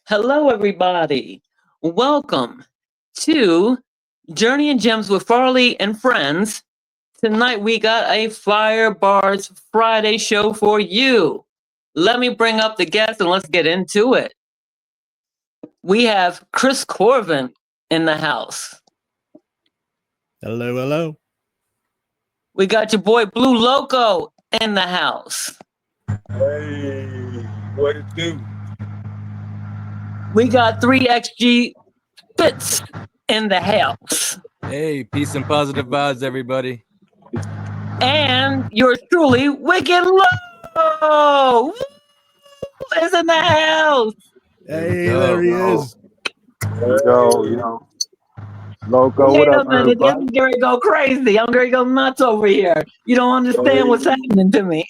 Hello, everybody. Welcome to Journey and Gems with Farley and Friends. Tonight we got a Fire Barz Friday show for you. Let me bring up the guests and let's get into it. We have Chris Corvin in the house. Hello, hello. We got your boy Blue Loco in the house. Hey, what it do? We got 3XG Spitz in the house. Hey, peace and positive vibes, everybody. And yours truly, Wicked Low is in the house. Hey, there he is. There we go, Loco, Wait what a up, minute, I'm everybody? going to go crazy. I'm going to go nuts over here. You don't understand what's happening to me.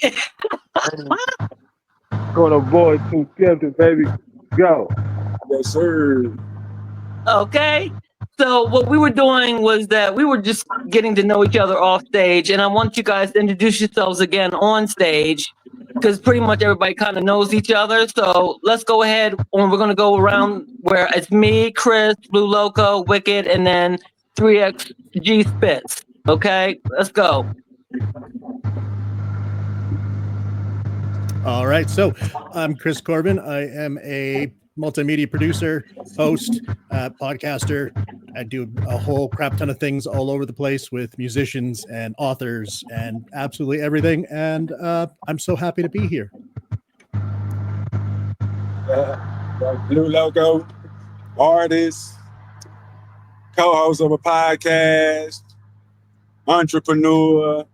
Gonna avoid 250, baby. Go. Yes, sir. Okay? So what we were doing was that we were just getting to know each other off stage, and I want you guys to introduce yourselves again on stage because pretty much everybody kind of knows each other. So let's go ahead, and we're going to go around where it's me, Chris, Blue Loco, Wicked, and then 3XG Spitz. Okay? Let's go. All right, so I'm Chris Corbin. I am a multimedia producer, host, podcaster. I do a whole crap ton of things all over the place with musicians and authors and absolutely everything. And I'm so happy to be here. Blue Loco, artist, co-host of a podcast, entrepreneur.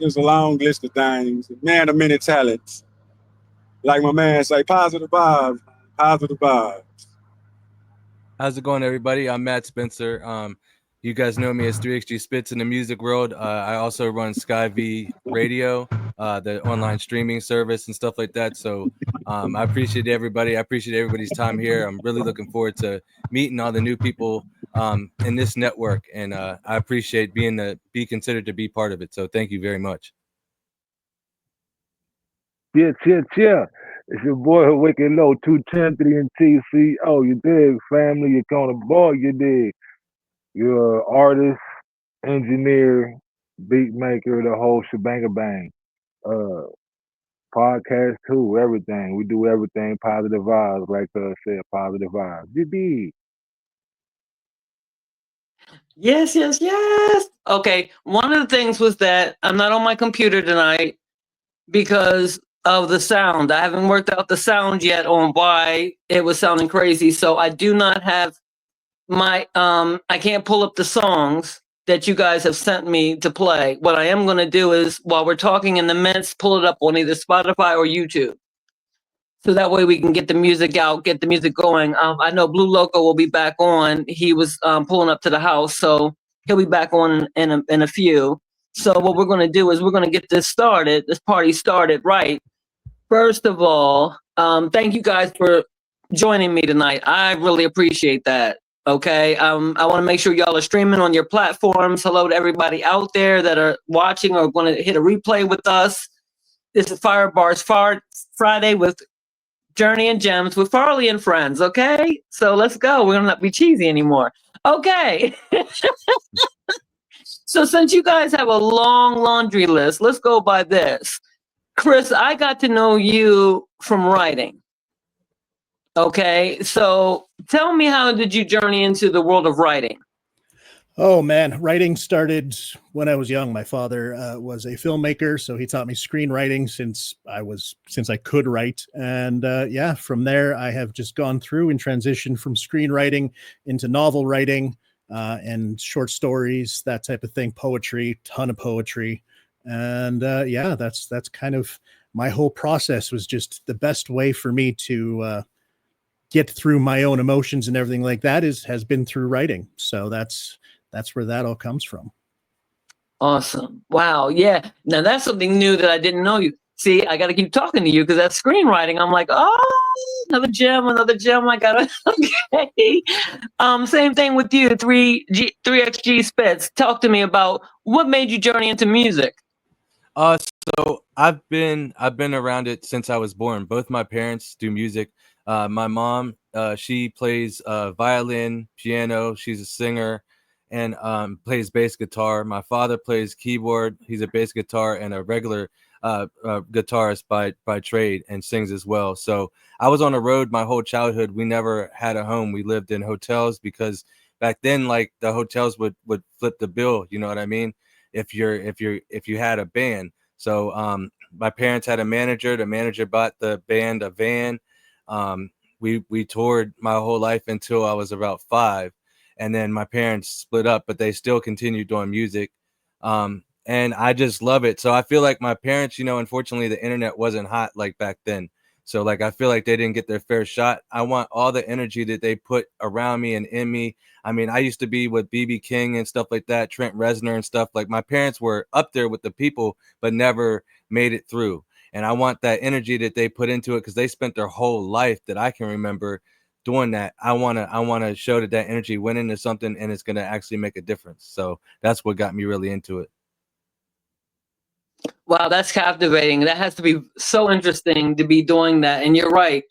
Just a long list of things. Man of many talents. Like my man say, positive vibes. Positive vibes. How's it going, everybody? I'm Matt Spencer. You guys know me as 3XG Spitz in the music world. I also run Sky V Radio, the online streaming service and stuff like that. So I appreciate everybody. I appreciate everybody's time here. I'm really looking forward to meeting all the new people in this network. And I appreciate be considered to be part of it. So thank you very much. Yeah. It's your boy Wicked Low, 210 and TCO. You dig, family? You're on a boy, you dig. You're an artist, engineer, beat maker, the whole shebang bang. Podcast too, everything. We do everything positive vibes, like said, positive vibes. You dig. Yes. Okay, one of the things was that I'm not on my computer tonight because of the sound. I haven't worked out the sound yet on why it was sounding crazy. So I do not have my I can't pull up the songs that you guys have sent me to play. What I am going to do is while we're talking in the midst, pull it up on either Spotify or YouTube. So that way we can get the music out, get the music going. I know Blue Loco will be back on. He was pulling up to the house, so he'll be back on in a few. So what we're going to do is we're going to get this party started right. First of all, thank you guys for joining me tonight. I really appreciate that. Okay. I want to make sure y'all are streaming on your platforms. Hello to everybody out there that are watching or going to hit a replay with us. This is Fire Barz Friday with Journey and Gems with Farley and Friends. Okay. So let's go. We're going to not be cheesy anymore. Okay. So since you guys have a long laundry list, let's go by this. Chris, I got to know you from writing. Okay, so tell me, how did you journey into the world of writing? Oh man, writing started when I was young. My father was a filmmaker, so he taught me screenwriting since I could write. And from there, I have just gone through and transitioned from screenwriting into novel writing and short stories, that type of thing, poetry, ton of poetry. And that's kind of my whole process. Was just the best way for me to get through my own emotions and everything like that has been through writing. So that's where that all comes from. Awesome. Wow. Yeah. Now that's something new that I didn't know. You see, I got to keep talking to you because that's screenwriting. I'm like, oh, another gem. I got to, okay. Same thing with you, 3XG Spitz. Talk to me about what made you journey into music. So I've been around it since I was born. Both my parents do music. My mom, she plays violin, piano. She's a singer, and plays bass guitar. My father plays keyboard. He's a bass guitar and a regular guitarist by trade, and sings as well. So I was on the road my whole childhood. We never had a home. We lived in hotels because back then, like, the hotels would flip the bill. You know what I mean? If you had a band. So my parents had a manager. The manager bought the band a van. We toured my whole life until I was about 5, and then my parents split up, but they still continued doing music. And I just love it. So I feel like my parents, unfortunately, the internet wasn't hot like back then. So, like, I feel like they didn't get their fair shot. I want all the energy that they put around me and in me. I mean, I used to be with BB King and stuff like that, Trent Reznor and stuff. Like, my parents were up there with the people, but never made it through. And I want that energy that they put into it, because they spent their whole life that I can remember doing that. I wanna show that energy went into something, and it's gonna actually make a difference. So that's what got me really into it. Wow, that's captivating. That has to be so interesting to be doing that. And you're right.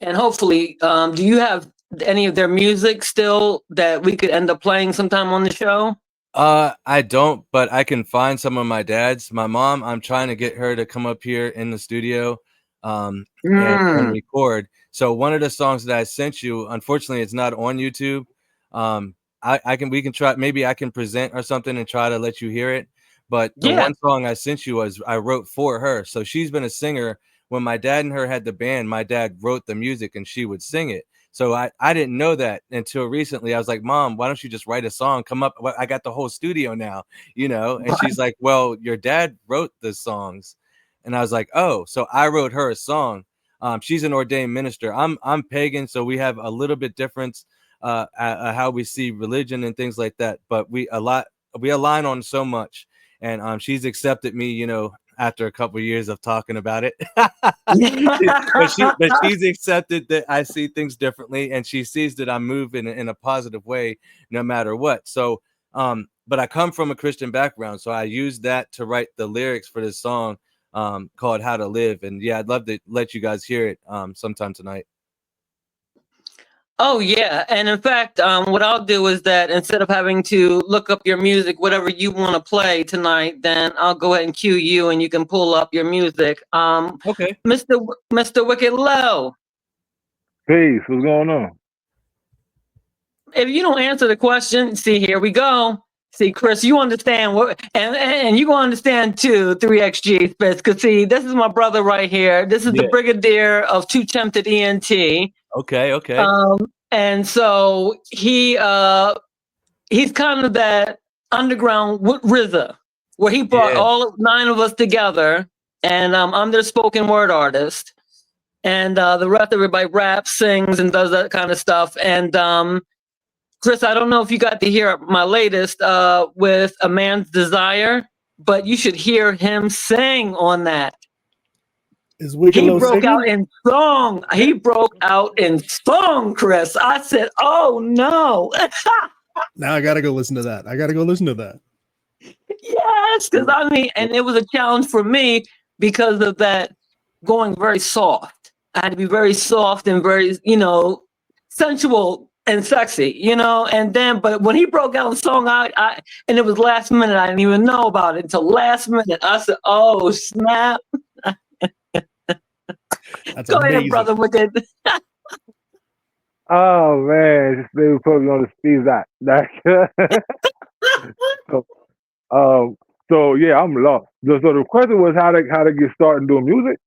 And hopefully, do you have any of their music still that we could end up playing sometime on the show? I don't, but I can find some of my dad's. My mom, I'm trying to get her to come up here in the studio, and record. So one of the songs that I sent you, unfortunately, it's not on YouTube. We can try. Maybe I can present or something and try to let you hear it. But the Yeah. one song I sent you I wrote for her. So she's been a singer. When my dad and her had the band, my dad wrote the music and she would sing it. So I didn't know that until recently. I was like, Mom, why don't you just write a song? Come up. I got the whole studio now, And she's like, well, your dad wrote the songs. And I was like, oh, so I wrote her a song. She's an ordained minister. I'm pagan, so we have a little bit difference how we see religion and things like that. But we align on so much. And she's accepted me, after a couple of years of talking about it. but she's accepted that I see things differently, and she sees that I move in a positive way no matter what. So but I come from a Christian background, so I use that to write the lyrics for this song called How to Live. And yeah, I'd love to let you guys hear it sometime tonight. Oh yeah, and in fact, what I'll do is that instead of having to look up your music, whatever you want to play tonight, then I'll go ahead and cue you, and you can pull up your music. Okay. Mr. Wicked Low, Peace. What's going on? if you don't answer the question, see, here we go. See, Chris, you understand what, and you gonna understand too, 3XG Spitz, because see, this is my brother right here. This is the Brigadier of Too Tempted ENT. Okay. And so he's kind of that underground RZA, where he brought all 9 of us together, and I'm their spoken word artist, and the rest of everybody raps, sings, and does that kind of stuff. And Chris, I don't know if you got to hear my latest with A Man's Desire, but you should hear him sing on that. Is Wicked He Low broke singing? out in song. He broke out in song, Chris. I said, "Oh no!" Now I gotta go listen to that. Yes, because I mean, and it was a challenge for me because of that going very soft. I had to be very soft and very, sensual and sexy, And then, but when he broke out in song, and it was last minute. I didn't even know about it until last minute. I said, "Oh snap!" That's Go amazing. ahead, brother Wicked. Oh man, this baby put me on the speed that. So yeah, I'm lost. So the question was how to get started doing music.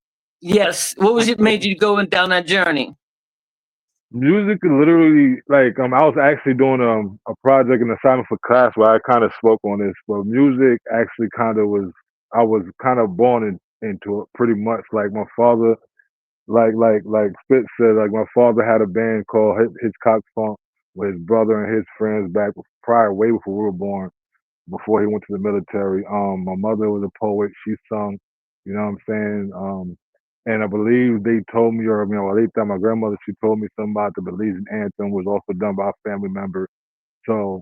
Yes. What was it made you going down that journey? Music is literally like I was actually doing a project, an assignment for class where I kind of spoke on this, but music actually kind of was I was kind of born into it pretty much. Like my father, like Spitz said, like my father had a band called Hitchcock Funk with his brother and his friends back prior, way before we were born, before he went to the military. My mother was a poet; she sung, you know what I'm saying. And I believe they told me, or my grandmother, she told me something about the Belizean anthem was also done by a family member. So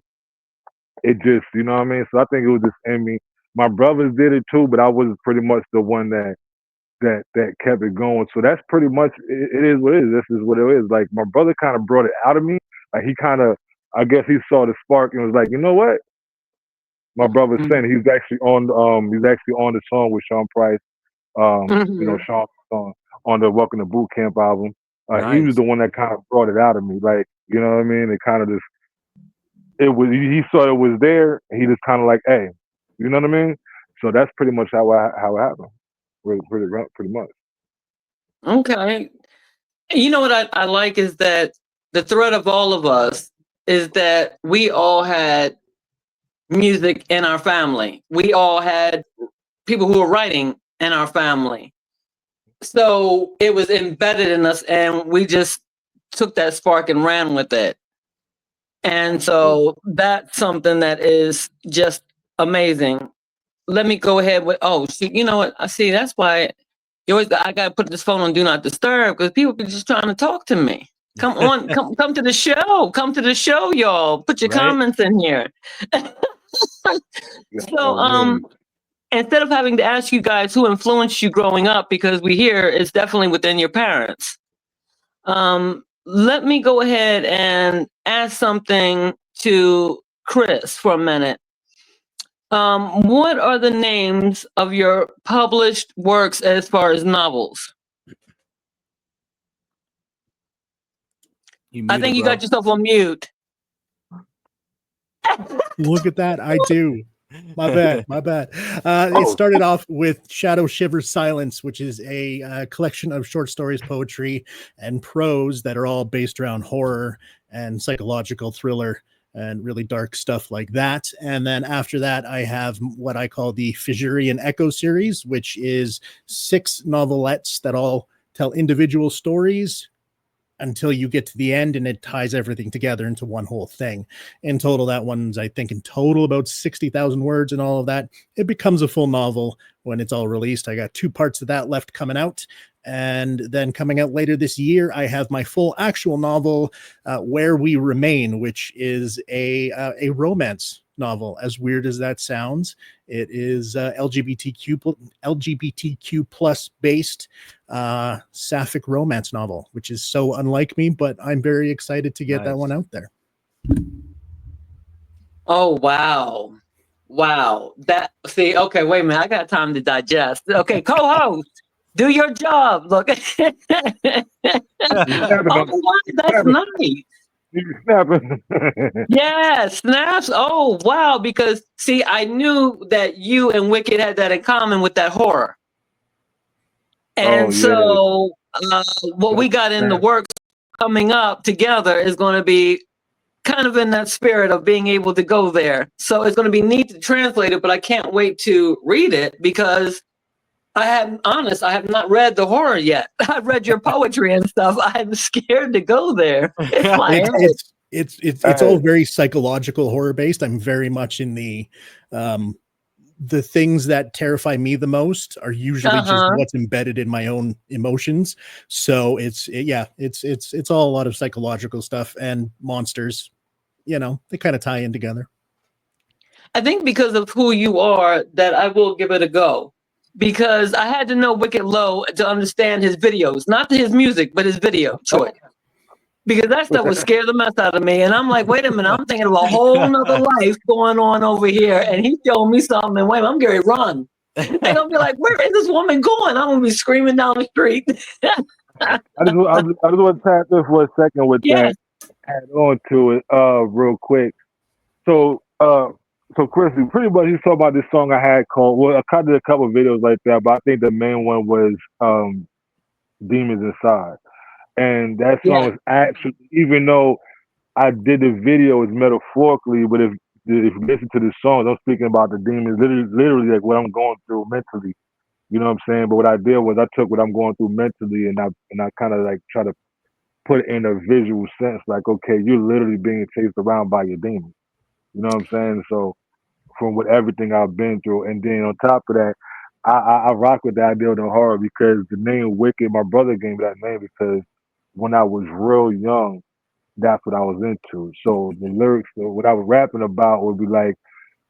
it just, you know what I mean? So I think it was just in me. My brothers did it too, but I was pretty much the one that kept it going. So that's pretty much it is what it is. This is what it is. Like my brother kind of brought it out of me. Like he kind of, I guess he saw the spark and was like, you know what? My brother saying he's actually on the song with Sean Price. You know, Mhm. Sean on the Welcome to Boot Camp album. He was Nice. the one that kind of brought it out of me. Like, you know what I mean? It kind of just he saw it was there. And he just kind of like, hey, you know what I mean? So that's pretty much how it happened. Pretty much. Okay. You know what I like is that the thread of all of us is that we all had music in our family. We all had people who were writing in our family. So it was embedded in us, and we just took that spark and ran with it. And so that's something that is just amazing. Let me go ahead with, oh, shoot, you know what? I see. That's why I got to put this phone on Do Not Disturb because people be just trying to talk to me. Come on, come to the show. Come to the show, y'all. Put your Right. comments in here. So, instead of having to ask you guys who influenced you growing up, because we hear it's definitely within your parents. Let me go ahead and ask something to Chris for a minute. What are the names of your published works as far as novels? I think you got yourself on mute. Look at that. I do. My bad. It started off with Shadow Shiver Silence, which is a collection of short stories, poetry, and prose that are all based around horror and psychological thriller and really dark stuff like that. And then after that, I have what I call the Fissurian Echo series, which is 6 novelettes that all tell individual stories until you get to the end, and it ties everything together into one whole thing. In total, that one's, I think, in total about 60,000 words and all of that. It becomes a full novel when it's all released. I got 2 parts of that left coming out. And then coming out later this year, I have my full actual novel, Where We Remain, which is a romance novel. As weird as that sounds, it is LGBTQ plus based sapphic romance novel, which is so unlike me, but I'm very excited to get that one out there. Oh, wow. See, okay, wait a minute. I got time to digest. Okay, co-host, do your job. Look. Oh, wow, that's nice. Yeah, snaps. Oh, wow. Because see, I knew that you and Wicked had that in common with that horror. And so what we got in the works coming up together is going to be kind of in that spirit of being able to go there. So it's going to be neat to translate it, but I can't wait to read it because I have not read the horror yet. I've read your poetry and stuff. I'm scared to go there. It's like, it's all very psychological horror based. I'm very much in the things that terrify me the most are usually just what's embedded in my own emotions. So it's all a lot of psychological stuff and monsters. You know, they kind of tie in together. I think because of who you are, that I will give it a go. Because I had to know Wicked Low to understand his videos, not his music, but his video choice. Because that stuff would scare the mess out of me. And I'm like, wait a minute, I'm thinking of a whole nother life going on over here. And he's showing me something, and wait, I'm going to run. They're going to be like, where is this woman going? I'm going to be screaming down the street. I just want to tap this for a second with that, add on to it real quick. So Chris, pretty much you saw about this song I had called, well, I kind of did a couple of videos like that, but I think the main one was Demons Inside. And that song is actually, even though I did the video is metaphorically, but if you listen to the song, I'm speaking about the demons, literally like what I'm going through mentally. You know what I'm saying? But what I did was I took what I'm going through mentally and I kind of like try to put it in a visual sense, like, okay, you're literally being chased around by your demons. You know what I'm saying? So from everything I've been through, and then on top of that, I rock with the idea of the horror because the name Wicked, my brother gave me that name because when I was real young, that's what I was into. So the lyrics, what I was rapping about would be like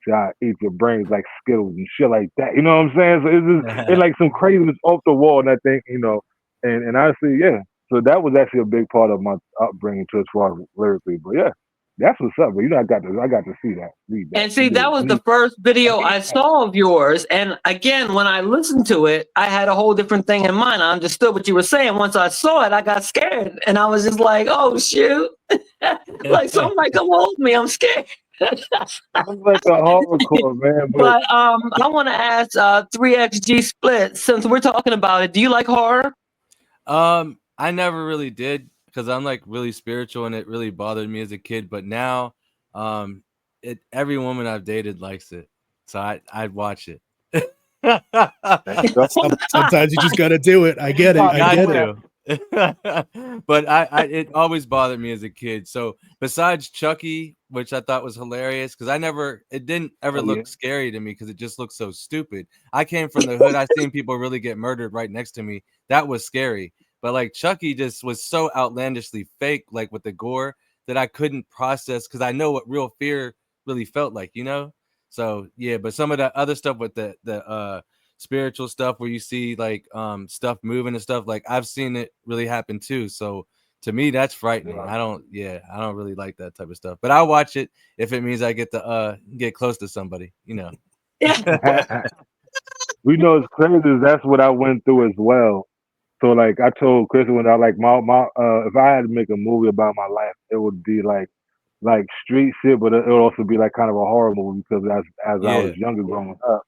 till I eat your brains like Skittles and shit like that. You know what I'm saying? So it's like some craziness off the wall, and I think, you know, and honestly, yeah. So that was actually a big part of my upbringing too, as far as lyrically. But yeah, that's what's up. But you know, I got to see that, read that. And see, that was the first video I saw of yours. And again, when I listened to it, I had a whole different thing in mind. I understood what you were saying. Once I saw it, I got scared. And I was just like, oh, shoot. Like, somebody come hold me. I'm scared. I'm like a horrorcore, man. But I want to ask 3XG Split, since we're talking about it, do you like horror? I never really did, because I'm like really spiritual and it really bothered me as a kid. But now, every woman I've dated likes it, so I'd watch it. Sometimes you just got to do it. I get it. I get it. But it always bothered me as a kid. So besides Chucky, which I thought was hilarious, because it didn't ever look scary to me, because it just looked so stupid. I came from the hood. I seen people really get murdered right next to me. That was scary. But like Chucky just was so outlandishly fake, like with the gore, that I couldn't process, because I know what real fear really felt like, you know? So yeah, but some of the other stuff with the spiritual stuff where you see like stuff moving and stuff, like I've seen it really happen too. So to me, that's frightening. I don't really like that type of stuff. But I'll watch it if it means I get to get close to somebody, you know. We know it's crazy. That's what I went through as well. So like I told Chris, when I like my if I had to make a movie about my life, it would be like street shit, but it would also be like kind of a horror movie, because as I was younger growing up,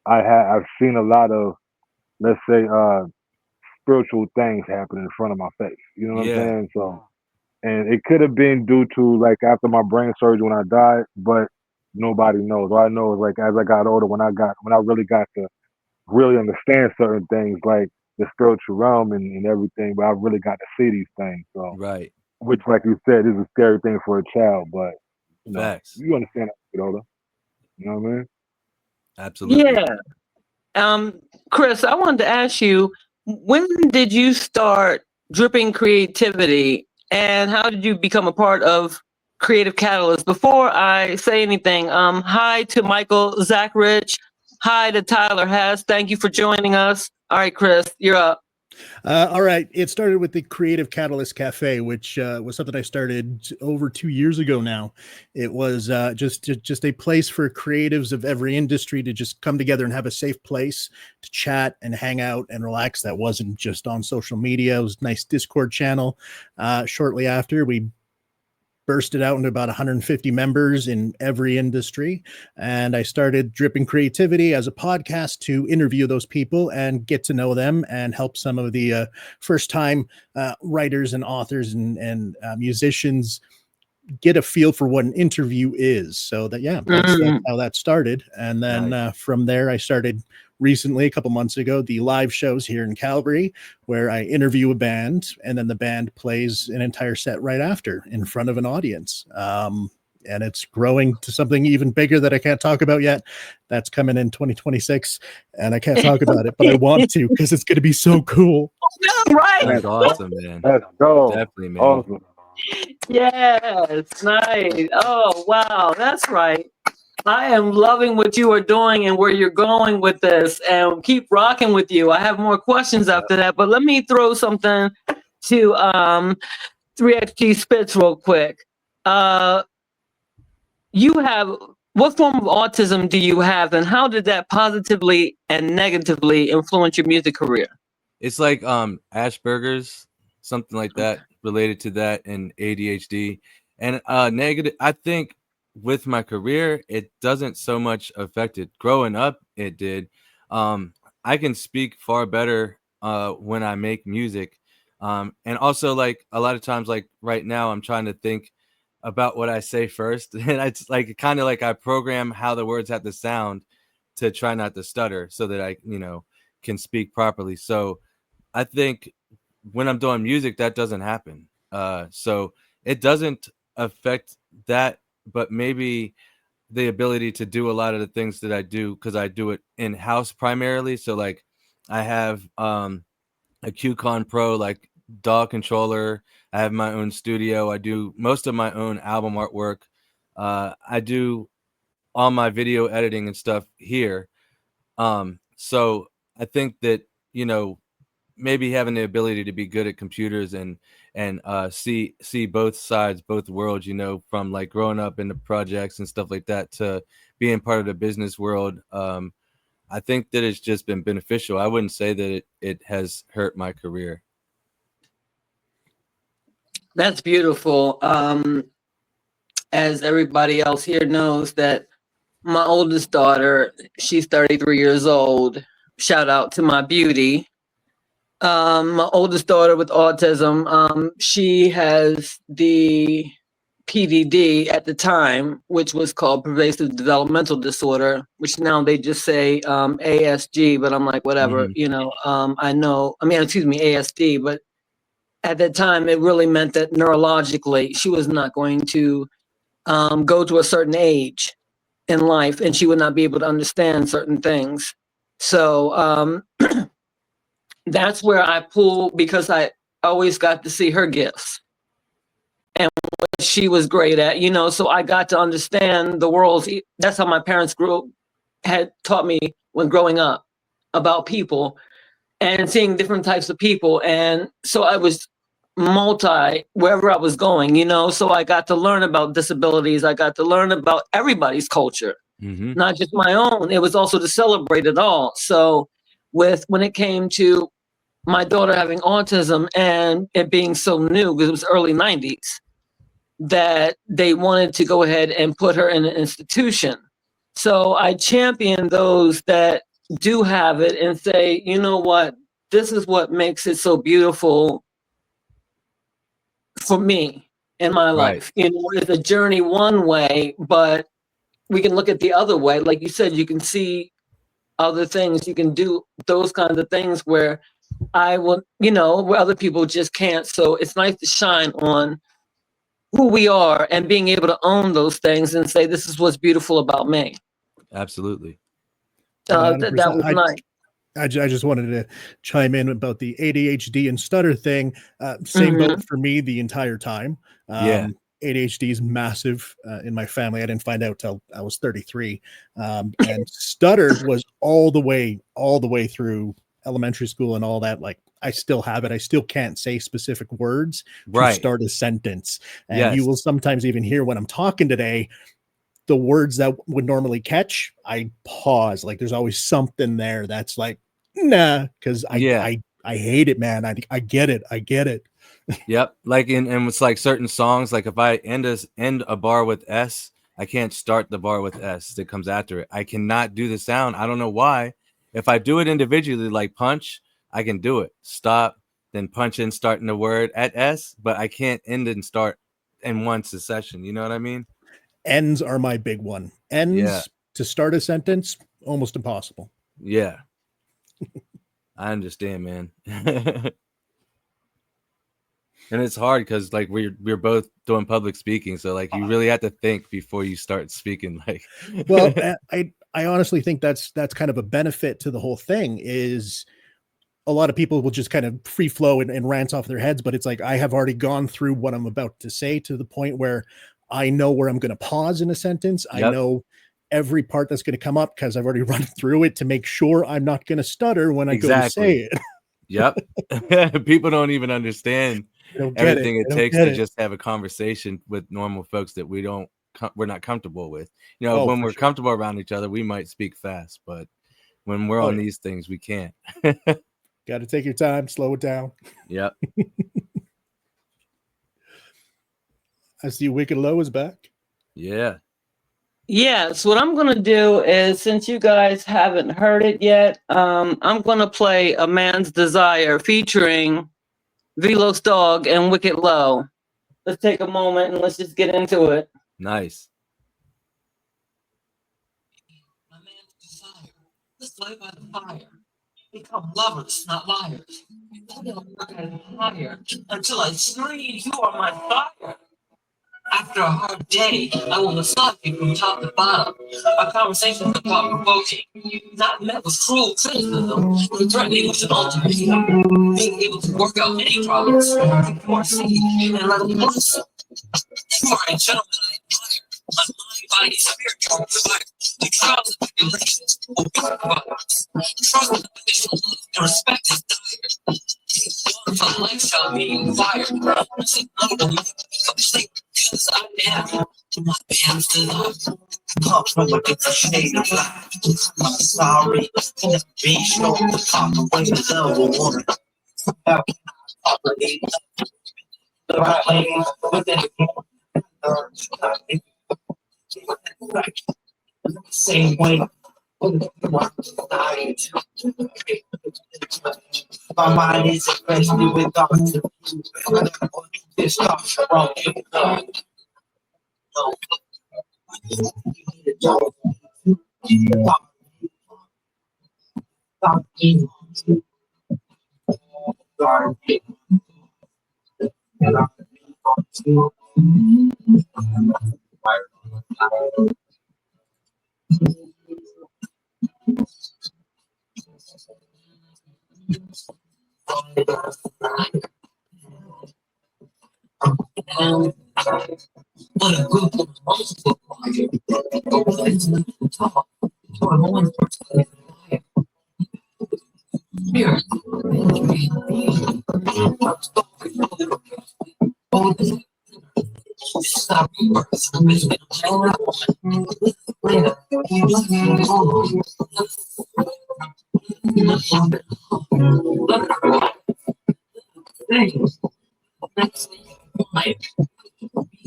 I've seen a lot of, let's say, spiritual things happen in front of my face. You know what I'm saying? So, and it could have been due to like after my brain surgery when I died, but nobody knows. All I know is like as I got older, when I really got to really understand certain things, like the spiritual realm and everything, but I really got to see these things. So right, which, like you said, is a scary thing for a child, but you know, facts. you understand that, you know what I mean? Absolutely. Yeah. Chris, I wanted to ask you, when did you start dripping creativity, and how did you become a part of Creative Catalyst? Before I say anything, hi to Michael Zachrich. Hi to Tyler Hess. Thank you for joining us. All right, Chris, you're up. All right. It started with the Creative Catalyst Cafe, which was something I started over 2 years ago now. It was just a place for creatives of every industry to just come together and have a safe place to chat and hang out and relax. That wasn't just on social media. It was a nice Discord channel. Shortly after, we bursted out into about 150 members in every industry. And I started Dripping Creativity as a podcast to interview those people and get to know them and help some of the first-time writers and authors and musicians get a feel for what an interview is. So that's how that started. And then from there, I started recently, a couple months ago, the live shows here in Calgary, where I interview a band and then the band plays an entire set right after in front of an audience. And it's growing to something even bigger that I can't talk about yet. That's coming in 2026, and I can't talk about it, but I want to, because it's going to be so cool. Right. That's awesome, man. Let's go. Definitely, man. Awesome. Yes, nice. Oh, wow. That's right. I am loving what you are doing and where you're going with this, and keep rocking with you. I have more questions after that, but let me throw something to 3XG Spitz real quick. You have, what form of autism do you have, and how did that positively and negatively influence your music career? It's like Asperger's, something like that, related to that, and ADHD. And negative, I think with my career, it doesn't so much affect it. Growing up, it did. I can speak far better when I make music. And also, like, a lot of times, like right now, I'm trying to think about what I say first. And it's like kind of like I program how the words have to sound to try not to stutter, so that I, can speak properly. So I think when I'm doing music, that doesn't happen. So it doesn't affect that, but maybe the ability to do a lot of the things that I do, because I do it in house primarily. So like I have a QCon Pro, like DAW controller. I have my own studio. I do most of my own album artwork. I do all my video editing and stuff here. So I think that, you know, maybe having the ability to be good at computers and see both sides, both worlds, you know, from like growing up in the projects and stuff like that to being part of the business world. I think that it's just been beneficial. I wouldn't say that it has hurt my career. That's beautiful. As everybody else here knows, that my oldest daughter, she's 33 years old. Shout out to my beauty. My oldest daughter with autism, she has the PDD at the time, which was called pervasive developmental disorder, which now they just say ASG, but I'm like, whatever, you know, ASD, but at that time it really meant that neurologically she was not going to go to a certain age in life and she would not be able to understand certain things. So that's where I pull, because I always got to see her gifts and what she was great at, you know, so I got to understand the world. That's how my parents had taught me when growing up about people and seeing different types of people. And so I was wherever I was going, you know, so I got to learn about disabilities. I got to learn about everybody's culture, not just my own. It was also to celebrate it all. So when it came to my daughter having autism and it being so new, because it was early 90s, that they wanted to go ahead and put her in an institution. So I champion those that do have it and say, you know what, this is what makes it so beautiful for me in my life. You know, it's a journey one way, but we can look at the other way. Like you said, you can see other things. You can do those kinds of things where where other people just can't. So it's nice to shine on who we are and being able to own those things and say, this is what's beautiful about me. Absolutely. That was nice. I just wanted to chime in about the ADHD and stutter thing. Same boat for me the entire time. ADHD is massive in my family. I didn't find out till I was 33. And stutter was all the way through elementary school and all that. Like, I still have it. I still can't say specific words to start a sentence. And you will sometimes even hear when I'm talking today, the words that would normally catch, I pause. Like, there's always something there that's like, nah, because I hate it, man. I get it. Yep. Like and it's like certain songs, like if I end a bar with S, I can't start the bar with S that comes after it. I cannot do the sound. I don't know why. If I do it individually, like punch, I can do it. Stop, then punch in, starting the word at S, but I can't end and start in one succession. You know what I mean? Ends are my big one. Ends to start a sentence, almost impossible. Yeah. I understand, man. And it's hard because like we're both doing public speaking, so like you really have to think before you start speaking. Like, well, I honestly think that's kind of a benefit to the whole thing. Is a lot of people will just kind of free flow and rant off their heads, but it's like I have already gone through what I'm about to say to the point where I know where I'm going to pause in a sentence. I know every part that's going to come up because I've already run through it to make sure I'm not going to stutter when I go to say it. Yep. People don't even understand everything it takes to just have a conversation with normal folks that we're not comfortable with. You know, when we're comfortable around each other, we might speak fast, but when we're on these things, we can't. Got to take your time, slow it down. Yep. I see Wicked Low is back. Yeah. Yes, what I'm going to do is, since you guys haven't heard it yet, I'm going to play A Man's Desire featuring Velos Dog and Wicked Low. Let's take a moment and let's just get into it. Nice. A man's desire. Let's lay by the fire. Become lovers, not liars. Higher until I scream, you are my fire. After a hard day, I will massage you from top to bottom. Our conversations are thought-provoking, not met with cruel criticism, or threatening with an ultimatum. Being able to work out any problems, foresee, and let them blossom. You are a gentleman I admire. My mind body spiritual desire, the trials and tribulations will be provided. Trust and unconditional love and respect is dire. One for life shall be inquired. Listen, no to me, become sleep, because I am. My hands to love. Come from a different shade of life. I'm sorry, can it be shown the proper way to love a woman? How can I properly love the right way within the same way? My mind is especially with thoughts of you. This thought wrong. What a group of most of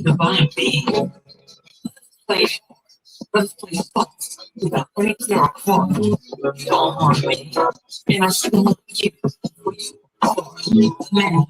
divine being. Let's play thoughts without any clear form. You don't harm me, and I still love you. Man.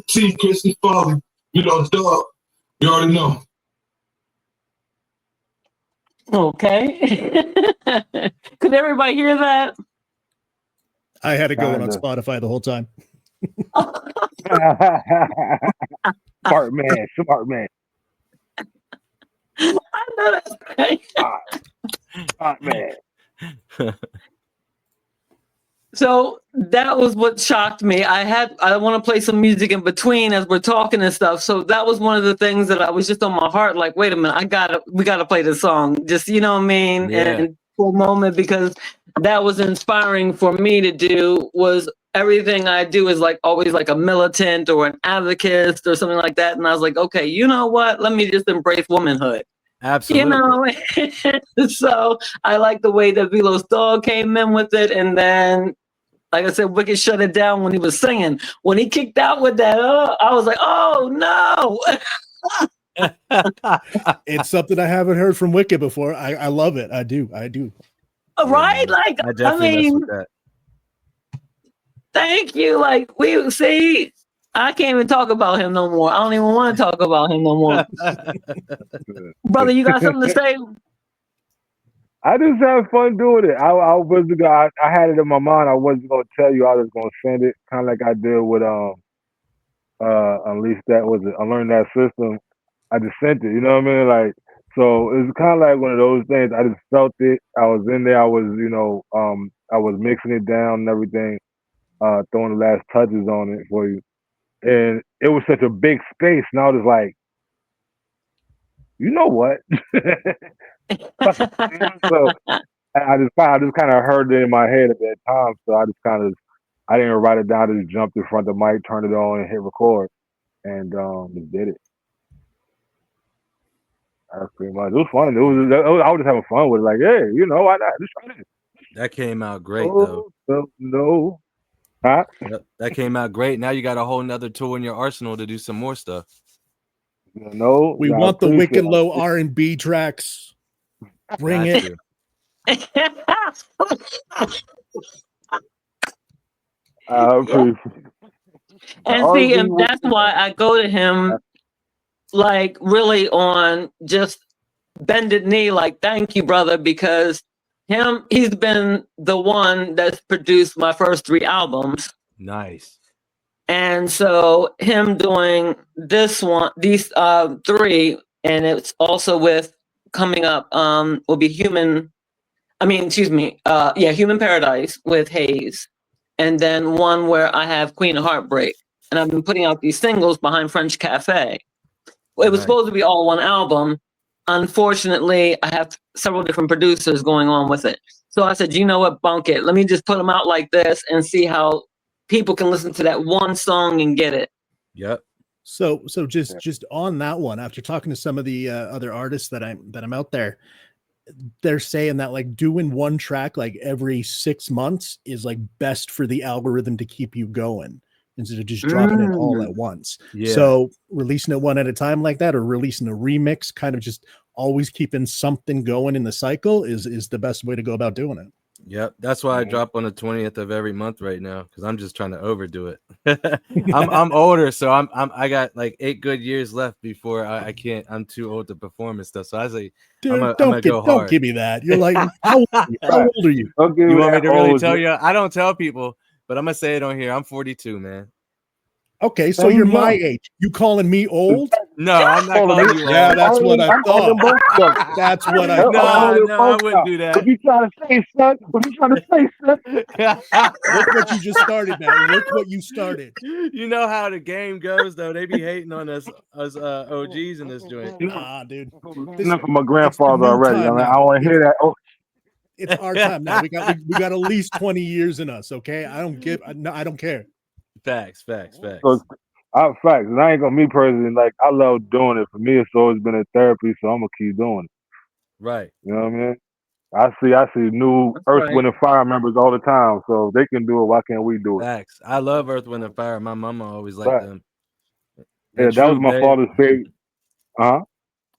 T, Chrissy Farley. You know, dog. You already know. Okay. Could everybody hear that? I had it going on Kinda. Spotify the whole time. Smart man, smart man. I know that's right. Smart man. So that was what shocked me. I want to play some music in between as we're talking and stuff. So that was one of the things that I was just on my heart. Like, wait a minute, we gotta play this song. Just, you know what I mean? Yeah. And for a moment, because that was inspiring for me to do. Was everything I do is like always like a militant or an advocate or something like that. And I was like, okay, you know what? Let me just embrace womanhood. Absolutely. You know, so I like the way that Velo's dog came in with it, and then, like I said, Wicked shut it down when he was singing. When he kicked out with that, I was like, "Oh no!" It's something I haven't heard from Wicked before. I love it. I do. Right? Like, I definitely mess with that. thank you. Like, we see. I can't even talk about him no more. I don't even want to talk about him no more. Brother, you got something to say? I just have fun doing it. I wasn't gonna. I had it in my mind. I wasn't gonna tell you. I was gonna send it, kind of like I did with Unleash That was it. I learned that system. I just sent it. You know what I mean? Like, so it's kind of like one of those things. I just felt it. I was in there. I was, I was mixing it down and everything, throwing the last touches on it for you. And it was such a big space. And I was like, you know what? So I just kind of heard it in my head at that time. So I didn't even write it down. I just jumped in front of the mic, turned it on, and hit record, and just did it. That's pretty much. It was fun. I was just having fun with it. Like, hey, why not? Just try it. That came out great though. No. Huh? Yep, that came out great. Now you got a whole nother tool in your arsenal to do some more stuff. No. We want the Wicked Low R&B tracks. Bring Got it. I appreciate it. And see, and that's why I go to him like really on just bended knee, like, thank you, brother, because he's been the one that's produced my first 3 albums. Nice. And so him doing these 3, and it's also with coming up will be Human Paradise with Hayes. And then one where I have Queen of Heartbreak. And I've been putting out these singles behind French Cafe. It was supposed to be all one album. Unfortunately, I have several different producers going on with it. So I said, you know what, bunk it. Let me just put them out like this and see how people can listen to that one song and get it. Yep. So just on that one, after talking to some of the other artists that I'm out there, they're saying that like doing one track like every 6 months is like best for the algorithm to keep you going instead of just dropping it all at once. Yeah. So releasing it one at a time like that, or releasing a remix, kind of just always keeping something going in the cycle is the best way to go about doing it. Yep, that's why I drop on the 20th of every month right now, because I'm just trying to overdo it. I'm older, so I got like 8 good years left before I can't. I'm too old to perform and stuff. So I say, Dude, don't give me that. You're like, how old are you? You want me to really tell you? I don't tell people, but I'm gonna say it on here. I'm 42, man. Okay, so you're my age. You calling me old? No, I'm not calling you old. Yeah, that's what I thought. That's what I thought. No, I wouldn't do that. What you trying to say, son? Look what you just started, man. Look what you started. You know how the game goes, though. They be hating on us OGs in this joint. Nah, dude. Enough for my grandfather already. I want to hear that. Oh. It's our time now. We got at least 20 years in us. Okay, I don't care. Facts. So, facts. And I ain't gonna me personally. Like I love doing it. For me, it's always been a therapy. So I'm gonna keep doing it. Right. You know what I mean? I see new Earth, Wind, and Fire members all the time. So if they can do it, why can't we do it? Facts. I love Earth, Wind, and Fire. My mama always liked them. Yeah, that was my father's favorite.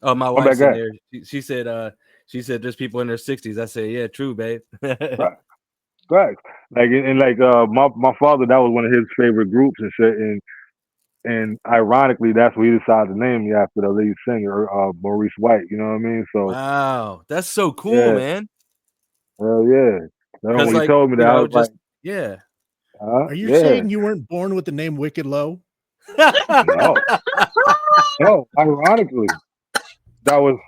Oh, my wife's in there. She said there's people in their 60s. I said, yeah, true, babe. Right. Like my father, that was one of his favorite groups and shit. And ironically, that's what he decided to name me after the lead singer, Maurice White. You know what I mean? So wow, that's so cool, man. Hell yeah. When he told me that, I was like, yeah. Are you saying you weren't born with the name Wicked Low? No. Ironically, that was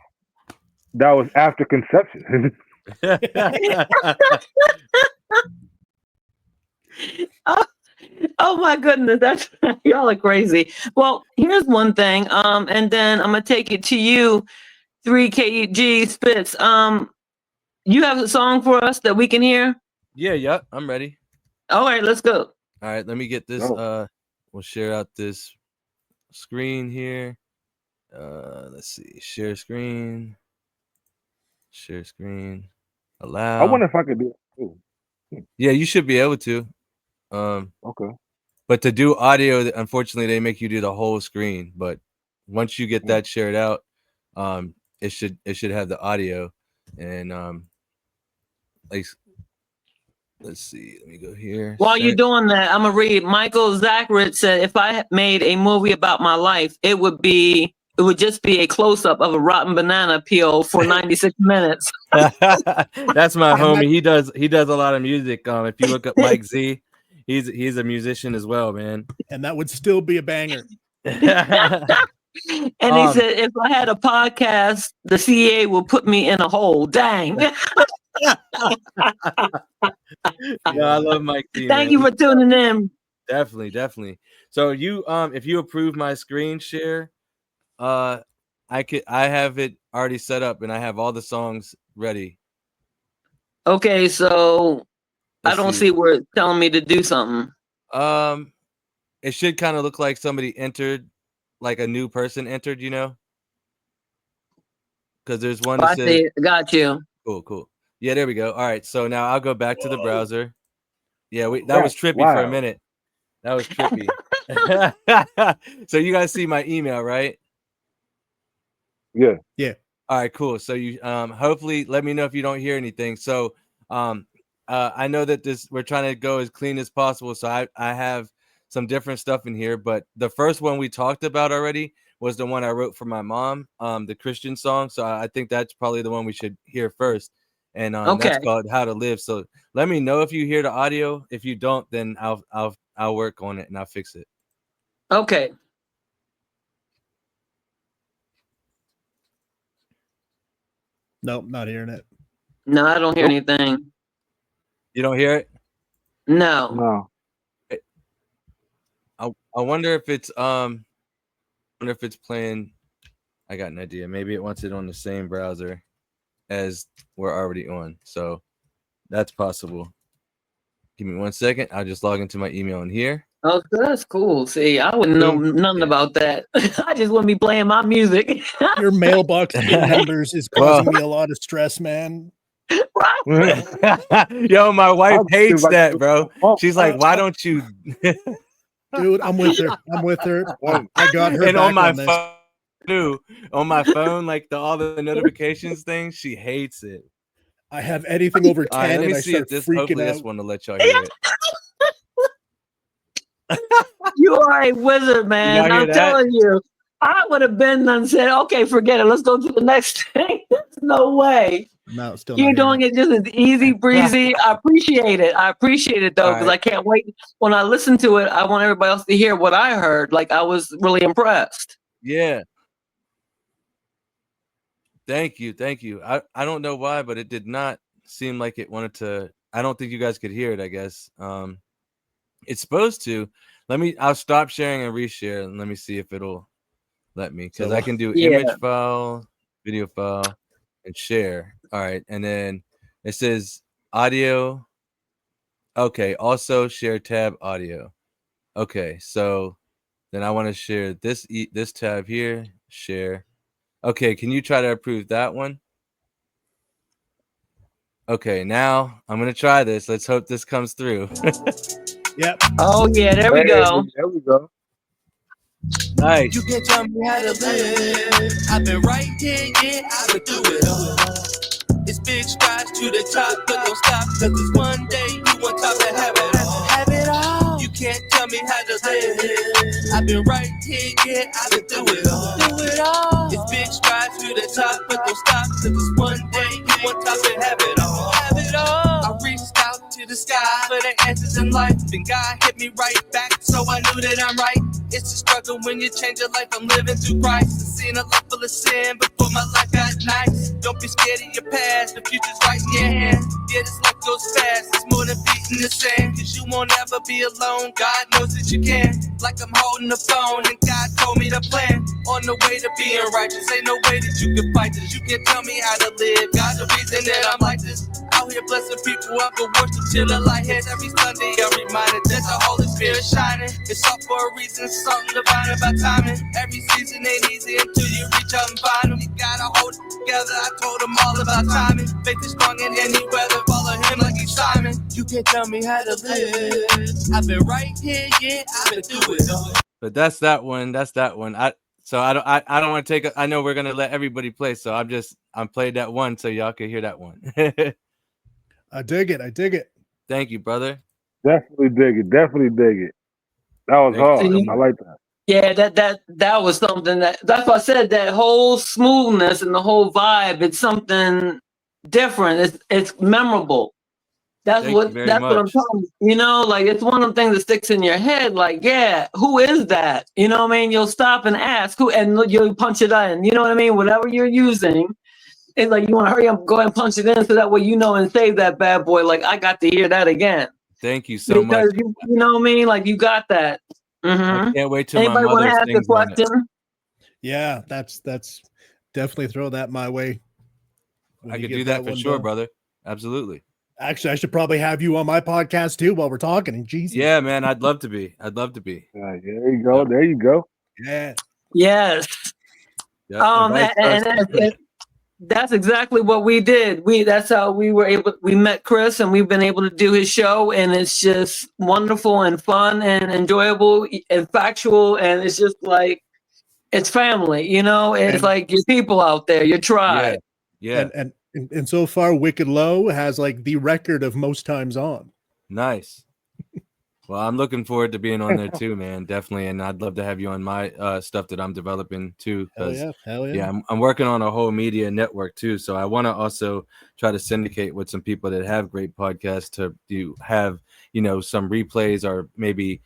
after conception. Oh my goodness, y'all are crazy. Well, here's one thing, and then I'm gonna take it to you, 3KG Spitz. You have a song for us that we can hear? Yeah, I'm ready. All right, let's go. All right, let me get this. We'll share out this screen here. Let's see, share screen. Allow. I wonder if I could do it too. Yeah, you should be able to. Okay. But to do audio, unfortunately, they make you do the whole screen. But once you get that shared out, it should have the audio. And let's see. Let me go here. While you're doing that, I'm gonna read. Michael Zachrit said, "If I made a movie about my life, it would just be a close up of a rotten banana peel for 96 minutes." That's my homie. He does a lot of music. If you look up Mike Z, he's a musician as well, man. And that would still be a banger. And he said, "If I had a podcast, the CA will put me in a hole." Dang. Yeah, I love Mike Z. Thank you for tuning in. Definitely. So you, if you approve my screen share, I have it already set up and I have all the songs ready. Okay, so I don't see where it's telling me to do something. It should kind of look like somebody entered, like a new person entered, you know? because there's one I that says see it. Got you. cool. Yeah, there we go. All right, so now I'll go back to the browser. Yeah, that was trippy for a Wow. minute. That was trippy. So you guys see my email, right? Yeah. All right, cool. So you hopefully let me know if you don't hear anything. So I know that we're trying to go as clean as possible. So I have some different stuff in here, but the first one we talked about already was the one I wrote for my mom, the Christian song. So I think that's probably the one we should hear first. And Okay. that's called How to Live. So let me know if you hear the audio. If you don't, then I'll work on it and I'll fix it. Okay. Nope, not hearing it. No, I don't hear anything. You don't hear it? No. No. I wonder if it's playing. I got an idea. Maybe it wants it on the same browser as we're already on. So that's possible. Give me 1 second. I'll just log into my email in here. Oh, that's cool. See, I wouldn't know nothing about that. I just wouldn't be playing my music. Your mailbox pin numbers is causing me a lot of stress, man. Yo, my wife hates like- that, bro. She's like, why don't you? Dude, I'm with her. I got her And back on my this. phone too. On my phone, like all the notifications thing, she hates it. I have anything over 10 All right, let and me I see start if this. freaking Hopefully, this out. one will let y'all hear it. You are a wizard, man. Y'all hear I'm that? telling you. I would have been and said, okay, forget it. Let's go to the next thing. There's no way. No, still You're not hearing doing it just as easy breezy. I appreciate it. Though, All because right. I can't wait. When I listen to it, I want everybody else to hear what I heard. Like, I was really impressed. Yeah. Thank you. I don't know why, but it did not seem like it wanted to. I don't think you guys could hear it, I guess. It's supposed to. I'll stop sharing and reshare and let me see if it'll let me, because So, I can do Yeah. image file, video file, and share. All right, and then it says audio. Okay, also share tab audio. Okay, so then I want to share this tab here, share. Okay, can you try to approve that one? Okay, now I'm gonna try this. Let's hope this comes through. Yep. Oh, yeah. There we go. There we go. Nice. You can tell me how to live. I've been right here, yeah, I've been through it all. It's big strides to the top, but don't stop, cause it's one day you want top to have it all. Have it all. You can't tell me how to live. I've been right here, yeah, I've been through it all. Through it all. It's big strides to the top, but don't stop, cause it's one day you want top to have it all. Have it all. I reached out to the sky for the answers in life, and God hit me right back, so I knew that I'm right. It's a struggle when you change your life. I'm living through Christ. I've seen a life full of sin before my life got nice. Don't be scared of your past. The future's right in your hand. Yeah, this life goes fast. It's more than feet in the sand. Cause you won't ever be alone. God knows that you can. Like I'm holding the phone and God told me the plan. On the way to being righteous. Ain't no way that you can fight this. You can tell me how to live. God's the reason that I'm like this. Out here blessing people up and worship till the light hits. Every Sunday I'm reminded that the Holy Spirit shining. It's all for a reason. Something divine about timing. Every season ain't easy until you reach out and find them. You gotta hold it together. I told them all about timing. Faith is strong in any weather. Follow him like he's Simon. You can't tell me how to live. I've been right here, yeah, I've been through it. But that's that one. I don't want to take. I know we're gonna let everybody play, so I'm played that one so y'all can hear that one. I dig it. Thank you, brother. Definitely dig it. That was hard. I like that. Yeah, that was something that's why I said that whole smoothness and the whole vibe. It's something different. It's memorable. That's Thank what you very what I'm much. talking. You know, like it's one of the things that sticks in your head. Like, yeah, who is that? You know what I mean? You'll stop and ask who, and you'll punch it in. You know what I mean? Whatever you're using, it's like you want to hurry up, go ahead and punch it in, so that way you know and save that bad boy. Like I got to hear that again. Thank you so much. Because you know what I mean? Like you got that. I can't wait till Anybody my want to mother ask a sings on it. question? Yeah, that's definitely throw that my way. when I you could get do that for one sure, done. brother. Absolutely. Actually, I should probably have you on my podcast too while we're talking. Jesus. Yeah, man. I'd love to be. There you go. Yeah. Yes. Yeah, and vice And versa. That's exactly what we did. That's how we met Chris, and we've been able to do his show, and it's just wonderful and fun and enjoyable and factual, and it's just like it's family, you know. It's And- like your people out there, your tribe. Yeah. And so far, Wicked Low has like the record of most times on. Nice. Well, I'm looking forward to being on there too, man. Definitely, and I'd love to have you on my stuff that I'm developing too. Hell yeah, hell yeah. Yeah, I'm working on a whole media network too. So I want to also try to syndicate with some people that have great podcasts to have, some replays or maybe,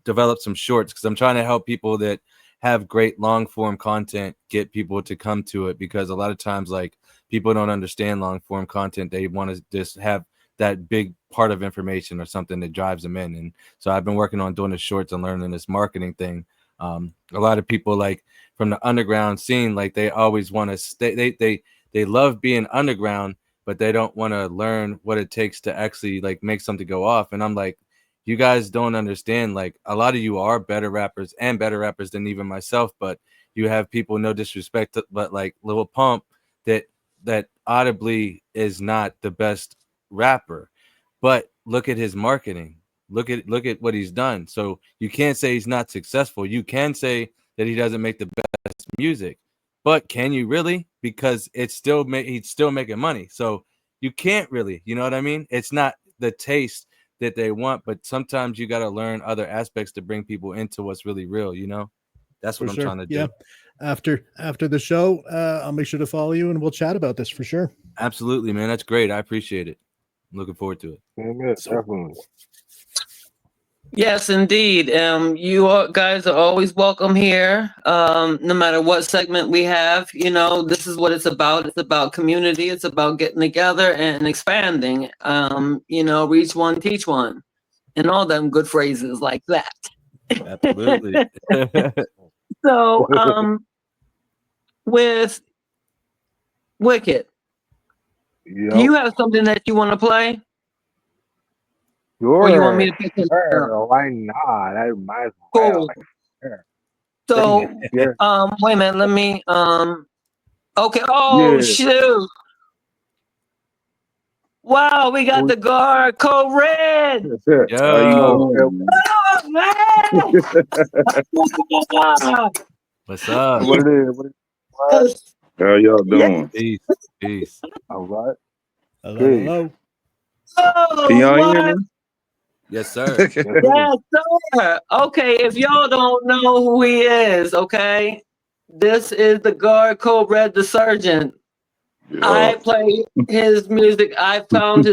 develop some shorts, because I'm trying to help people that have great long form content, get people to come to it, because a lot of times, like, people don't understand long form content. They want to just have that big part of information or something that drives them in. And so I've been working on doing the shorts and learning this marketing thing. A lot of people, like, from the underground scene, like, they always want to stay, they love being underground, but they don't want to learn what it takes to actually, like, make something go off. And I'm like, you guys don't understand. Like, a lot of you are better rappers than even myself, but you have people, no disrespect, but like Lil Pump, that audibly is not the best rapper, but look at his marketing. Look at what he's done. So you can't say he's not successful. You can say that he doesn't make the best music, but can you really? Because it's still he's still making money. So you can't really, you know what I mean? It's not the taste that they want, but sometimes you got to learn other aspects to bring people into what's really real. That's what I'm trying to do. Yeah. After the show, I'll make sure to follow you and we'll chat about this for sure. Absolutely, man. That's great. I appreciate it. I'm looking forward to it. Yeah, definitely. Yes, indeed. You guys are always welcome here. No matter what segment we have, this is what it's about. It's about community. It's about getting together and expanding. Reach one, teach one, and all them good phrases like that. Absolutely. So, with Wicked, do you have something that you want to play? Sure. Or you want me to pick it Sure. Why not? I might as Cool. well. Sure. So, Yeah. wait a minute. Let me. Okay. Oh Yeah. shoot! Wow, we got the guard code red. Yo. Oh, man! What's up? What it is? What? How y'all doing? Peace. All right. Hello. Oh, Can y'all hear what? me? Yes, sir. Yes, sir. Okay, if y'all don't know who he is, okay, this is the guard code red, the surgeon. I play his music. I found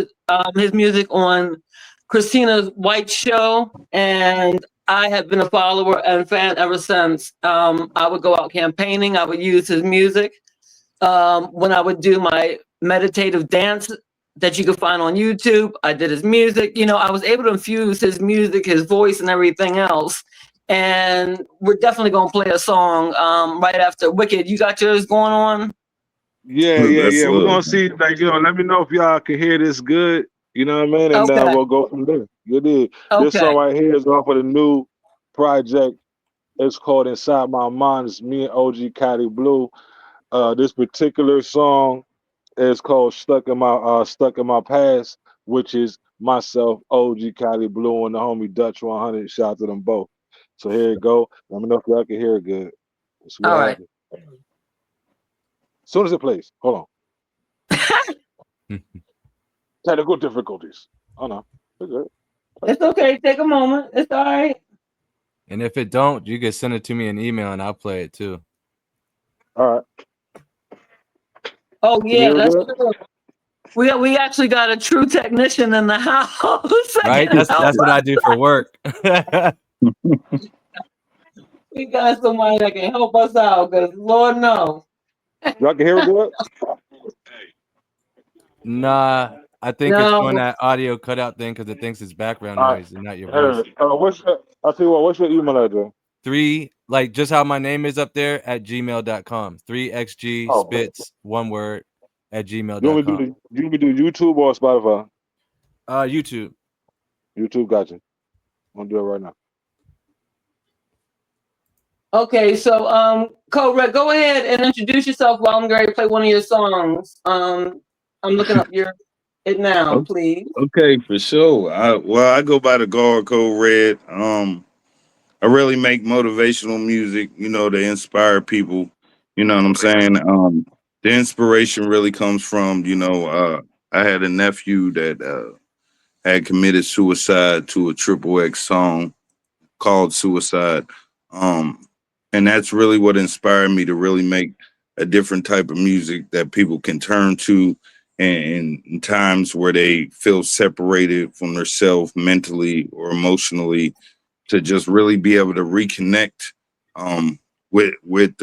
his music on Christina White's show, and I have been a follower and fan ever since. I would go out campaigning. I would use his music when I would do my meditative dance that you could find on YouTube. I did his music. I was able to infuse his music, his voice, and everything else. And we're definitely gonna play a song right after Wicked. You got yours going on? Yeah. We're gonna see. Like, let me know if y'all can hear this good. You know what I mean? And Okay. we'll go from there. You did. Okay. This song right here is off of the new project. It's called Inside My Mind. It's me and OG Cali Blue. This particular song is called Stuck in My Past, which is myself, OG Cali Blue, and the homie Dutch 100. Shout out to them both. So here you go. Let me know if y'all can hear it good. Let's see what All right. happens. As soon as it plays, hold on. Technical difficulties. Oh no, it's good. It's okay. Take a moment. It's all right. And if it don't, you can send it to me in email and I'll play it too. All right. Oh Can yeah, you hear that's it? true. We actually got a true technician in the house. Right? That's what I do for work. We got somebody that can help us out, because Lord knows. Y'all can hear it good? Nah, I think it's No. doing that audio cutout thing because it thinks it's background noise and not your voice. I'll tell you what, what's your email address? 3, like just how my name is up there, at gmail.com. 3xg spits, one word, at gmail.com. You want me to do YouTube or Spotify? YouTube. YouTube, gotcha. I'm gonna do it right now. Okay, so Code Red, go ahead and introduce yourself while I'm going to play one of your songs. I'm looking up it now, please. Okay, for sure. I go by the guard Code Red. I really make motivational music, to inspire people. You know what I'm saying? The inspiration really comes from, I had a nephew that had committed suicide to a Triple X song called Suicide. Um, and that's really what inspired me to really make a different type of music that people can turn to in times where they feel separated from themselves mentally or emotionally, to just really be able to reconnect with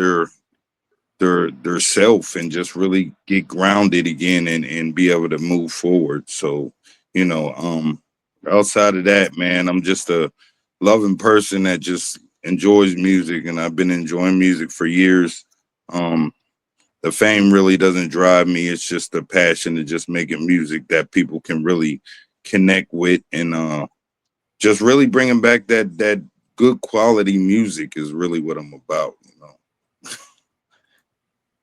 their self and just really get grounded again and be able to move forward. So, outside of that, man, I'm just a loving person that just enjoys music, and I've been enjoying music for years. Um, the fame really doesn't drive me. It's just the passion of just making music that people can really connect with, and just really bringing back that good quality music is really what I'm about.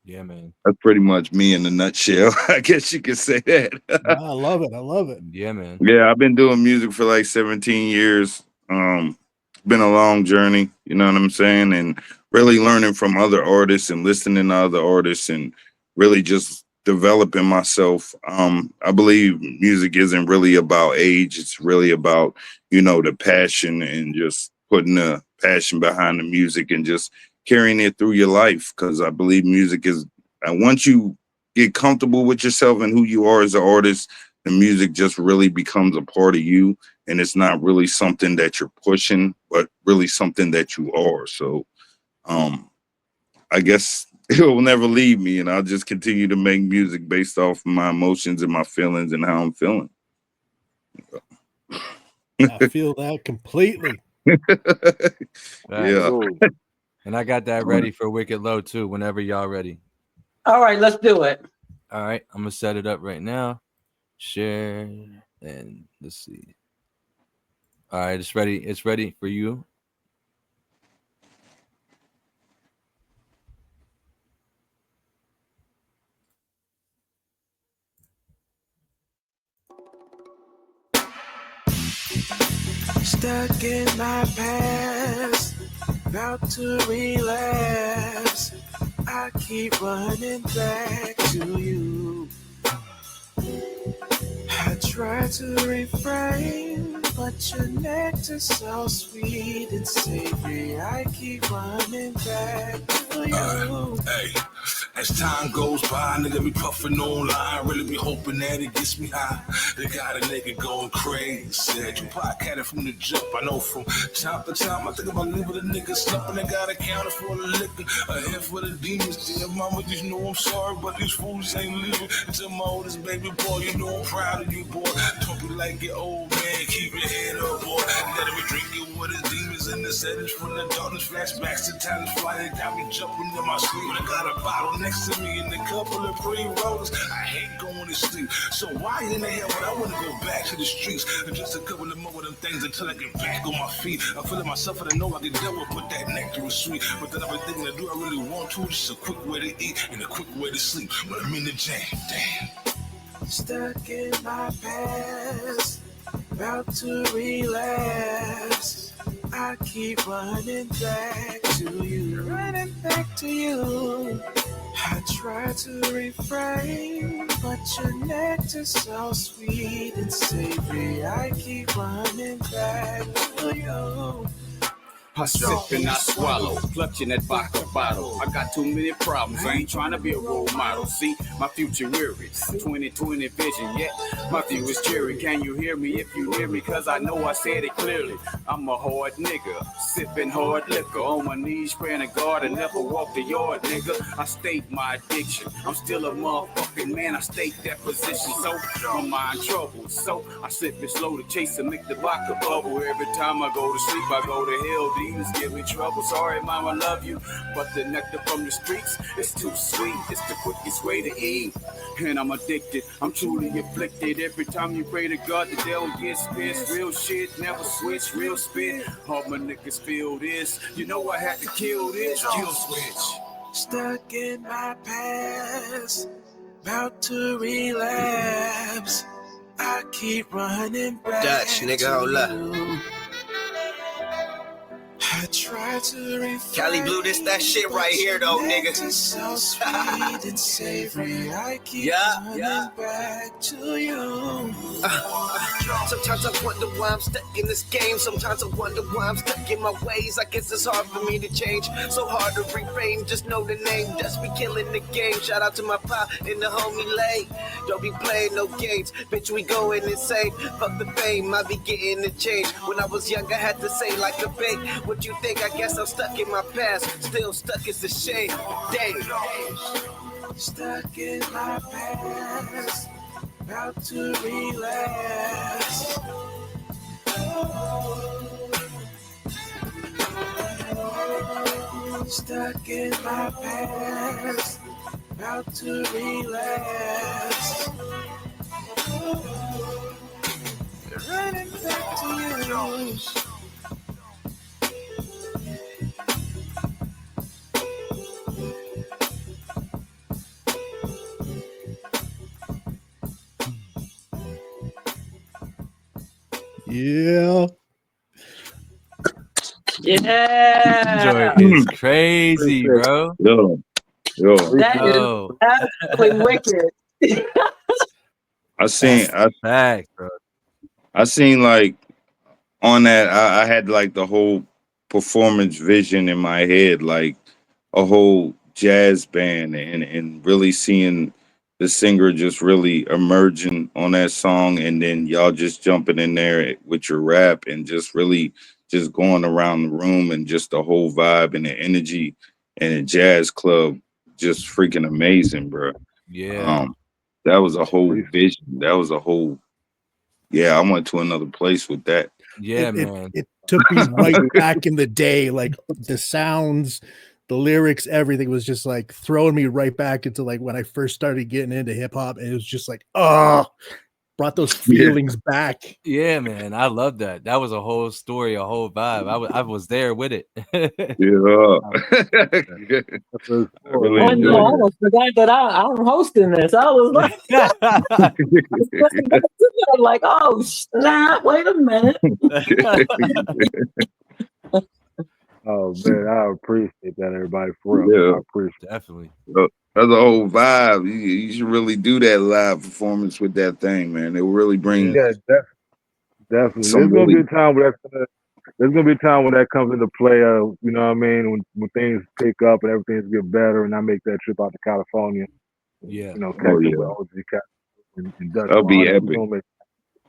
Yeah, man. That's pretty much me in a nutshell. I guess you could say that. I love it. I love it. Yeah, man. Yeah, I've been doing music for like 17 years. It's been a long journey, you know what I'm saying? And really learning from other artists and listening to other artists and really just developing myself. I believe music isn't really about age. It's really about, the passion and just putting the passion behind the music and just carrying it through your life. Cause I believe music is, once you get comfortable with yourself and who you are as an artist, the music just really becomes a part of you, and it's not really something that you're pushing, but really something that you are. So I guess it will never leave me, and I'll just continue to make music based off my emotions and my feelings and how I'm feeling. I feel that completely. Yeah. And I got that ready for Wicked Low too, whenever y'all ready. All right, let's do it. All right, I'm gonna set it up right now. Share, and let's see. All right, it's ready. It's ready for you. Stuck in my past, about to relapse. I keep running back to you. I try to refrain, but your nectar's so sweet and savory. I keep running back to you. Hey, as time goes by, nigga be puffing online, really be hoping that it gets me high. They got a nigga going crazy. Said you probably had it from the jump. I know from time to time I think about leaving the nigga slumping. They got a counter for the liquor, a head for the demons. Dear mama, just know I'm sorry, but these fools ain't leaving. Until my oldest baby boy, you know I'm proud of you, boy. Don't be like your old man, keep your head up, boy. Let me drink it with his demons in the settings from the darkness, flashbacks to times flying. Got me jumping in my sleep. I got a bottle next to me and a couple of pre-rollers. I hate going to sleep. So why in the hell would I want to go back to the streets? And just a couple of more of them things until I get back on my feet. I'm feeling myself and I know I can deal with, but that nectar is sweet. But then I've been thinking, do I really want to? Just a quick way to eat and a quick way to sleep. But I'm in the jam, damn. Stuck in my past, about to relapse. I keep running back to you, running back to you. I try to refrain, but your nectar's so sweet and savory. I keep running back to you. I sip and I swallow, clutching that vodka bottle. I got too many problems, I ain't trying to be a role model. See, my future weary, 2020 vision, yeah, my view is cheery. Can you hear me if you hear me? Cause I know I said it clearly. I'm a hard nigga, sipping hard liquor. On my knees, praying to God and never walk the yard, nigga. I state my addiction, I'm still a motherfucker rapping, man, I state that position. So my mind troubled. So I sip it slow to chase and make the vodka bubble. Every time I go to sleep, I go to hell. Demons give me trouble. Sorry, mom, I love you, but the nectar from the streets is too sweet. It's the quickest way to eat, and I'm addicted. I'm truly afflicted. Every time you pray to God, the devil gets pissed. Real shit, never switch. Real spit. All my niggas feel this. You know I had to kill this. Kill switch. Stuck in my past, about to relapse. I keep running back. Dutch, nigga, hold up. I try to refrain. Cali Blue, this that shit right here, though, nigga. So sweet and savory. I keep running back to you. Sometimes I wonder why I'm stuck in this game. Sometimes I wonder why I'm stuck in my ways. I guess it's hard for me to change. So hard to reframe. Just know the name. Just be killing the game. Shout out to my pop and the homie Lay. Don't be playing no games. Bitch, we going insane. Fuck the fame. I be getting the change. When I was young, I had to say like a bait. What you think? I guess I'm stuck in my past. Still stuck, it's a shame. Damn. Stuck in my past, about to relapse. Stuck in my past, about to relapse. Running back to you. Yeah. Yeah. Joy is crazy, bro. Yo. That is absolutely wicked. I seen bro. I seen like on that I had like the whole performance vision in my head, like a whole jazz band and really seeing the singer just really emerging on that song, and then y'all just jumping in there with your rap and just really just going around the room, and just the whole vibe and the energy and a jazz club, just freaking amazing, bro. Yeah. That was a whole vision. That was a whole, I went to another place with that. Yeah, man. It took me right back in the day, like the sounds, the lyrics, everything was just like throwing me right back into like when I first started getting into hip hop. And it was just like, brought those feelings back. Yeah, man. I love that. That was a whole story, a whole vibe. I was there with it. Yeah. I almost forgot that I'm hosting this. I was like, oh snap! Wait a minute. Oh man, I appreciate that, everybody. For real, I appreciate it. Definitely. That's a whole vibe. You should really do that live performance with that thing, man. It will really bring. Yeah, definitely. There's gonna be a time where there's gonna be a time when that comes into play. You know what I mean? When things pick up and everything's get better, and I make that trip out to California. Yeah. You know, catch up with OG Cat and Dutch. That'll be epic.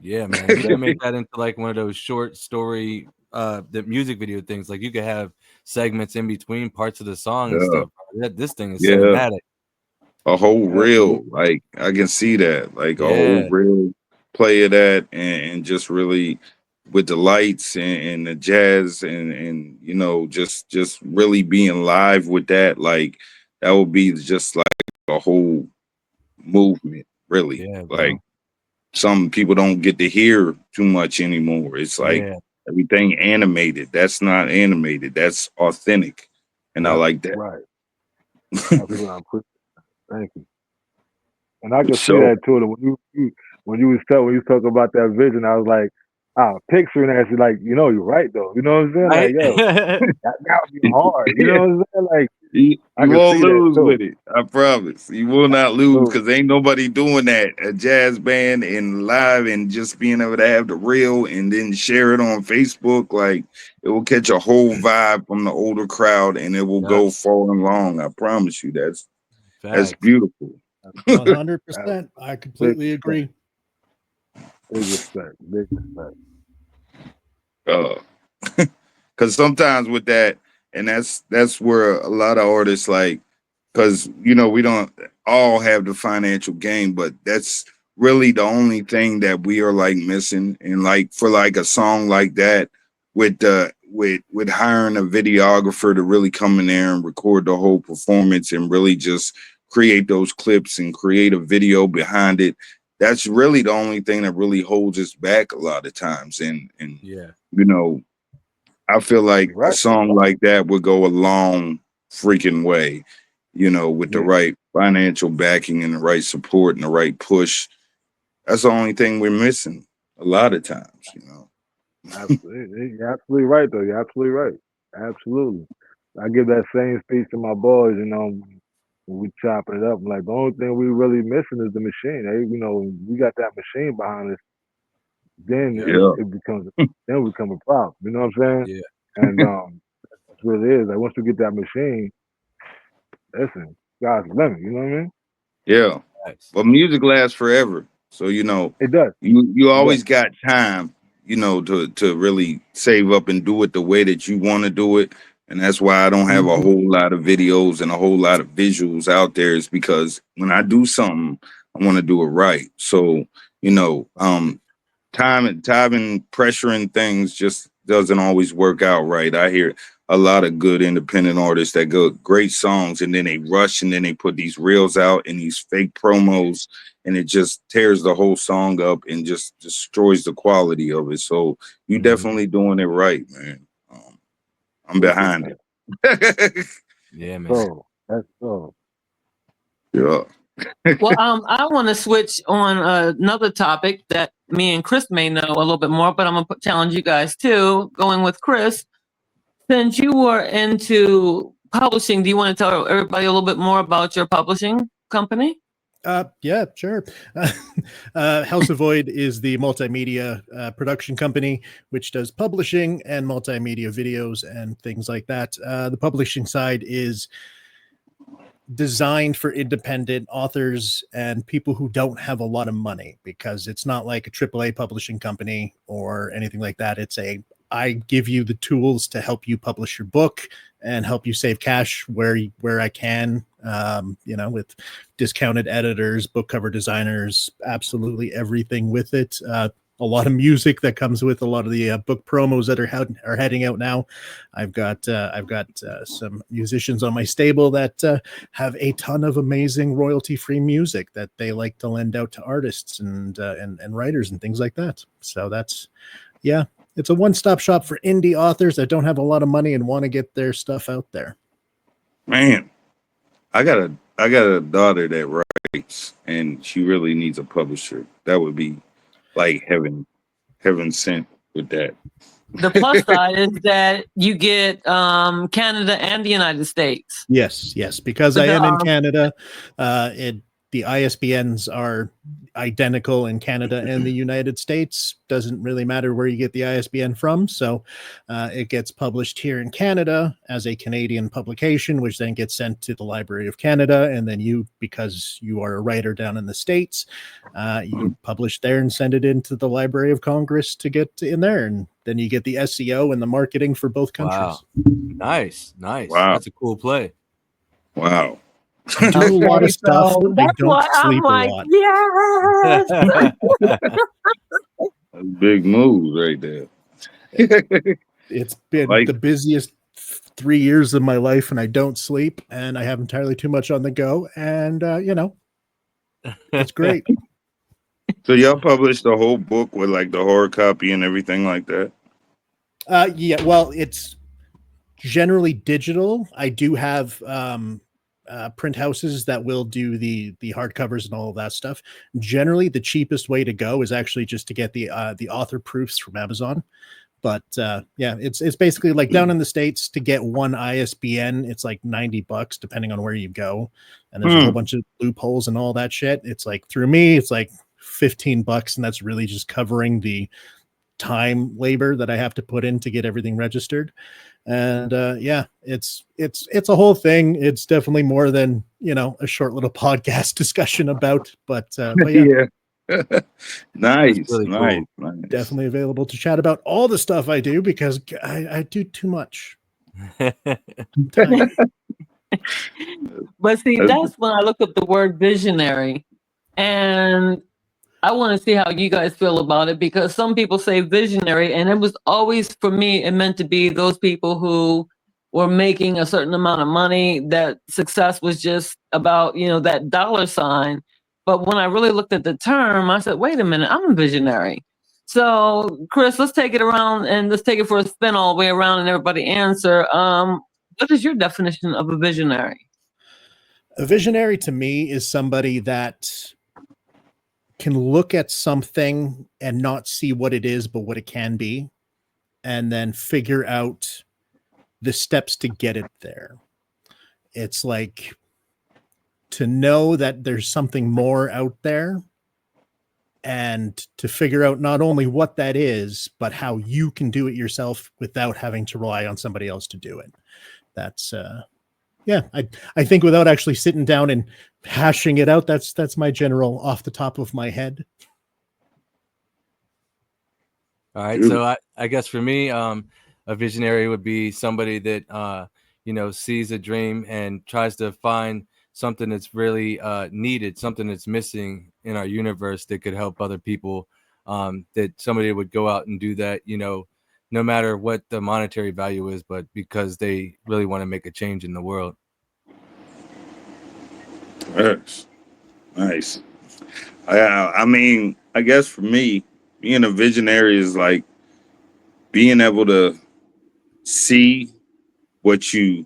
Yeah, man. You gotta make that into like one of those short story the music video things. Like you could have segments in between parts of the song and stuff. This thing is cinematic. A whole reel, like I can see that, like a whole reel play of that, and just really with the lights and the jazz and you know just really being live with that, like that would be just like a whole movement, really. Like some people don't get to hear too much anymore. It's like everything animated. That's not animated. That's authentic, and I like that. Right. Thank you. And I can see that too. When you was talking about that vision, I was like, picturing that. Like, you know, you're right though. You know what I'm saying? Like, yo, that would be hard. You know what I'm saying? Like, you won't lose with it. I promise. You will not lose, because ain't nobody doing that. A jazz band and live and just being able to have the reel and then share it on Facebook. Like, it will catch a whole vibe from the older crowd, and it will go far and long. I promise you. That's beautiful. 100%. I completely agree. Big respect. Big respect. Because sometimes with that, and that's where a lot of artists, like, because you know we don't all have the financial gain, but that's really the only thing that we are like missing. And like for like a song like that, with hiring a videographer to really come in there and record the whole performance and really just create those clips and create a video behind it. That's really the only thing that really holds us back a lot of times. And Yeah. you know, I feel like a Right. song like that would go a long freaking way, you know, with the Yeah. right financial backing and the right support and the right push. That's the only thing we're missing a lot of times, you know. Absolutely. You're absolutely right, though. You're absolutely right. Absolutely. I give that same speech to my boys, you know, when we chop it up. I'm like, the only thing we really missing is the machine. You know, we got that machine behind us, then Yeah. it becomes, then we become a problem. You know what I'm saying? Yeah. And that's what it is. Like, once we get that machine, listen, sky's the limit. You know what I mean? Yeah. Nice. But music lasts forever. So, you know, It does. you always does. got time, you know, to really save up and do it the way that you want to do it. And that's why I don't have a whole lot of videos and a whole lot of visuals out there, is because when I do something, I want to do it right. So, you know, time and pressuring things just doesn't always work out right. I hear a lot of good independent artists that go great songs and then they rush and then they put these reels out and these fake promos, and it just tears the whole song up and just destroys the quality of it. So you definitely doing it right, man. I'm behind it. Yeah, man. So that's so. Yeah. Well, I want to switch on another topic that me and Chris may know a little bit more, but I'm gonna challenge you guys too. Going with Chris, since you were into publishing, do you want to tell everybody a little bit more about your publishing company? Yeah, sure. House of Void is the multimedia production company, which does publishing and multimedia videos and things like that. The publishing side is designed for independent authors and people who don't have a lot of money, because it's not like a AAA publishing company or anything like that. It's I give you the tools to help you publish your book and help you save cash where I can, you know, with discounted editors, book cover designers, absolutely everything with it. A lot of music that comes with a lot of the book promos that are heading out now. I've got some musicians on my stable that have a ton of amazing royalty-free music that they like to lend out to artists and writers and things like that. So that's, yeah, it's a one-stop shop for indie authors that don't have a lot of money and want to get their stuff out there. Man, I got a daughter that writes and she really needs a publisher. That would be like heaven sent with that. The plus side is that you get Canada and the United States. Yes, because I am in Canada. The ISBNs are identical in Canada and the United States. Doesn't really matter where you get the ISBN from. So it gets published here in Canada as a Canadian publication, which then gets sent to the Library of Canada. And then you, because you are a writer down in the States, you publish there and send it into the Library of Congress to get in there. And then you get the SEO and the marketing for both countries. Wow. Nice. Wow. That's a cool play. Wow. I do a lot of stuff. So I that's don't why I'm sleep like, a lot. yes. That's big moves right there. It's been Like- the busiest 3 years of my life, and I don't sleep, and I have entirely too much on the go, and you know, it's great. So y'all published the whole book with like the hard copy and everything like that? Yeah, well, it's generally digital. I do have print houses that will do the hardcovers and all of that stuff. Generally, the cheapest way to go is actually just to get the author proofs from Amazon. But yeah, it's basically like down in the States, to get one ISBN, it's like $90 depending on where you go, and there's a whole bunch of loopholes and all that shit. It's like, through me, it's like $15, and that's really just covering the time labor that I have to put in to get everything registered. And yeah, it's a whole thing. It's definitely more than, you know, a short little podcast discussion about, but yeah. Nice, really nice, cool. nice. Definitely available to chat about all the stuff I do, because I do too much. But see, That's- that's when I looked up the word visionary. And I want to see how you guys feel about it, because some people say visionary, and it was always, for me, it meant to be those people who were making a certain amount of money, that success was just about, that dollar sign. But when I really looked at the term, I said, wait a minute, I'm a visionary. So, Chris, let's take it around and let's take it for a spin all the way around and everybody answer. What is your definition of a visionary? A visionary to me is somebody that can look at something and not see what it is, but what it can be, and then figure out the steps to get it there. It's like to know that there's something more out there, and to figure out not only what that is, but how you can do it yourself without having to rely on somebody else to do it. That's yeah, I think without actually sitting down and hashing it out, that's my general off the top of my head. All right, so I guess for me, a visionary would be somebody that sees a dream and tries to find something that's really needed, something that's missing in our universe that could help other people. That somebody would go out and do that, no matter what the monetary value is, but because they really want to make a change in the world. Nice. I mean, I guess for me, being a visionary is like being able to see what you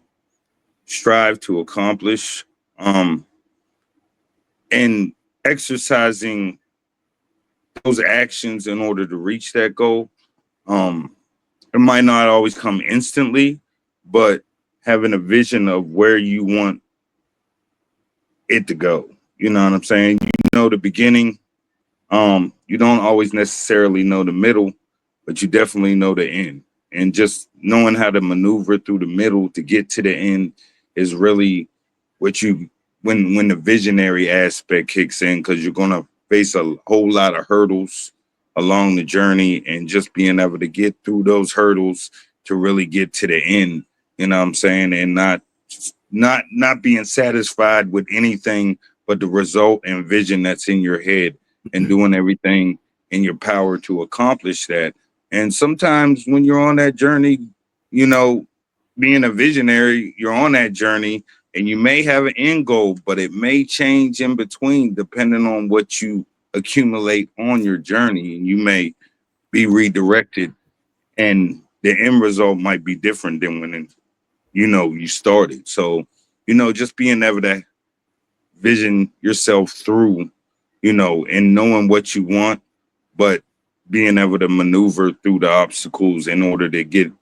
strive to accomplish, and exercising those actions in order to reach that goal. It might not always come instantly, but having a vision of where you want it to go. You know what I'm saying? You know the beginning. You don't always necessarily know the middle, but you definitely know the end. And just knowing how to maneuver through the middle to get to the end is really what when the visionary aspect kicks in, because you're gonna face a whole lot of hurdles along the journey, and just being able to get through those hurdles to really get to the end. You know what I'm saying? And not being satisfied with anything but the result and vision that's in your head, and doing everything in your power to accomplish that. And sometimes when you're on that journey, being a visionary, you're on that journey and you may have an end goal, but it may change in between depending on what you accumulate on your journey. And you may be redirected, and the end result might be different than when you started. So, just being able to vision yourself through, and knowing what you want, but being able to maneuver through the obstacles in order to get an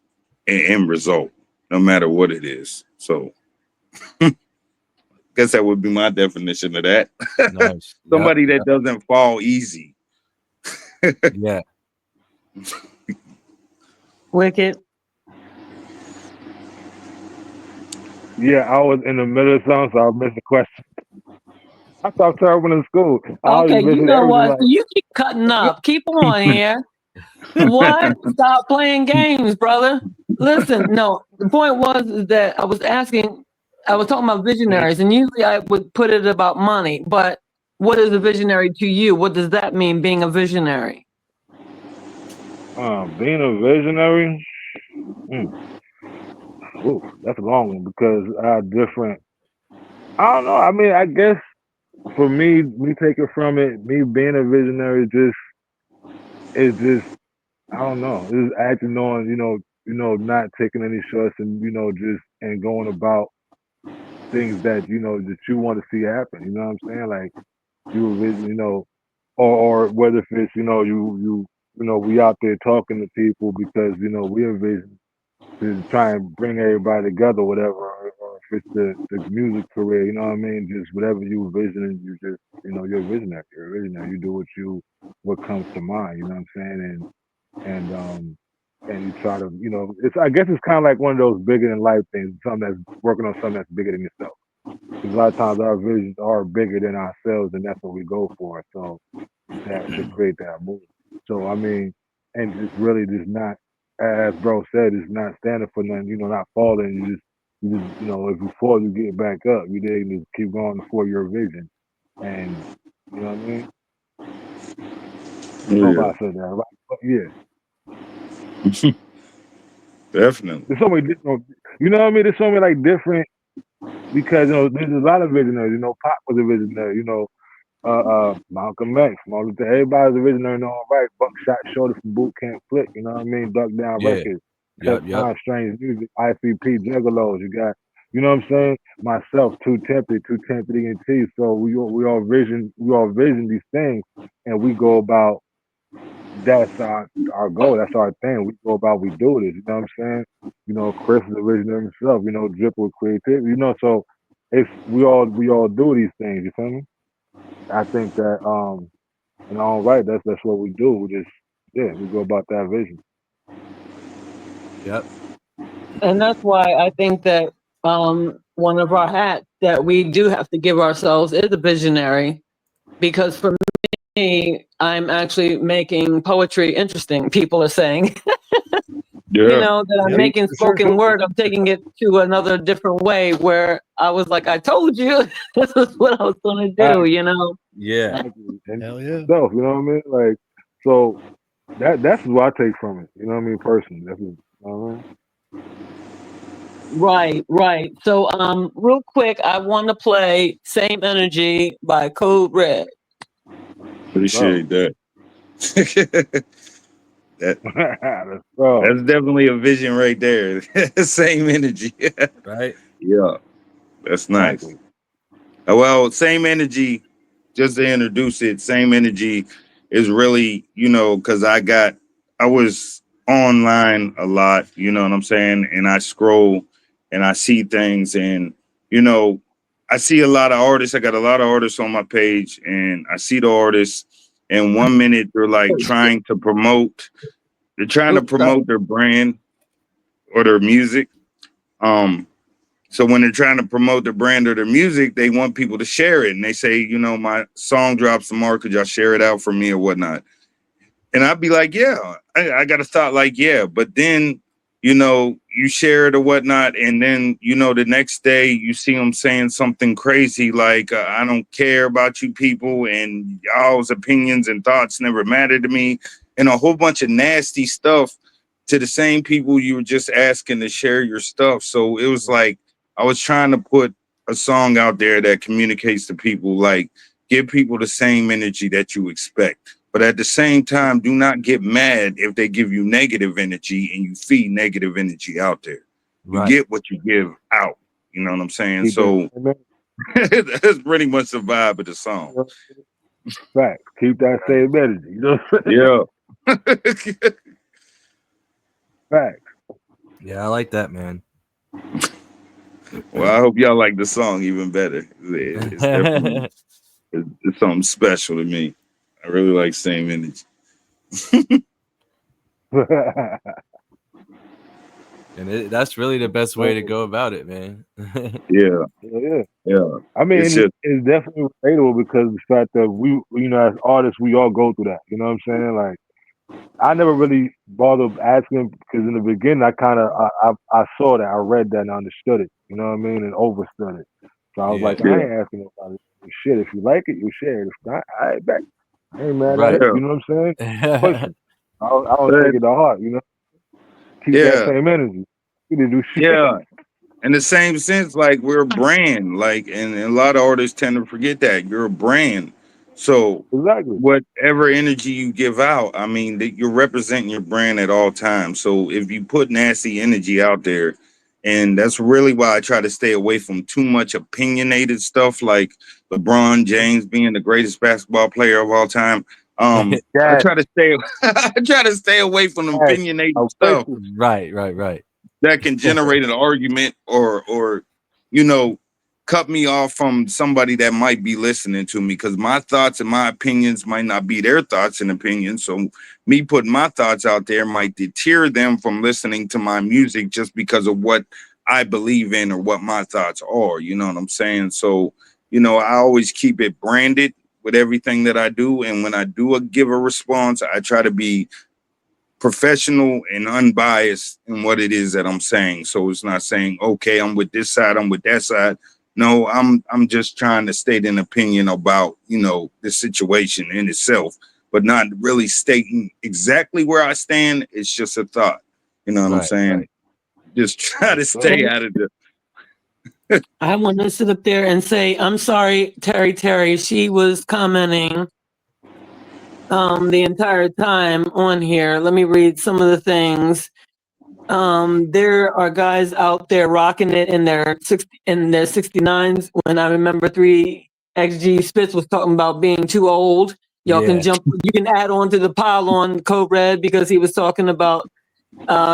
end result, no matter what it is. So guess that would be my definition of that. Nice. Somebody that doesn't fall easy. Yeah. Wicked. Yeah, I was in the middle of something, so I missed the question. I thought terrible in school. Okay, you know what? You keep cutting up. Keep on here. What? Stop playing games, brother. Listen, no, the point was that I was talking about visionaries, and usually I would put it about money, but what is a visionary to you? What does that mean, being a visionary? Being a visionary, that's a long one, because I don't know. I mean, I guess for me taking from it, me being a visionary is just I don't know. It's acting on, not taking any shorts, and and going about things that that you want to see happen. You know what I'm saying? Like or whether if it's we out there talking to people because we envision to try and bring everybody together, whatever, or if it's the music career, you know what I mean? Just whatever you envision, you just you're a visionary. You're a visionary. You do what comes to mind. You know what I'm saying? And you try to I guess it's kind of like one of those bigger than life things. Something that's working on something that's bigger than yourself. Because a lot of times our visions are bigger than ourselves, and that's what we go for. So that to create that move. So I mean, and it's really just not, as bro said, it's not standing for nothing. Not falling. You just You just, if you fall, you get back up. You did just keep going for your vision, and you know what I mean. I hope I Yeah, said that right. But yeah, definitely. there's so many different. You know what I mean? There's so many like different because there's a lot of visionaries. Pop was a visionary. Malcolm X, Martin Luther, everybody's a visionary in their own right. Buckshot Shorty from Boot Camp Flick, you know what I mean? Duck Down Yeah. Records, Yep. Yep. Time Strange Music, ICP, Juggalos. You got, you know what I'm saying? Myself, Too Tempted ENT. So we all vision these things, and we go about. That's our goal. That's our thing. We go about. We do this. You know what I'm saying? Chris is a visionary himself. Drip with creativity. So it's we all do these things. You feel me? I think that in our own right, that's what we do. We go about that vision. Yep. And that's why I think that one of our hats that we do have to give ourselves is a visionary, because for me, I'm actually making poetry interesting. People are saying, Yeah, that I'm Yep, making for sure. spoken word. I'm taking it to another different way where I was like, I told you this is what I was going to do, Yeah. Exactly. And Hell yeah. stuff, you know what I mean? Like, so that's what I take from it. You know what I mean? Personally, that's what, you know what I mean? Right, right. So, real quick, I want to play "Same Energy" by Code Red. appreciate that. that Let's go. that's definitely a vision right there. Same energy. Right. Yeah, that's nice. Exactly. Well, same energy. Just to introduce it, same energy is really, because I was online a lot, you know what I'm saying? And I scroll and I see things and, you know, I see a lot of artists. I got a lot of artists on my page and I see the artists and 1 minute they're like they're trying to Oops, sorry. promote their brand or their music. Um, so when they're trying to promote their brand or their music, they want people to share it. And they say, my song drops tomorrow. Could y'all share it out for me or whatnot? And I'd be like, yeah, I got to start like, yeah. But then, you share it or whatnot. And then, the next day you see them saying something crazy like, I don't care about you people and y'all's opinions and thoughts never matter to me. And a whole bunch of nasty stuff to the same people you were just asking to share your stuff. So it was like, I was trying to put a song out there that communicates to people, like give people the same energy that you expect. But at the same time, do not get mad if they give you negative energy and you feed negative energy out there. You Right. get what you give out. You know what I'm saying? Keep So that that's pretty much the vibe of the song. fact. Keep that same energy. You know what I'm saying? Yeah. Fact. Yeah, I like that, man. Well, I hope y'all like the song even better. It's definitely it's something special to me. I really like same energy. And that's really the best way to go about it, man. Yeah. Yeah. Yeah. I mean, It's just it's definitely relatable because the fact that we, as artists, we all go through that. You know what I'm saying? Like, I never really bothered asking because in the beginning, I kind of, I saw that, I read that and understood it. You know what I mean? And overstood it. So I was Yeah. like, I ain't asking nobody. Shit, if you like it, you share it. If not, I ain't back. I ain't mad at Right. it. yeah. You know what I'm saying? Pushing. I don't take But it to heart. Keep that yeah. same energy. You didn't do shit. Yeah. In the same sense, like we're a brand, like, and a lot of artists tend to forget that you're a brand. So Exactly. whatever energy you give out, I mean, that you're representing your brand at all times. So if you put nasty energy out there, and that's really why I try to stay away from too much opinionated stuff, like LeBron James being the greatest basketball player of all time. I Yes. try to stay, I try to stay away from Yes. opinionated I'm stuff with you. Right. that can generate an argument or you know cut me off from somebody that might be listening to me, because my thoughts and my opinions might not be their thoughts and opinions. So me putting my thoughts out there might deter them from listening to my music just because of what I believe in or what my thoughts are. You know what I'm saying? So I always keep it branded with everything that I do, and when I do give a response, I try to be professional and unbiased in what it is that I'm saying. So it's not saying, okay, I'm with this side, I'm with that side. No, I'm just trying to state an opinion about, the situation in itself, but not really stating exactly where I stand. It's just a thought. You know what I'm saying? Right. Just try to stay out of the. I want to sit up there and say, I'm sorry, Terry. She was commenting the entire time on here. Let me read some of the things. There are guys out there rocking it in their 69s. When I remember 3XG Spitz was talking about being too old. Y'all can jump. You can add on to the pile on Code Red because he was talking about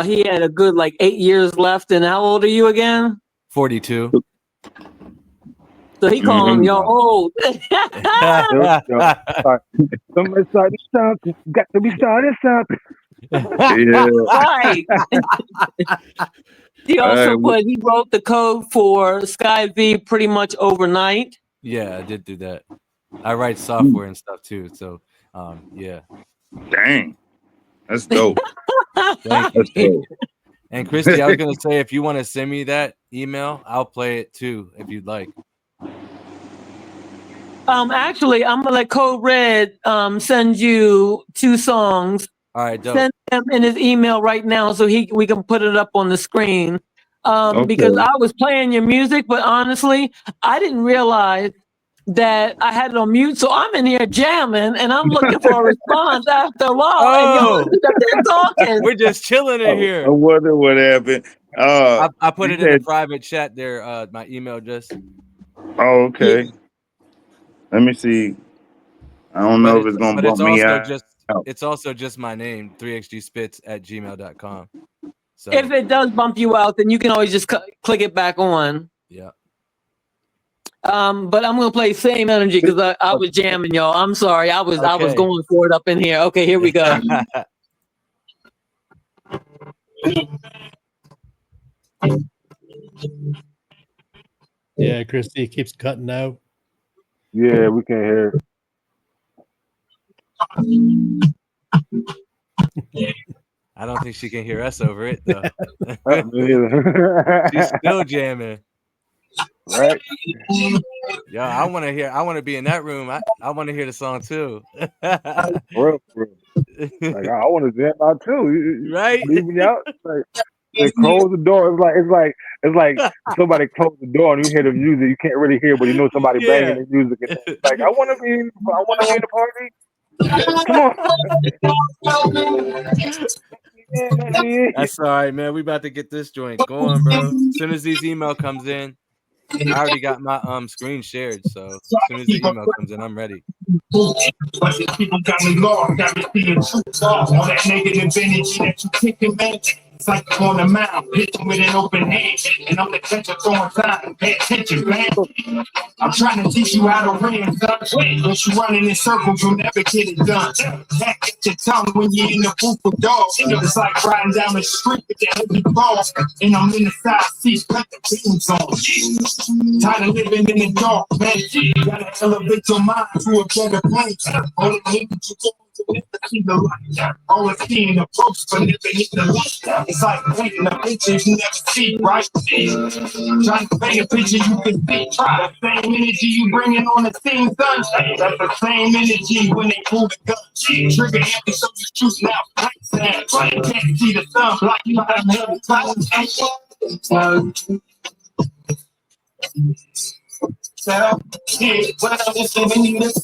he had a good 8 years left. And how old are you again? 42. So he calling y'all old. Somebody started something. Got to be started something. Right. He also he wrote the code for Sky V pretty much overnight. Yeah, I did do that. I write software and stuff too. So, yeah. Dang, that's dope. Thank you. That's dope. And Christy, I was gonna say, if you want to send me that email, I'll play it too if you'd like. Actually, I'm gonna let Code Red send you 2 songs. All right, dope. Send him in his email right now so we can put it up on the screen. Because I was playing your music, but honestly, I didn't realize that I had it on mute. So I'm in here jamming and I'm looking for a response after a while. Oh, and you're talking. We're just chilling in here. I wonder what happened. I put it in the private chat there, my email address. Oh, okay. Yeah. Let me see. I don't know if it's gonna bump me out. It's also just my name, 3xgspitz@gmail.com. So if it does bump you out, then you can always just click it back on. Yeah. But I'm gonna play Same Energy because I was jamming, y'all. I'm sorry, I was going for it up in here. Okay, here we go. Yeah, Christy keeps cutting out. Yeah, we can hear. I don't think she can hear us over it though. She's still jamming. Right? Yo, I want to be in that room. I want to hear the song too. Bro. Like I want to jam out too. Right? Leave me out. They close the door. It's like somebody closed the door and you hear the music. You can't really hear, but you know somebody banging the music. And like I want to be in the party. Come on. That's all right, man. We about to get this joint going, bro. As soon as this email comes in, I already got my screen shared. So as soon as the email comes in, I'm ready. But these people got me lost, got me seeing truth on that negative energy that you kicking, man. It's like I'm on the mound, hitting with an open hand, and I'm the catcher throwing time. Pay attention, man. I'm trying to teach you how to win, son. Once you running in circles, you'll never get it done. Back at your tongue when you're in the booth with dogs. It's like riding down the street with the heavy balls, and I'm in the side seat, got the beams on. Tired of living in the dark, man. Gotta elevate your mind to a better place. All the hate that you do. See the light. Always seeing the post, but never hit the light. It's like painting a picture you never see, right? Trying to paint a picture you can see. The same energy you bringing on the scene, son. That's the same energy when they pull the gun. Trigger happy, so you shooting out. Like you can't see the sun, like you have another time. When I'm just giving you this.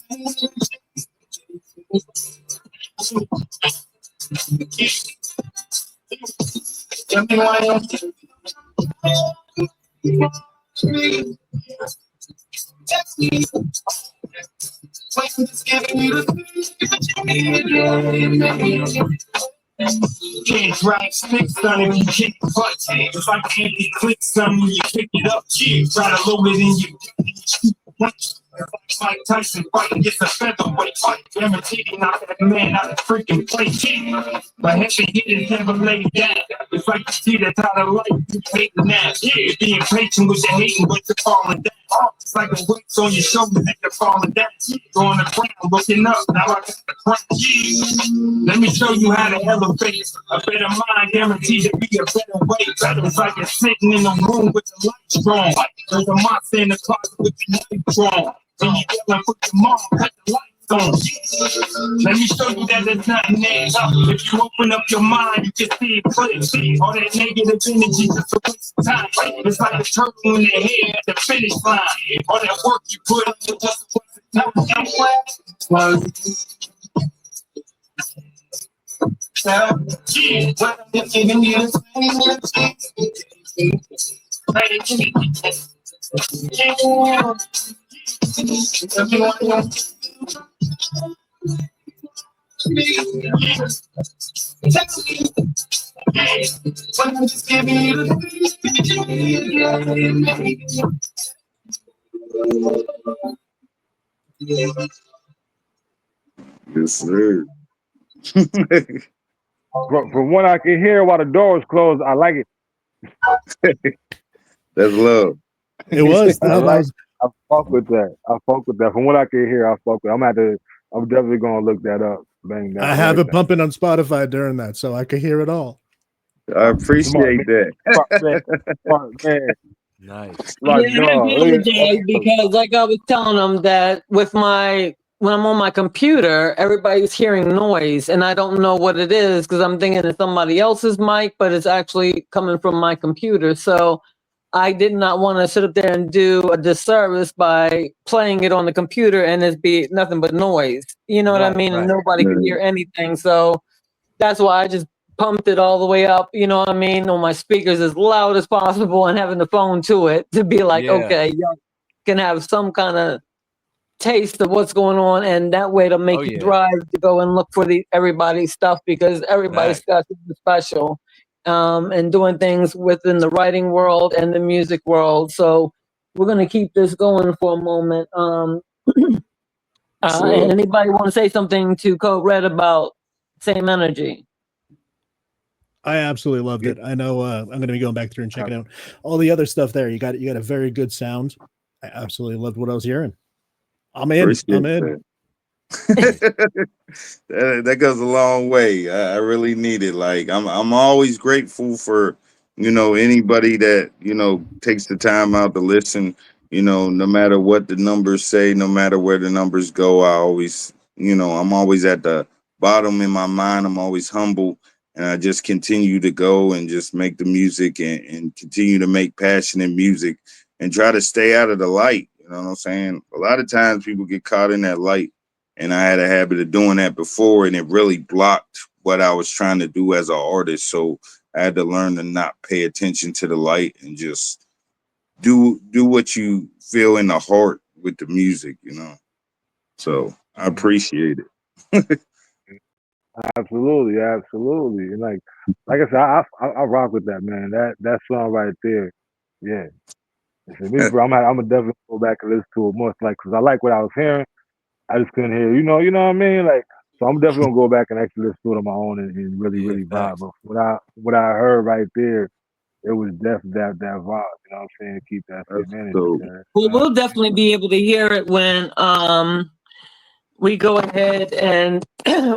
Can't drive sticks, son, if you kick the butt. It's like empty clicks, son, when you pick it up. Try to load it in you. Mike Tyson fighting gets a featherweight fight. Guaranteed to knock that man out of freaking plate. But heavy hitters never lay down. It's like you see that's how the life you hate now. Yeah, being patient with your hating, but you're falling down. It's like a weight's on your shoulders and you're falling down. Going the ground, looking up, now I got the crown. Yeah. Let me show you how to elevate. A better mind guaranteed to be a better way. It's like you're sitting in a room with the lights strong. There's a monster in the closet with the lights strong. And you yelling for your mom, cut the lights on. Let me show you that there's nothing there. If you open up your mind, you can see it clear. All that negative energy just a waste of time. It's like a turtle in their head at the finish line. All that work you put into just a waste of time. Yes, sir. From what I can hear while the door was closed, I like it. That's love. It was. I fuck with that. I fuck with that. From what I can hear, I fuck with it. I'm definitely gonna look that up. Bang that. I have it pumping on Spotify during that, so I could hear it all. I appreciate that. Man. Nice. Yeah, I apologize because, like I was telling them, that when I'm on my computer, everybody's hearing noise, and I don't know what it is because I'm thinking it's somebody else's mic, but it's actually coming from my computer. So I did not want to sit up there and do a disservice by playing it on the computer and it be nothing but noise. You know what I mean? And nobody could hear anything. So that's why I just pumped it all the way up, you know what I mean, on my speakers as loud as possible and having the phone to it to be like, okay, y'all can have some kind of taste of what's going on, and that way to make you drive to go and look for everybody's stuff, because everybody's got something special, and doing things within the writing world and the music world. So we're going to keep this going for a moment. Anybody want to say something to Code Red about Same Energy? I absolutely loved it. I know I'm going to be going back through and checking out all the other stuff there. You got a very good sound. I absolutely loved what I was hearing. I'm in. That goes a long way. I really need it. Like I'm always grateful for, anybody that, takes the time out to listen, no matter what the numbers say, no matter where the numbers go. I always, I'm always at the bottom in my mind. I'm always humble, and I just continue to go and just make the music and continue to make passionate music and try to stay out of the light. You know what I'm saying? A lot of times people get caught in that light, and I had a habit of doing that before, and it really blocked what I was trying to do as an artist. So I had to learn to not pay attention to the light and just do what you feel in the heart with the music, So I appreciate it. Absolutely. And like I said, I rock with that, man. That song right there. Yeah. I'm gonna definitely go back and listen to it more, like, because I like what I was hearing. I just couldn't hear, you know what I mean? Like, so I'm definitely gonna go back and actually listen to it on my own and really vibe. But what I heard right there, it was definitely that vibe. You know what I'm saying? Keep that same energy. Well, we'll definitely be able to hear it when we go ahead and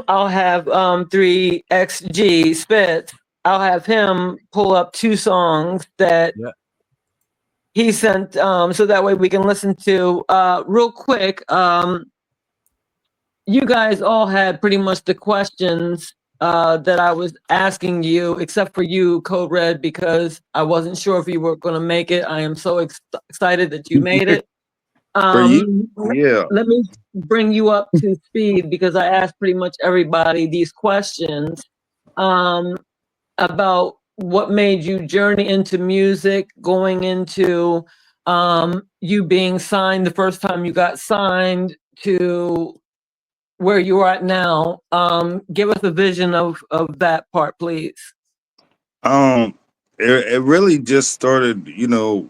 I'll have 3XG Spitz. I'll have him pull up 2 songs that he sent, so that way we can listen to real quick. You guys all had pretty much the questions that I was asking you, except for you, Code Red, because I wasn't sure if you were going to make it. I am so excited that you made it. Let me bring you up to speed, because I asked pretty much everybody these questions about what made you journey into music, going into you being signed the first time you got signed to where you are at now. Give us a vision of that part, please. It really just started,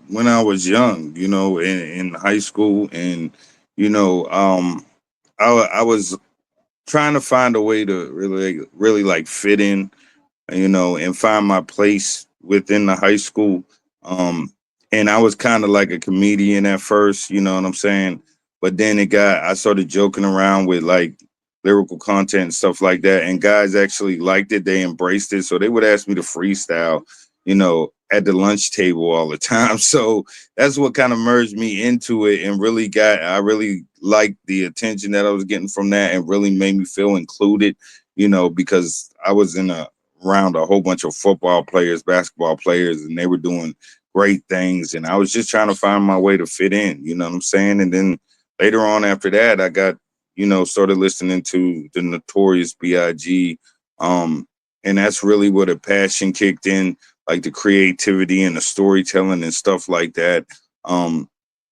when I was young, in high school, and you know, I was trying to find a way to really like fit in, you know, and find my place within the high school. Um, and I was kind of like a comedian at first, you know what I'm saying? But then I started joking around with like lyrical content and stuff like that. And guys actually liked it. They embraced it. So they would ask me to freestyle, you know, at the lunch table all the time. So that's what kind of merged me into it and I really liked the attention that I was getting from that and really made me feel included, you know, because I was around a whole bunch of football players, basketball players, and they were doing great things. And I was just trying to find my way to fit in, you know what I'm saying? And then later on after that, I got, you know, started listening to the Notorious B.I.G. And that's really where the passion kicked in, like the creativity and the storytelling and stuff like that.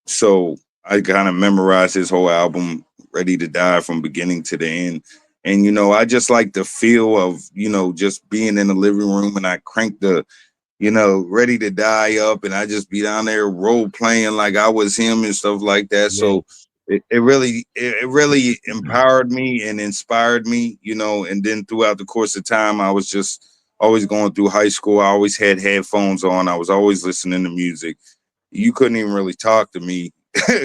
So I kind of memorized his whole album, Ready to Die, from beginning to the end. And, you know, I just like the feel of, you know, just being in the living room and I cranked the, you know, Ready to Die up and I just be down there role playing like I was him and stuff like that. Yeah. So it really empowered me and inspired me, you know, and then throughout the course of time, I was just always going through high school. I always had headphones on. I was always listening to music. You couldn't even really talk to me.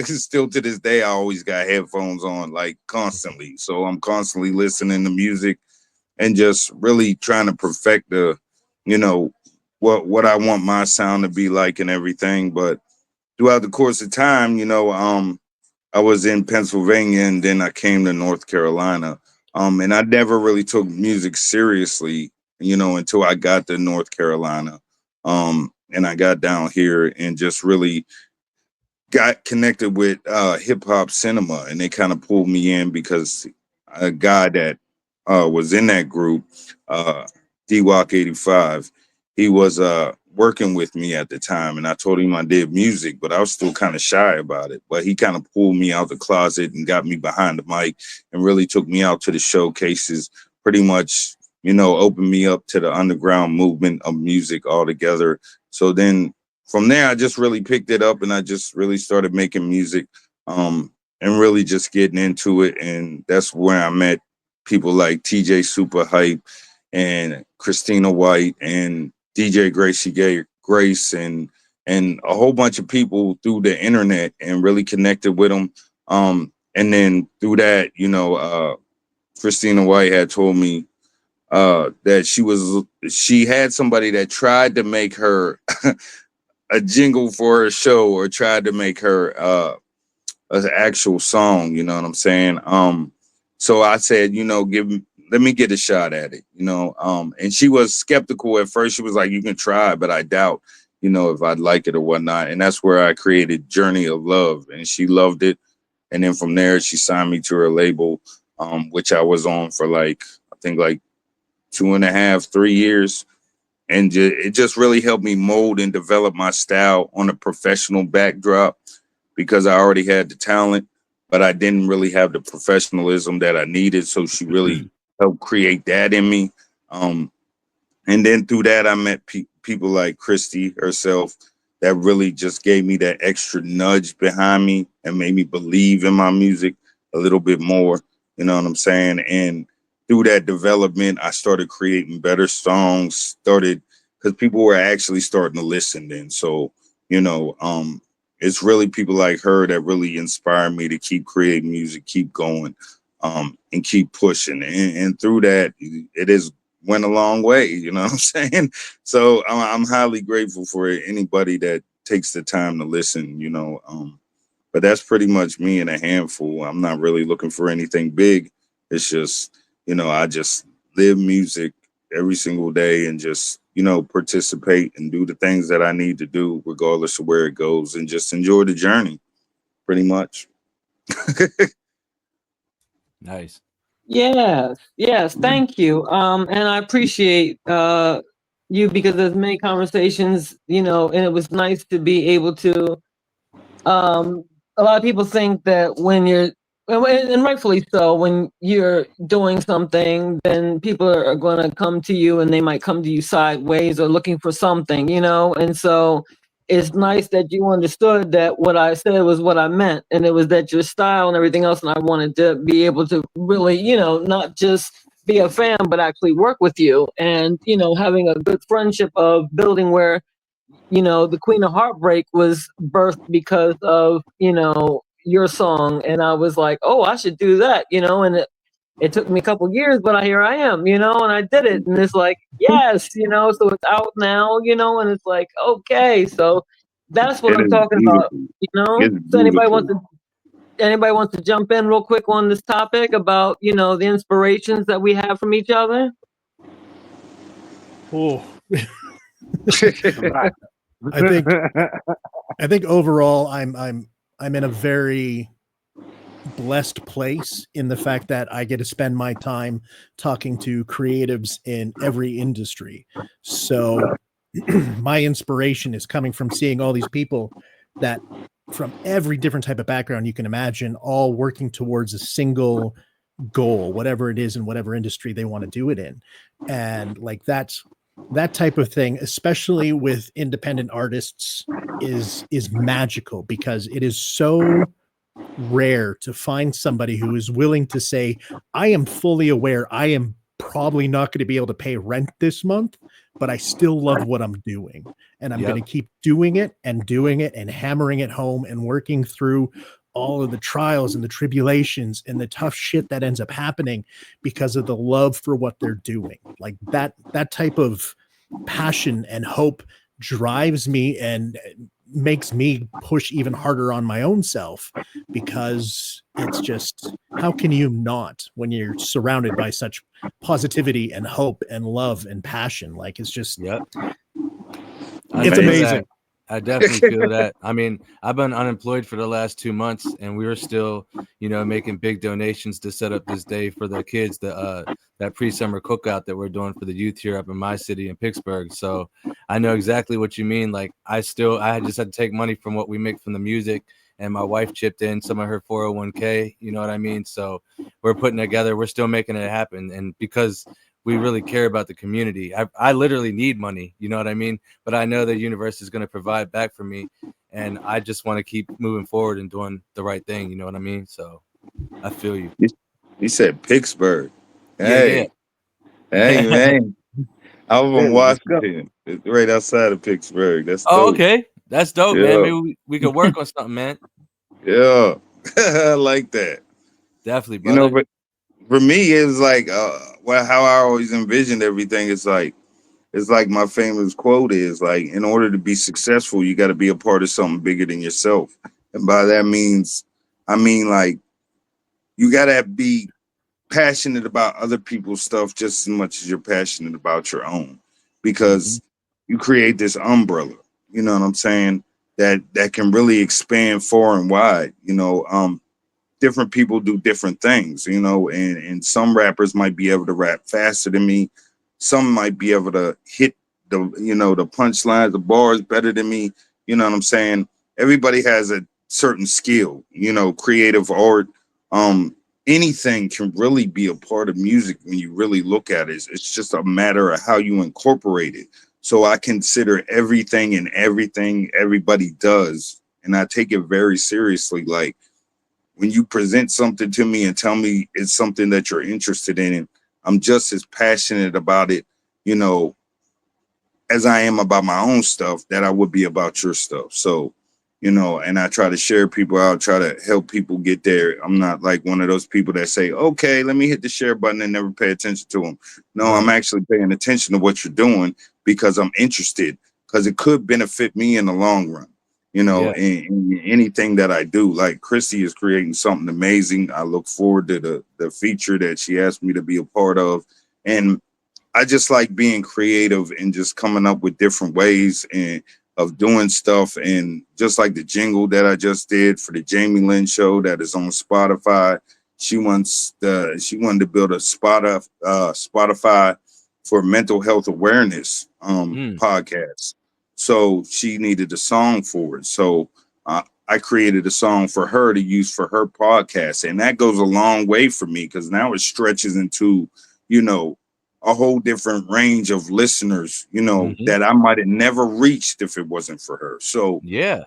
Still to this day, I always got headphones on, like constantly. So I'm constantly listening to music and just really trying to perfect the, you know, what I want my sound to be like and everything. But throughout the course of time, you know, I was in Pennsylvania and then I came to North Carolina. And I never really took music seriously, you know, until I got to North Carolina. And I got down here and just really got connected with hip hop cinema, and they kind of pulled me in because a guy that was in that group, uh, D-Walk 85, he was working with me at the time, and I told him I did music, but I was still kind of shy about it. But he kind of pulled me out the closet and got me behind the mic and really took me out to the showcases, pretty much, you know, opened me up to the underground movement of music altogether. So then from there, I just really picked it up and I just really started making music, and really just getting into it. And that's where I met people like TJ Super Hype and Christina White and DJ Grace and a whole bunch of people through the internet and really connected with them. And then through that, you know, Christina White had told me that she had somebody that tried to make her a jingle for her show or tried to make her an actual song, you know what I'm saying? So I said, you know, let me get a shot at it, you know. And she was skeptical at first. She was like, you can try, but I doubt, you know, if I'd like it or whatnot. And that's where I created Journey of Love, and she loved it. And then from there, she signed me to her label, which I was on for like, I think like 2.5, 3 years. And it just really helped me mold and develop my style on a professional backdrop because I already had the talent, but I didn't really have the professionalism that I needed. So she really helped create that in me. And then through that, I met people like Christy herself that really just gave me that extra nudge behind me and made me believe in my music a little bit more. You know what I'm saying? And through that development, I started creating better songs, because people were actually starting to listen then. So, you know, it's really people like her that really inspired me to keep creating music, keep going, and keep pushing. And through that, it has went a long way, you know what I'm saying? So I'm highly grateful for anybody that takes the time to listen, you know. But that's pretty much me in a handful. I'm not really looking for anything big. It's just, you know, I just live music every single day and just, you know, participate and do the things that I need to do, regardless of where it goes, and just enjoy the journey, pretty much. Nice. Yes, thank you. And I appreciate you because there's many conversations, you know, and it was nice to be able to a lot of people think that when you're and rightfully so, when you're doing something, then people are going to come to you and they might come to you sideways or looking for something, you know, and so it's nice that you understood that what I said was what I meant, and it was that your style and everything else, and I wanted to be able to really, not just be a fan, but actually work with you, and having a good friendship of building where, the Queen of Heartbreak was birthed because of, your song, and I was like, oh, I should do that, and it took me a couple years, but here I am, and I did it, and it's like, yes, so it's out now, and it's like, okay, so that's what It I'm is talking about, beautiful. It's So beautiful. anybody wants to jump in real quick on this topic about, the inspirations that we have from each other? Oh, I think overall I'm in a very blessed place in the fact that I get to spend my time talking to creatives in every industry. So my inspiration is coming from seeing all these people that from every different type of background you can imagine, all working towards a single goal, whatever it is in whatever industry they want to do it in. And like that type of thing, especially with independent artists, is magical because it is so rare to find somebody who is willing to say, I am fully aware I am probably not going to be able to pay rent this month, but I still love what I'm doing. And I'm going to keep doing it and hammering it home and working through all of the trials and the tribulations and the tough shit that ends up happening because of the love for what they're doing. Like that type of passion and hope drives me and makes me push even harder on my own self, because it's just, how can you not when you're surrounded by such positivity and hope and love and passion? Like it's just, it's amazing. I definitely feel that. I mean, I've been unemployed for the last 2 months, and we were still, making big donations to set up this day for the kids, that pre-summer cookout that we're doing for the youth here up in my city in Pittsburgh. So I know exactly what you mean. Like I just had to take money from what we make from the music, and my wife chipped in some of her 401k. You know what I mean? So we're putting together. We're still making it happen, and because we really care about the community. I literally need money, you know what I mean? But I know the universe is going to provide back for me, and I just want to keep moving forward and doing the right thing, you know what I mean? So I feel you. You said Pittsburgh. Yeah. Hey, man. I'm from Yeah, let's go. Washington. It's right outside of Pittsburgh. That's Oh, dope. okay. That's dope, Yeah. man. Maybe we could work on something, man. Yeah. I like that. Definitely, brother. But for me, it's like, how I always envisioned everything. It's like my famous quote is like, in order to be successful, you got to be a part of something bigger than yourself. And by that means, I mean, like, you got to be passionate about other people's stuff just as much as you're passionate about your own, because you create this umbrella, you know what I'm saying, that can really expand far and wide. Different people do different things, and some rappers might be able to rap faster than me. Some might be able to hit the punchlines, the bars better than me. You know what I'm saying? Everybody has a certain skill, creative art. Anything can really be a part of music when you really look at it. It's just a matter of how you incorporate it. So I consider everything and everything everybody does, and I take it very seriously. Like, when you present something to me and tell me it's something that you're interested in, and I'm just as passionate about it, as I am about my own stuff, that I would be about your stuff. So, and I try to share people out, try to help people get there. I'm not like one of those people that say, okay, let me hit the share button and never pay attention to them. No, I'm actually paying attention to what you're doing because I'm interested, because it could benefit me in the long run. In anything that I do. Like Christy is creating something amazing. I look forward to the feature that she asked me to be a part of. And I just like being creative and just coming up with different ways and of doing stuff. And just like the jingle that I just did for the Jamie Lynn show that is on Spotify. She wanted to build a Spotify for mental health awareness podcast. So she needed a song for it. So I created a song for her to use for her podcast. And that goes a long way for me, because now it stretches into, a whole different range of listeners, you know, that I might have never reached if it wasn't for her. So yeah,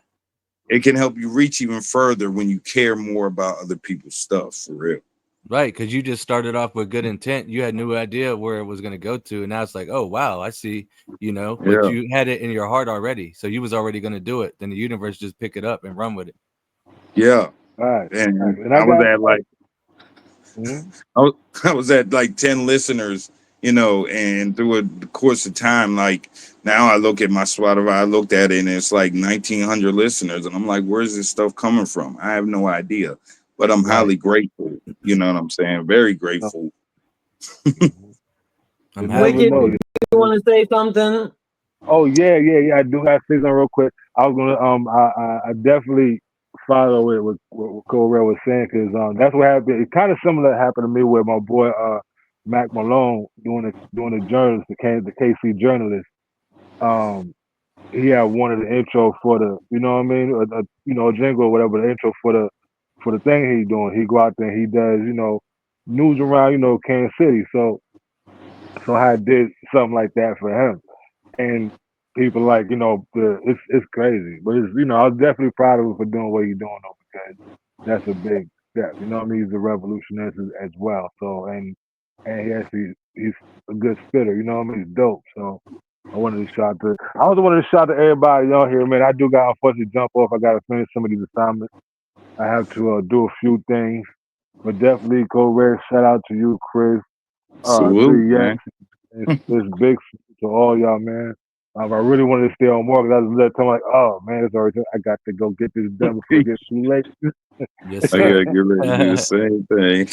it can help you reach even further when you care more about other people's stuff, for real. right. Because you just started off with good intent. You had no idea where it was going to go to. And now it's like, oh, wow, I see, you know, but Yeah. you had it in your heart already. So you was already going to do it. Then the universe just pick it up and run with it. Yeah. Right. And And I was got at like, Mhm. I was at like 10 listeners, you know, and through the course of time, like now I look at my Spotify, I looked at it and it's like 1,900 listeners. And I'm like, where's this stuff coming from? I have no idea, but I'm highly grateful. You know what I'm saying? Very grateful. I'm never Wicked, know. you want to say something? Oh yeah. I do have to say something real quick. I was gonna I definitely follow it with what Cole Red was saying because that's what happened. It kind of similar happened to me with my boy Mac Malone doing the journalist, the KC journalist. He had wanted the intro for the, you know what I mean, a jingle or whatever, the intro for the thing he's doing. He go out there and he does, you know, news around, you know, Kansas City. So I did something like that for him. And people like, you know, it's crazy. But it's, you know, I was definitely proud of him for doing what he's doing though, because that's a big step. You know what I mean? He's a revolutionist as well. So and he's a good spitter, you know what I mean? He's dope. So I also wanted to shout to everybody on here, man. I do got unfortunately jump off. I gotta finish some of these assignments. I have to do a few things. But definitely go Red, shout out to you, Chris. Salute, man. It's big to all y'all, man. I really wanted to stay on more because I was that time like, oh man, it's already. I got to go get this done before it gets too late. Yes, I sir. gotta get ready to do the same thing.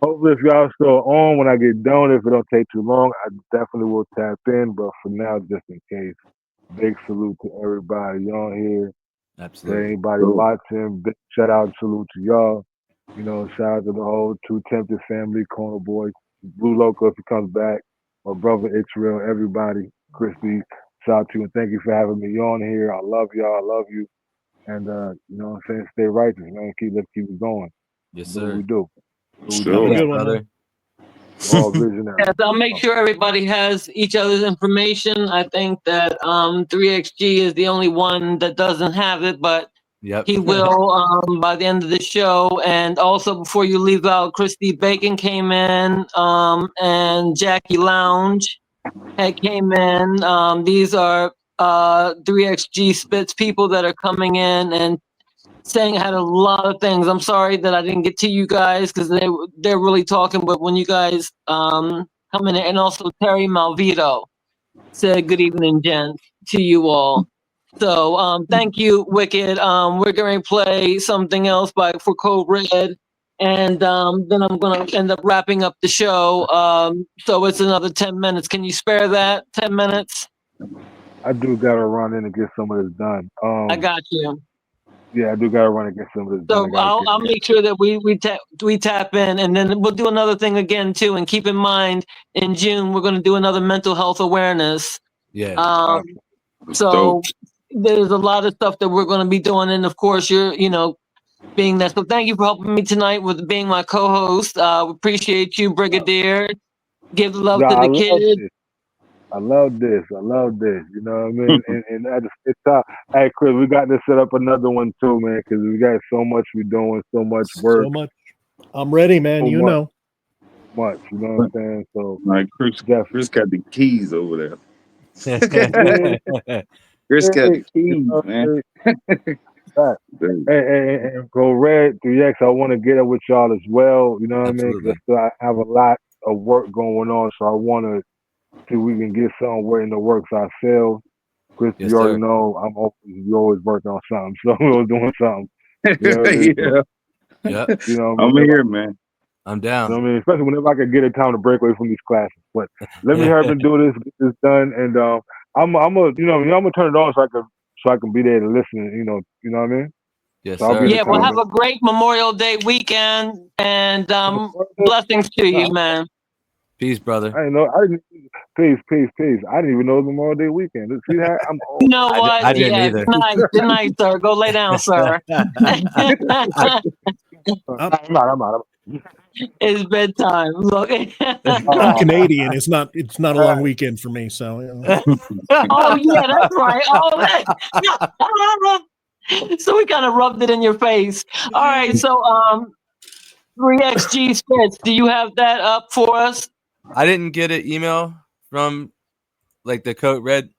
Hopefully, if y'all still on when I get done, if it don't take too long, I definitely will tap in. But for now, just in case, big salute to everybody on here. Absolutely. To anybody watching, big shout out, salute to y'all. You know, shout out to the whole Too Tempted family, Corner Boy, Blue Loco if he comes back, my brother Israel, everybody, Christy, shout out to you and thank you for having me on here. I love y'all, I love you. And you know what I'm saying, stay righteous, man. Let's keep it going. Yes, Do what sir. we do. Sure. Good one, brother. All visionary. Yes, I'll make sure everybody has each other's information. I think that 3XG is the only one that doesn't have it, but Yep. he will by the end of the show. And also, before you leave out, Christy Bacon came in, and Jackie Lounge came in. These are 3XG Spits people that are coming in and saying I had a lot of things. I'm sorry that I didn't get to you guys because they're really talking. But when you guys come in, and also Terry Malvito said good evening, gents, to you all. So thank you, Wicked. We're going to play something else for Code Red, and then I'm going to end up wrapping up the show. So it's another 10 minutes. Can you spare that 10 minutes? I do gotta run in and get some of this done. I got you. Yeah, I do gotta run and get some of this done. So I'll make sure that we tap in, and then we'll do another thing again too. And keep in mind, in June we're going to do another mental health awareness. Yeah. So there's a lot of stuff that we're going to be doing, and of course you're being that. So thank you for helping me tonight with being my co-host. We appreciate you, Brigadier. Give love to the kid. I love this. You know what I mean? And I just, it's hey, Chris, we got to set up another one too, man, because we got so much we're doing, so much work. So much. I'm ready, man. So you much, know. Much. You know what I'm saying? So, like Chris got the keys over there. Yeah. Chris got the keys, man. Right. And go Red 3X. I want to get up with y'all as well. You know what I mean? Because I have a lot of work going on, so I want to see if we can get somewhere in the works ourselves. Chris, Yes, you already sir. know you always working on something, so we're doing something. You know what I mean? Yeah. Yep. You know, I'm here, man. I'm down. You know what I mean? Especially whenever I can get a time to break away from these classes. But let me hurry and do this, get this done, and I'm gonna turn it on so I can be there to listen. You know what I mean? Yes, So sir. Yeah, we'll have a great Memorial Day weekend, and blessings to you, man. Peace, brother. I didn't know. Peace. I didn't even know it was Memorial Day weekend. See that? I'm old. You know what? I didn't either. Good night, sir. Go lay down, sir. I'm out. It's bedtime. Look. I'm Canadian. It's not a long weekend for me. So Oh yeah, that's right. So we kind of rubbed it in your face. All right. So 3XG Spitz, do you have that up for us? I didn't get an email from like the Code Red.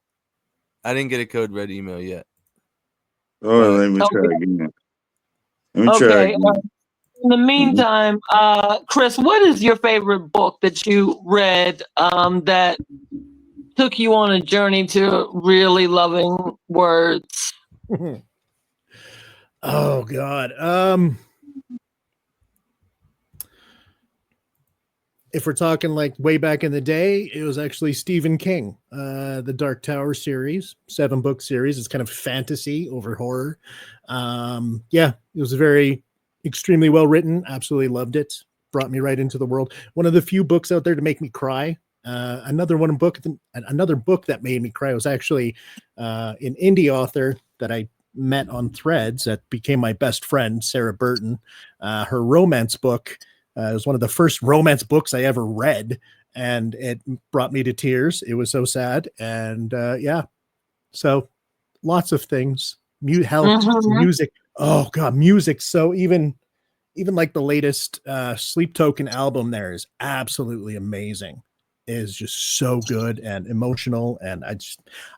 I didn't get a Code Red email yet. Oh, let me try again. Let me try Okay. again. In the meantime, Chris, what is your favorite book that you read that took you on a journey to really loving words? Oh God. If we're talking like way back in the day, it was actually Stephen King, the Dark Tower series, 7-book series. It's kind of fantasy over horror. Yeah, it was very extremely well written. Absolutely loved it. Brought me right into the world. One of the few books out there to make me cry. Another book that made me cry was actually an indie author that I met on Threads that became my best friend, Sarah Burton. Her romance book. It was one of the first romance books I ever read, and it brought me to tears. It was so sad. And yeah, so lots of things. Music. Oh God, music. So even like the latest Sleep Token album there is absolutely amazing. It is just so good and emotional. And I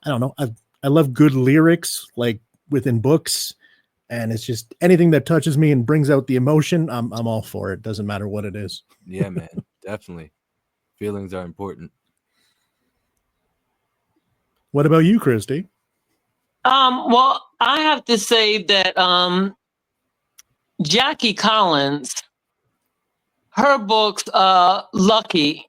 don't know. I love good lyrics like within books. And it's just anything that touches me and brings out the emotion. I'm all for it. Doesn't matter what it is. Yeah, man, definitely. Feelings are important. What about you, Christy? Well, I have to say that Jackie Collins, her books, Lucky,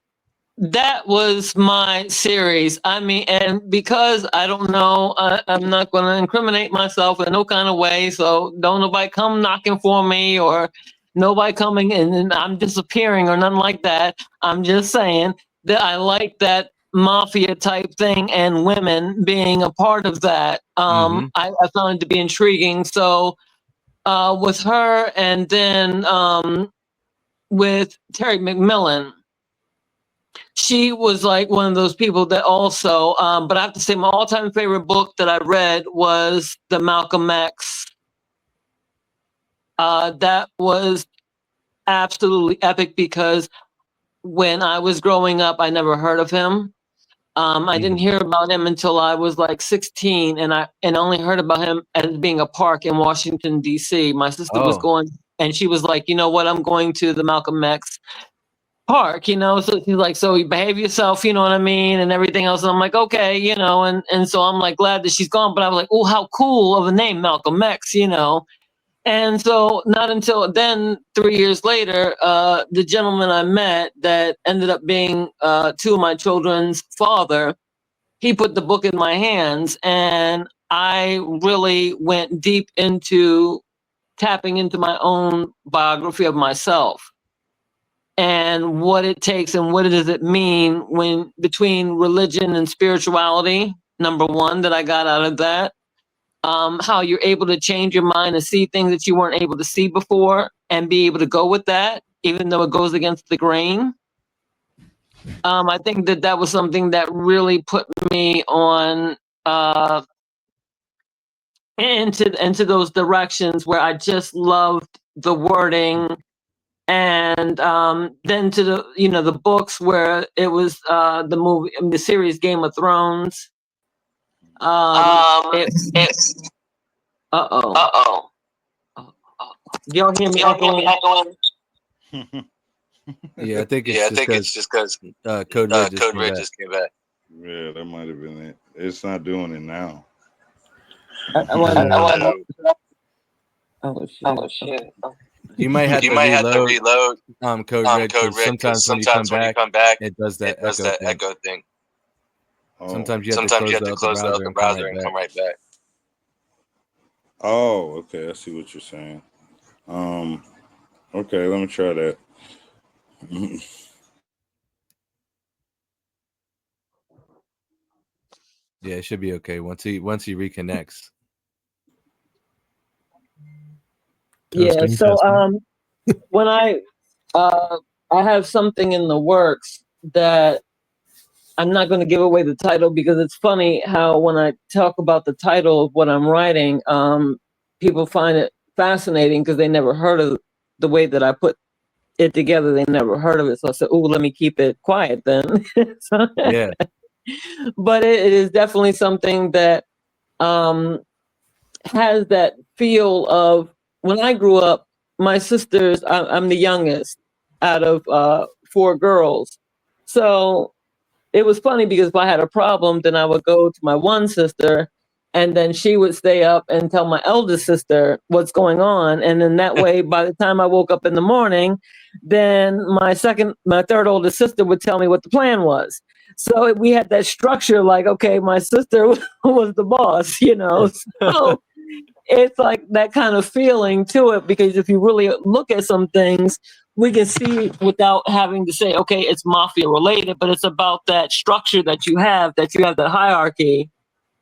that was my series. I mean, and because I don't know, I'm not going to incriminate myself in no kind of way. So don't nobody come knocking for me or nobody coming and I'm disappearing or nothing like that. I'm just saying that I like that mafia type thing and women being a part of that. I found it to be intriguing. So with her and then with Terry McMillan, she was like one of those people that also, but I have to say my all-time favorite book that I read was the Malcolm X. That was absolutely epic because when I was growing up, I never heard of him. I didn't hear about him until I was like 16, and I only heard about him as being a park in Washington, D.C. My sister was going, and she was like, you know what, I'm going to the Malcolm X park, so she's like, so you behave yourself, you know what I mean, and everything else. And I'm like, okay, and so I'm like glad that she's gone, but I was like, oh, how cool of a name, Malcolm X, and so not until then, 3 years later, the gentleman I met that ended up being two of my children's father, he put the book in my hands, and I really went deep into tapping into my own biography of myself and what it takes and what does it mean when between religion and spirituality, number one, that I got out of that. How you're able to change your mind and see things that you weren't able to see before and be able to go with that, even though it goes against the grain. I think that was something that really put me on into those directions where I just loved the wording. And then to the books where it was the movie, the series Game of Thrones. Y'all hear me echoing? Yeah, I think it's just because Code Red just came back. Yeah, that might have been it. It's not doing it now. Oh shit. You might have to reload Code Red because sometimes when you come back, it does that echo thing. Sometimes you have to close out the browser and come right back. Oh, okay. I see what you're saying. Okay, let me try that. Yeah, it should be okay once he reconnects. Yeah. So when I I have something in the works that I'm not going to give away the title, because it's funny how when I talk about the title of what I'm writing, people find it fascinating because they never heard of the way that I put it together. They never heard of it. So I said, oh, let me keep it quiet then. So, Yeah. but it is definitely something that has that feel of when I grew up, my sisters, I'm the youngest out of 4 girls. So it was funny because if I had a problem, then I would go to my one sister, and then she would stay up and tell my eldest sister what's going on. And then that way, by the time I woke up in the morning, then my third oldest sister would tell me what the plan was. So we had that structure, like, okay, my sister was the boss, you know. So it's like that kind of feeling to it, because if you really look at some things, we can see without having to say, okay, it's mafia related, but it's about that structure that you have that hierarchy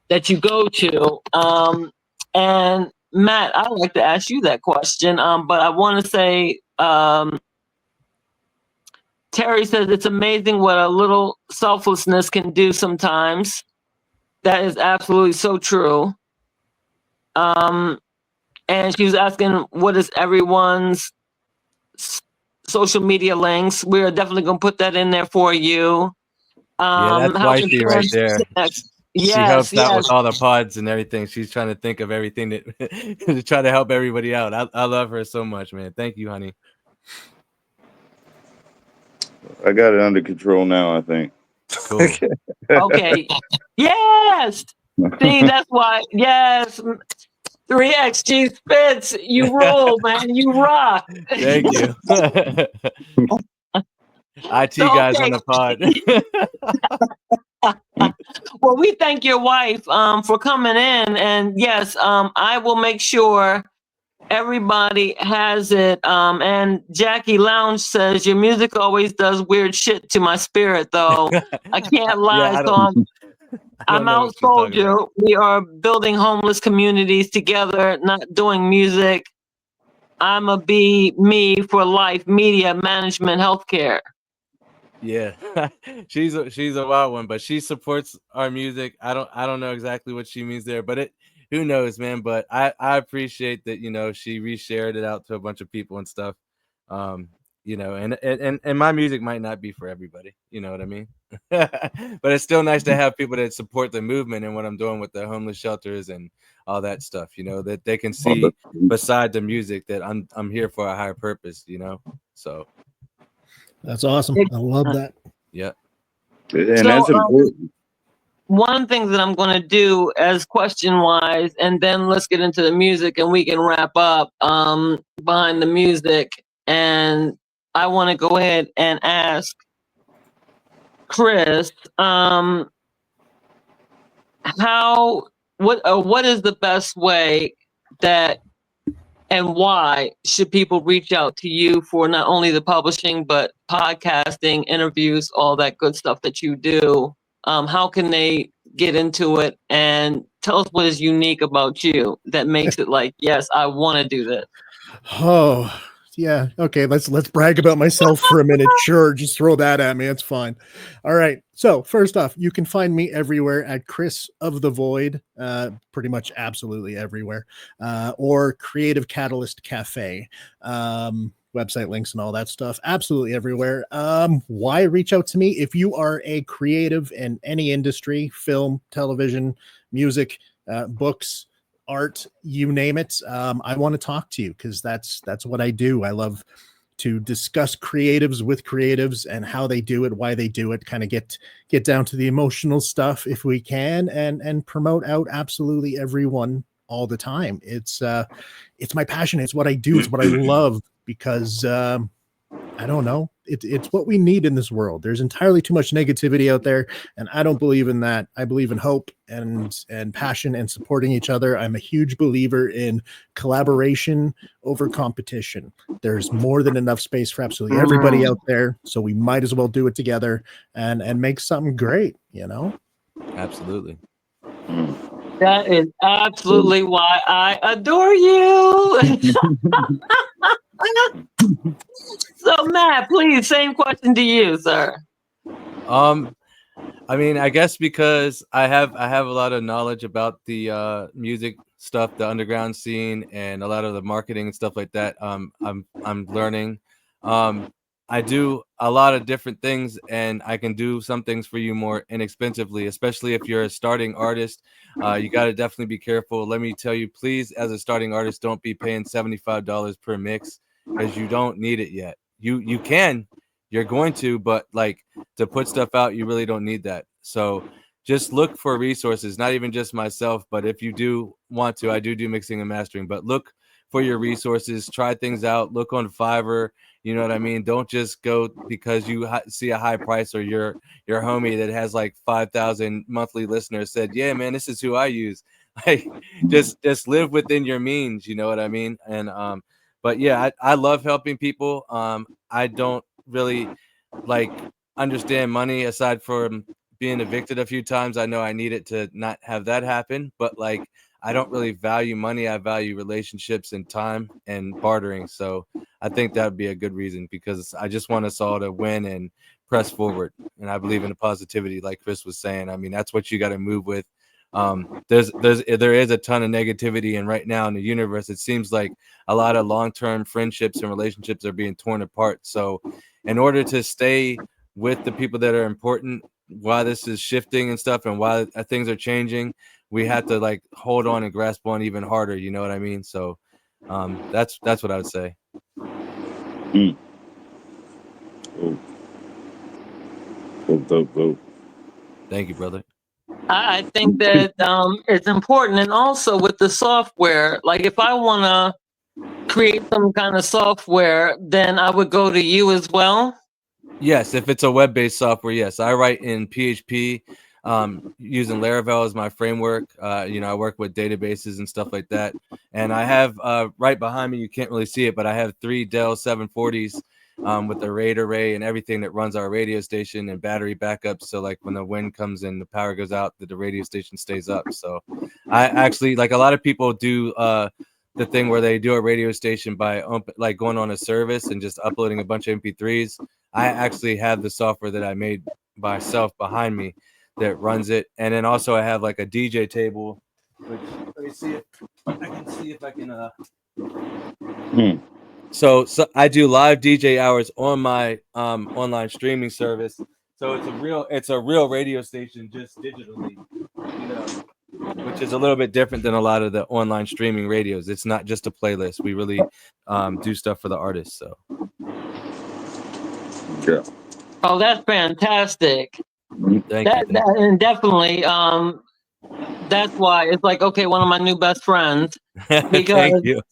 that you go to. And Matt, I'd like to ask you that question, but I want to say, Terry says it's amazing what a little selflessness can do sometimes. That is absolutely so true. And she was asking, what is everyone's social media links? We're definitely going to put that in there for you. Yeah, that's How can wifey right there. Yes, she helps out yes. with all the pods and everything. She's trying to think of everything that to try to help everybody out. I love her so much, man. Thank you, honey. I got it under control now, I think. Cool. Okay. Yes. See, that's why. Yes. 3XG Spitz, you roll, man. You rock. Thank you. IT So, guys okay. on the pod. Well, we thank your wife for coming in, and yes, I will make sure everybody has it. And Jackie Lounge says your music always does weird shit to my spirit, though. I can't lie. Yeah, So I'm out soldier. We are building homeless communities together, not doing music. I'm a be me for life, media, management, healthcare. Yeah, she's a wild one, but she supports our music. I don't know exactly what she means there, but who knows, man. But I appreciate that, you know, she reshared it out to a bunch of people and stuff. You know, and my music might not be for everybody, you know what I mean? But it's still nice to have people that support the movement and what I'm doing with the homeless shelters and all that stuff, you know, that they can see beside the music that I'm here for a higher purpose, you know. So that's awesome. I love that. Yeah. And that's important. One thing that I'm going to do as question wise, and then let's get into the music and we can wrap up behind the music. And I want to go ahead and ask Chris, what is the best way that, and why should people reach out to you for not only the publishing, but podcasting, interviews, all that good stuff that you do? How can they get into it, and tell us what is unique about you that makes it like, yes, I want to do this? Oh, yeah. Okay, let's brag about myself for a minute. Sure, just throw that at me. It's fine. All right. So first off, you can find me everywhere at Chris of the Void, pretty much absolutely everywhere, or Creative Catalyst Cafe, website links and all that stuff, absolutely everywhere. Why reach out to me? If you are a creative in any industry, film, television, music, books, art, you name it, I want to talk to you, because that's what I do. I love to discuss creatives with creatives and how they do it, why they do it, kind of get down to the emotional stuff if we can, and promote out absolutely everyone all the time. It's my passion. It's what I do. It's what I love, because I don't know. It's what we need in this world. There's entirely too much negativity out there, and I don't believe in that. I believe in hope and passion and supporting each other. I'm a huge believer in collaboration over competition. There's more than enough space for absolutely everybody out there, so we might as well do it together and make something great, you know? Absolutely. That is absolutely why I adore you. So, Matt, please, same question to you, sir. I mean, I guess because I have a lot of knowledge about the music stuff, the underground scene, and a lot of the marketing and stuff like that. I'm learning. I do a lot of different things, and I can do some things for you more inexpensively, especially if you're a starting artist. You got to definitely be careful. Let me tell you, please, as a starting artist, don't be paying $75 per mix because you don't need it yet. You can, you're going to, but like to put stuff out, you really don't need that. So just look for resources, not even just myself, but if you do want to, I do mixing and mastering, but look for your resources, try things out, look on Fiverr. You know what I mean? Don't just go because you see a high price or your homie that has like 5,000 monthly listeners said, yeah, man, this is who I use. Like just live within your means. You know what I mean? And, but yeah, I love helping people. I don't really like understand money aside from being evicted a few times. I know I need it to not have that happen, but like, I don't really value money. I value relationships and time and bartering. So I think that would be a good reason because I just want us all to win and press forward. And I believe in the positivity, like Chris was saying. I mean, that's what you got to move with. There is a ton of negativity, and right now in the universe, it seems like a lot of long-term friendships and relationships are being torn apart. So in order to stay with the people that are important, while this is shifting and stuff and while things are changing, we have to like hold on and grasp on even harder. You know what I mean? So that's what I would say. Thank you, brother. I think that it's important, and also with the software. Like, if I want to create some kind of software, then I would go to you as well. Yes, if it's a web-based software, yes. I write in PHP using Laravel as my framework. You know, I work with databases and stuff like that. And I have right behind me, you can't really see it, but I have 3 Dell 740s with the RAID array and everything that runs our radio station and battery backup. So like when the wind comes in, the power goes out, the radio station stays up. So I actually, like a lot of people do the thing where they do a radio station by like going on a service and just uploading a bunch of MP3s. I actually have the software that I made myself behind me that runs it. And then also I have like a DJ table, which let me see if I can see if I can So I do live DJ hours on my online streaming service. So it's a real radio station just digitally, you know, which is a little bit different than a lot of the online streaming radios. It's not just a playlist. We really do stuff for the artists. So yeah. Oh, that's fantastic. Thank you. And definitely, that's why it's like, okay, one of my new best friends. Because Thank you.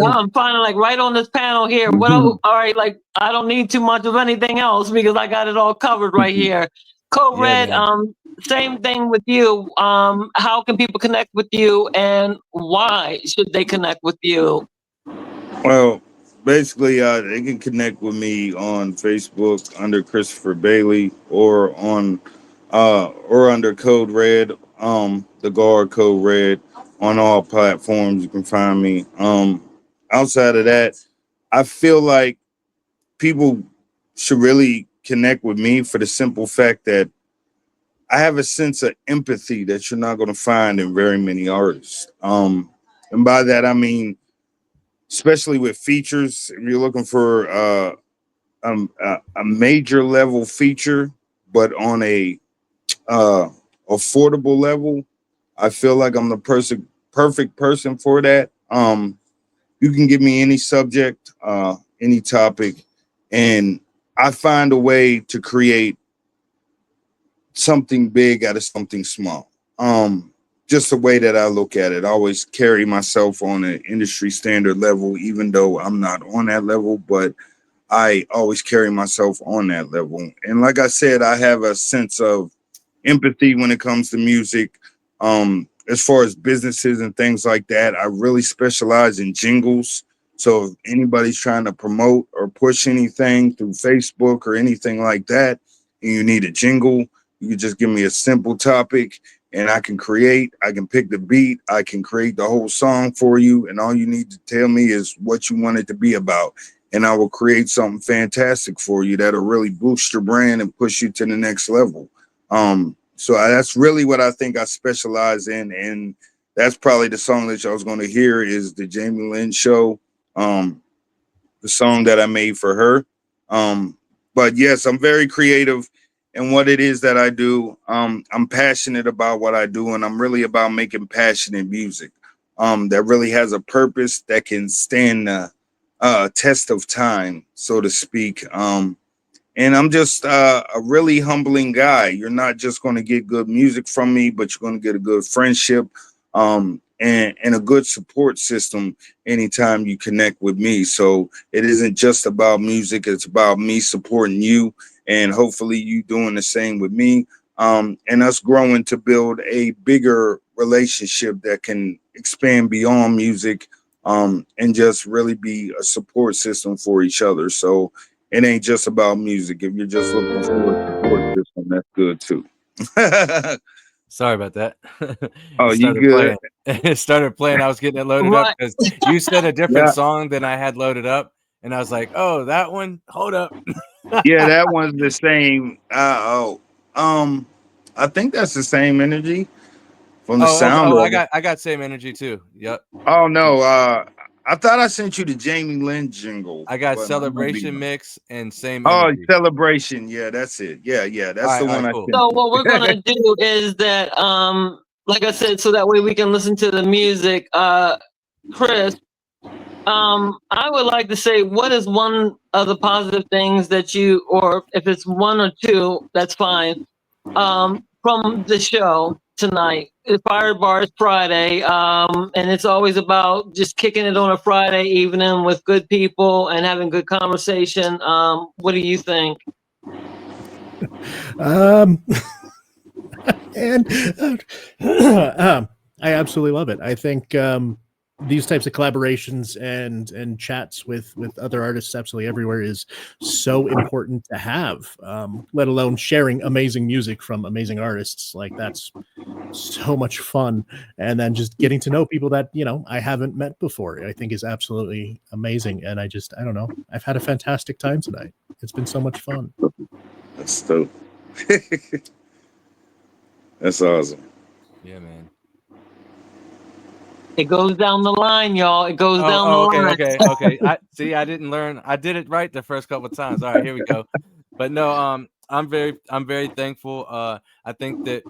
I'm finding like right on this panel here. All right, like I don't need too much of anything else because I got it all covered right here. Code Red, same thing with you. How can people connect with you, and why should they connect with you? Well, basically, they can connect with me on Facebook under Christopher Bailey or on or under Code Red, the Guard Code Red on all platforms. You can find me. Outside of that, I feel like people should really connect with me for the simple fact that I have a sense of empathy that you're not going to find in very many artists. And by that, I mean, especially with features, if you're looking for a major level feature, but on a affordable level, I feel like I'm the perfect person for that. You can give me any subject, any topic, and I find a way to create something big out of something small. Just the way that I look at it. I always carry myself on an industry standard level, even though I'm not on that level, but I always carry myself on that level. And like I said, I have a sense of empathy when it comes to music. As far as businesses and things like that, I really specialize in jingles. So if anybody's trying to promote or push anything through Facebook or anything like that, and you need a jingle, you can just give me a simple topic and I can pick the beat, I can create the whole song for you. And all you need to tell me is what you want it to be about. and I will create something fantastic for you that'll really boost your brand and push you to the next level. So that's really what I think I specialize in, and that's probably the song that y'all was going to hear is the Jamie Lynn Show, the song that I made for her. But yes, I'm very creative in what it is that I do. I'm passionate about what I do, and I'm really about making passionate music that really has a purpose that can stand the test of time, so to speak. And I'm just a really humbling guy. You're not just going to get good music from me, but you're going to get a good friendship and a good support system anytime you connect with me. So it isn't just about music. It's about me supporting you and hopefully you doing the same with me, and us growing to build a bigger relationship that can expand beyond music, and just really be a support system for each other. So it ain't just about music. If you're just looking for a support system, that's good too. Sorry about that. Oh, It you started good? playing. It started playing. I was getting it loaded up Right. because you said a different Yeah. song than I had loaded up, and I was like, "Oh, that one. Hold up." Yeah, that one's the same. I think that's the same energy from the Oh, okay. sound Oh, of it. I got same energy too. Yep. Oh no, I thought I sent you the Jamie Lynn jingle. I got but I might be celebration wrong. mix and same Oh, energy. celebration. Yeah, that's it. Yeah, All that's right, the all one right, I cool. sent So you. what we're gonna do is that, like I said, so that way we can listen to the music. Chris, I would like to say, what is one of the positive things that you, or if it's one or two, that's fine, from the show tonight? It's Fire Barz Friday, and it's always about just kicking it on a Friday evening with good people and having good conversation. What do you think? Um, and I absolutely love it. I think these types of collaborations and chats with other artists absolutely everywhere is so important to have. Let alone sharing amazing music from amazing artists. Like that's so much fun, and then just getting to know people that I haven't met before. I think is absolutely amazing, and I don't know. I've had a fantastic time tonight. It's been so much fun. That's dope. That's awesome. Yeah, man. It goes down the line, y'all. It goes down the Okay, line. okay. I see. I didn't learn. I did it right the first couple of times. All right, here we go. But no, I'm very thankful. I think that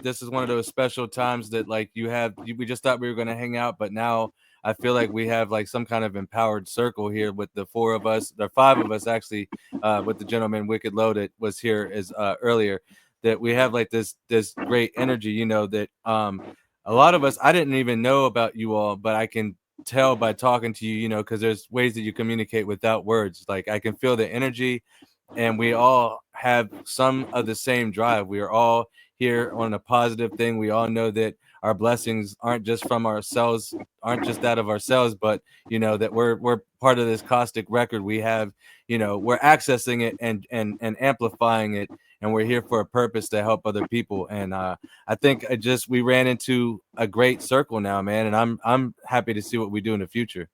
this is one of those special times that like we just thought we were gonna hang out, but now I feel like we have like some kind of empowered circle here with the four of us, the five of us actually, with the gentleman Wicked Low that was here as earlier. That we have like this great energy, that a lot of us, I didn't even know about you all, but I can tell by talking to you, because there's ways that you communicate without words. Like I can feel the energy, and we all have some of the same drive. We are all here on a positive thing. We all know that our blessings aren't just from ourselves, aren't just that of ourselves, but that we're part of this caustic record. We have, we're accessing it and amplifying it, and we're here for a purpose to help other people. And I think we ran into a great circle now, man, and I'm happy to see what we do in the future.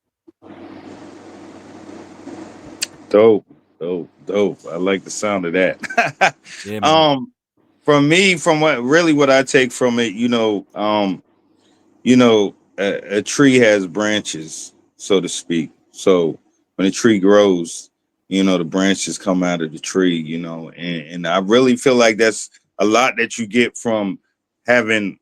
Dope. I like the sound of that. Yeah, man. From me, from what I take from it, a tree has branches, so to speak. So when a tree grows, the branches come out of the tree, and I really feel like that's a lot that you get from having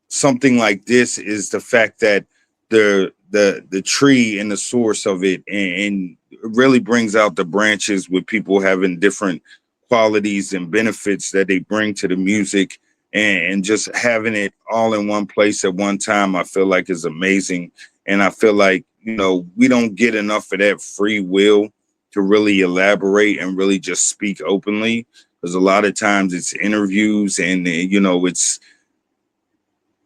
something like this is the fact that the tree and the source of it and it really brings out the branches with people having different qualities and benefits that they bring to the music, and just having it all in one place at one time I feel like is amazing. And I feel like we don't get enough of that free will to really elaborate and really just speak openly, because a lot of times it's interviews and it's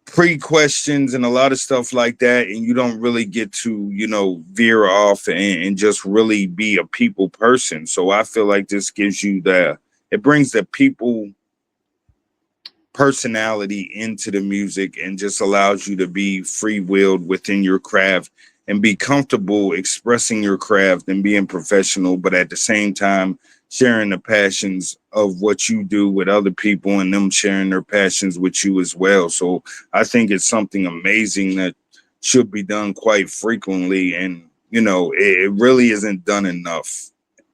pre-questions and a lot of stuff like that, and you don't really get to veer off and just really be a people person. So I feel like this gives you it brings the people personality into the music and just allows you to be free-willed within your craft and be comfortable expressing your craft and being professional, but at the same time sharing the passions of what you do with other people and them sharing their passions with you as well. So I think it's something amazing that should be done quite frequently, and it really isn't done enough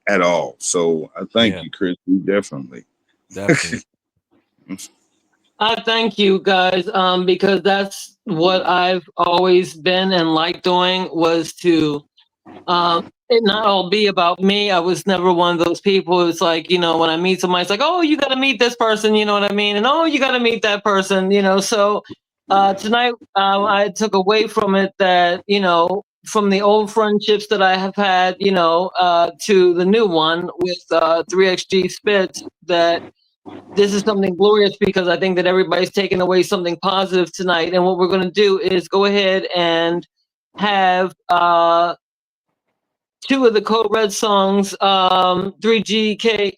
at all. So I thank you, Chris. Definitely. I thank you guys, because that's what I've always been and liked doing, was to it not all be about me. I was never one of those people. It's like, when I meet somebody, it's like, oh, you got to meet this person, you know what I mean? And oh, you got to meet that person, So tonight I took away from it that, from the old friendships that I have had, to the new one with 3XG Spits, that this is something glorious, because I think that everybody's taking away something positive tonight. And what we're going to do is go ahead and have 2 of the Code Red songs, 3XG,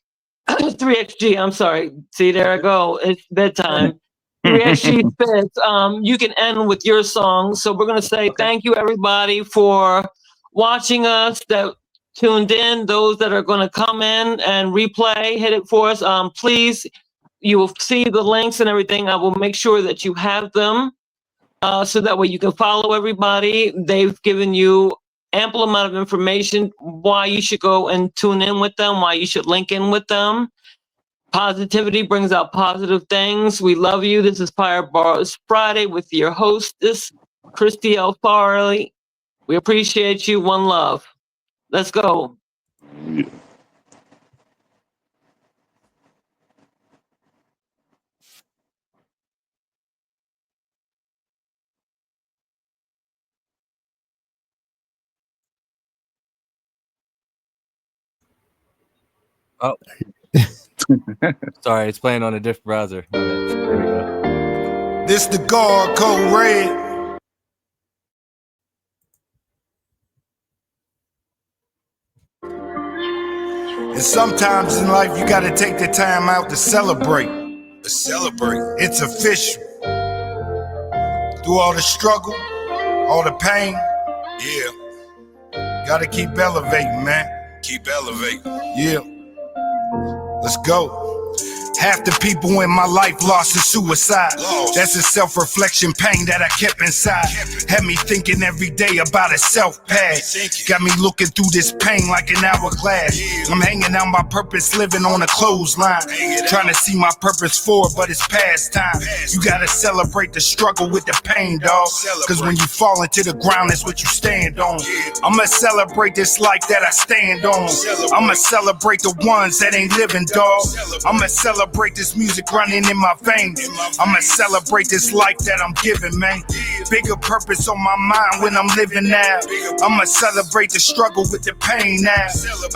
I'm sorry. See, there I go. It's bedtime. 3XG Spits. You can end with your song. So we're going to say thank you, everybody, for watching us, that tuned in, those that are going to come in and replay, hit it for us. Please, you will see the links and everything. I will make sure that you have them, so that way you can follow everybody. They've given you ample amount of information why you should go and tune in with them, why you should link in with them. Positivity brings out positive things. We love you. This is Fire Barz Friday with your hostess, Christy L. Farley. We appreciate you. One love. Let's go. Oh, sorry, it's playing on a different browser. There we go. This the guard code red. And sometimes in life you gotta take the time out to celebrate. It's official. Through all the struggle, all the pain, gotta keep elevating, man. Yeah. Let's go. Half the people in my life lost to suicide. That's a self-reflection pain that I kept inside. Had me thinking every day about a self-pad. Got me looking through this pain like an hourglass. I'm hanging out my purpose, living on a clothesline. Trying to see my purpose forward, but it's past time. You gotta celebrate the struggle with the pain, dog. Cause when you fall into the ground, that's what you stand on. I'ma celebrate this life that I stand on. I'ma celebrate the ones that ain't living, dog. I'ma celebrate this music running in my veins. I'ma celebrate this life that I'm giving, man. Bigger purpose on my mind when I'm living now. I'ma celebrate the struggle with the pain now.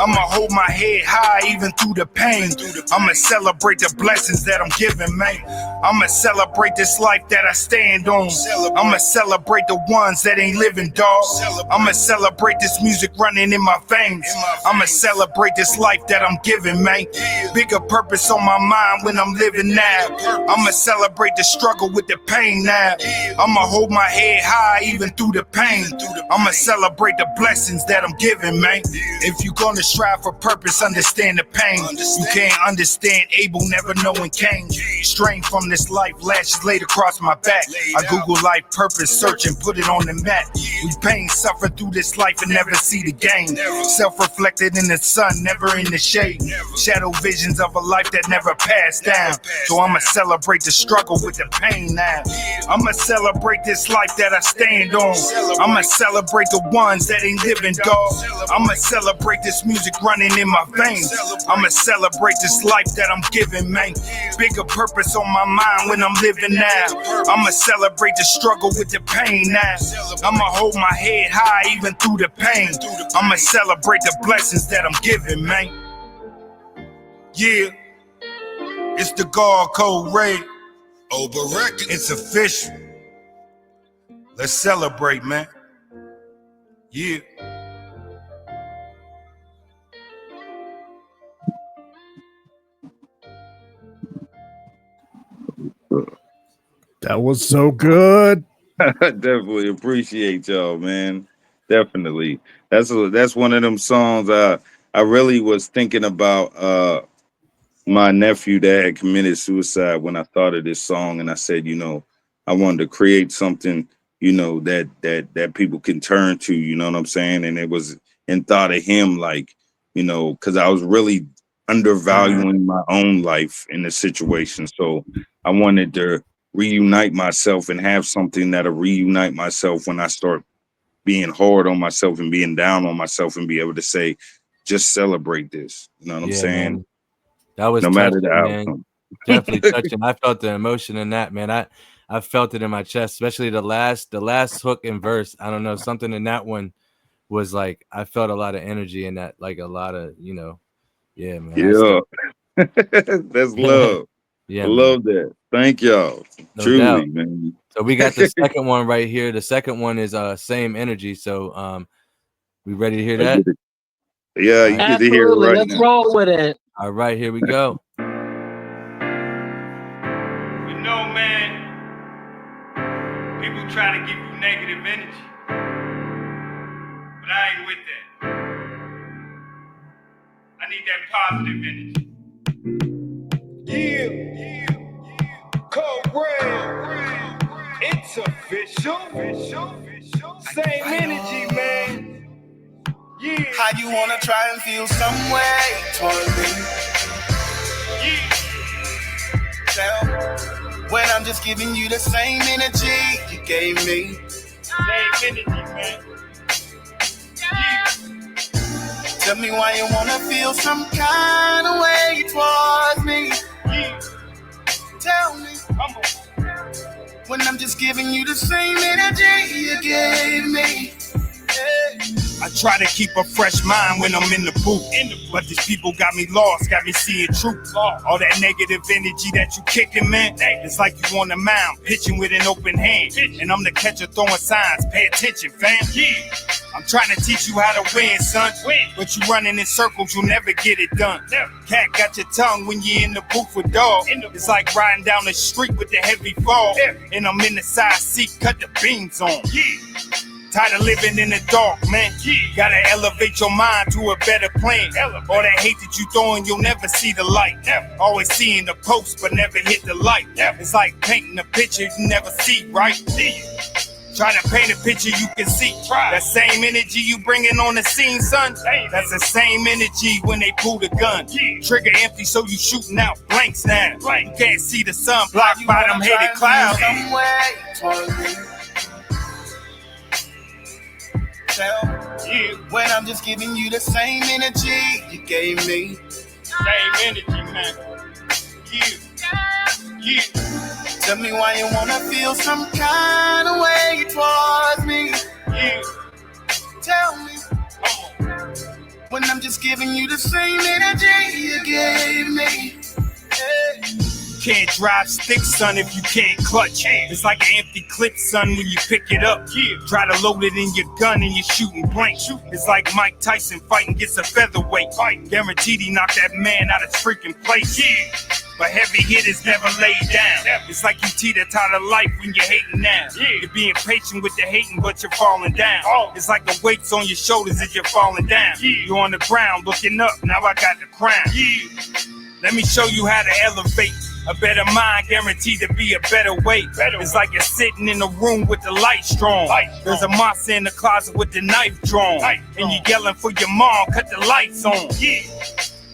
I'ma hold my head high even through the pain. I'ma celebrate the blessings that I'm giving, man. I'ma celebrate this life that I stand on. I'ma celebrate the ones that ain't living, dog. I'ma celebrate this music running in my veins. I'ma celebrate this life that I'm giving, man. Bigger purpose on my mind when I'm living now. I'ma celebrate the struggle with the pain now. I'ma hold my head high even through the pain. I'ma celebrate the blessings that I'm giving, man. If you gonna strive for purpose, understand the pain. You can't understand Abel, never knowing Cain. Strain from this life, lashes laid across my back. I Google life purpose, search and put it on the map. We pain, suffer through this life and never see the gain. Self-reflected in the sun, never in the shade. Shadow visions of a life that never passed down. So I'ma celebrate the struggle with the pain now. I'ma celebrate this life that I stand on. I'ma celebrate the ones that ain't living, dog. I'ma celebrate this music running in my veins. I'ma celebrate this life that I'm giving, man. Bigger purpose on my mind when I'm living now. I'ma celebrate the struggle with the pain now. I'ma hold my head high even through the pain. I'ma celebrate the blessings that I'm giving, man. Yeah. It's the guard code red. It's official. Let's celebrate, man. Yeah. That was so good. I definitely appreciate y'all, man. Definitely. That's one of them songs I really was thinking about my nephew that had committed suicide when I thought of this song, and I said, I wanted to create something, that people can turn to, you know what I'm saying? And it was in thought of him, like, because I was really undervaluing my own life in the situation. So I wanted to reunite myself and have something that'll reunite myself when I start being hard on myself and being down on myself, and be able to say, just celebrate this. You know what I'm Yeah, saying? man. That was No matter the touching, man. outcome. Definitely touching. I felt the emotion in that, man. I felt it in my chest, especially the last hook and verse. I don't know, something in that one was like, I felt a lot of energy in that, like a lot of, yeah, man. Yeah. That's love. Yeah, I man. love that. Thank y'all. No Truly, doubt. man. So we got the second one right here. The second one is same energy. So we ready to hear that? Yeah, you get to hear it Absolutely. right Let's now. roll with it. All right, here we go. You know, man, people try to give you negative energy, but I ain't with that. I need that positive energy. Yeah. Code Red. It's official. Same energy, man. Yeah. How you wanna try and feel some way toward me? Yeah. Tell me, when I'm just giving you the same energy you gave me. Same energy, man. Yeah. Tell me why you wanna feel some kind of way towards me. Yeah. Tell me, when I'm just giving you the same energy you gave me. I try to keep a fresh mind when I'm in the booth, but these people got me lost, got me seeing truth. All that negative energy that you kicking, man, it's like you on the mound, pitching with an open hand, and I'm the catcher throwing signs. Pay attention, fam. I'm trying to teach you how to win, son, but you running in circles, you'll never get it done. Cat got your tongue when you're in the booth with dog. It's like riding down the street with the heavy fall, and I'm in the side seat, cut the beams on. Tired of living in the dark, man. Gotta elevate your mind to a better plan. All that hate that you throwing, you'll never see the light. Always seeing the post, but never hit the light. It's like painting a picture you never see, right? Trying to paint a picture you can see. That same energy you bringing on the scene, son. That's the same energy when they pull the gun. Trigger empty, so you shooting out blanks now. You can't see the sun blocked by them hated clouds. Some way toward me. When I'm just giving you the same energy you gave me. Same energy, man. Yeah. Tell me why you wanna feel some kind of way towards me. Yeah. Tell me, when I'm just giving you the same energy you gave me. Can't drive stick, son, if you can't clutch. It's like an empty clip, son, when you pick it up. Try to load it in your gun and you're shooting blank. It's like Mike Tyson fighting gets a featherweight. Guaranteed he knocked that man out of his freaking place. But heavy hitters never lay down. It's like you teeter-totter life when you're hating now. You're being patient with the hating, but you're falling down. It's like the weight's on your shoulders as you're falling down. You're on the ground looking up, now I got the crown. Let me show you how to elevate. A better mind guaranteed to be a better way. It's like you're sitting in a room with the light strong. There's a monster in the closet with the knife drawn. And you yelling for your mom, cut the lights on.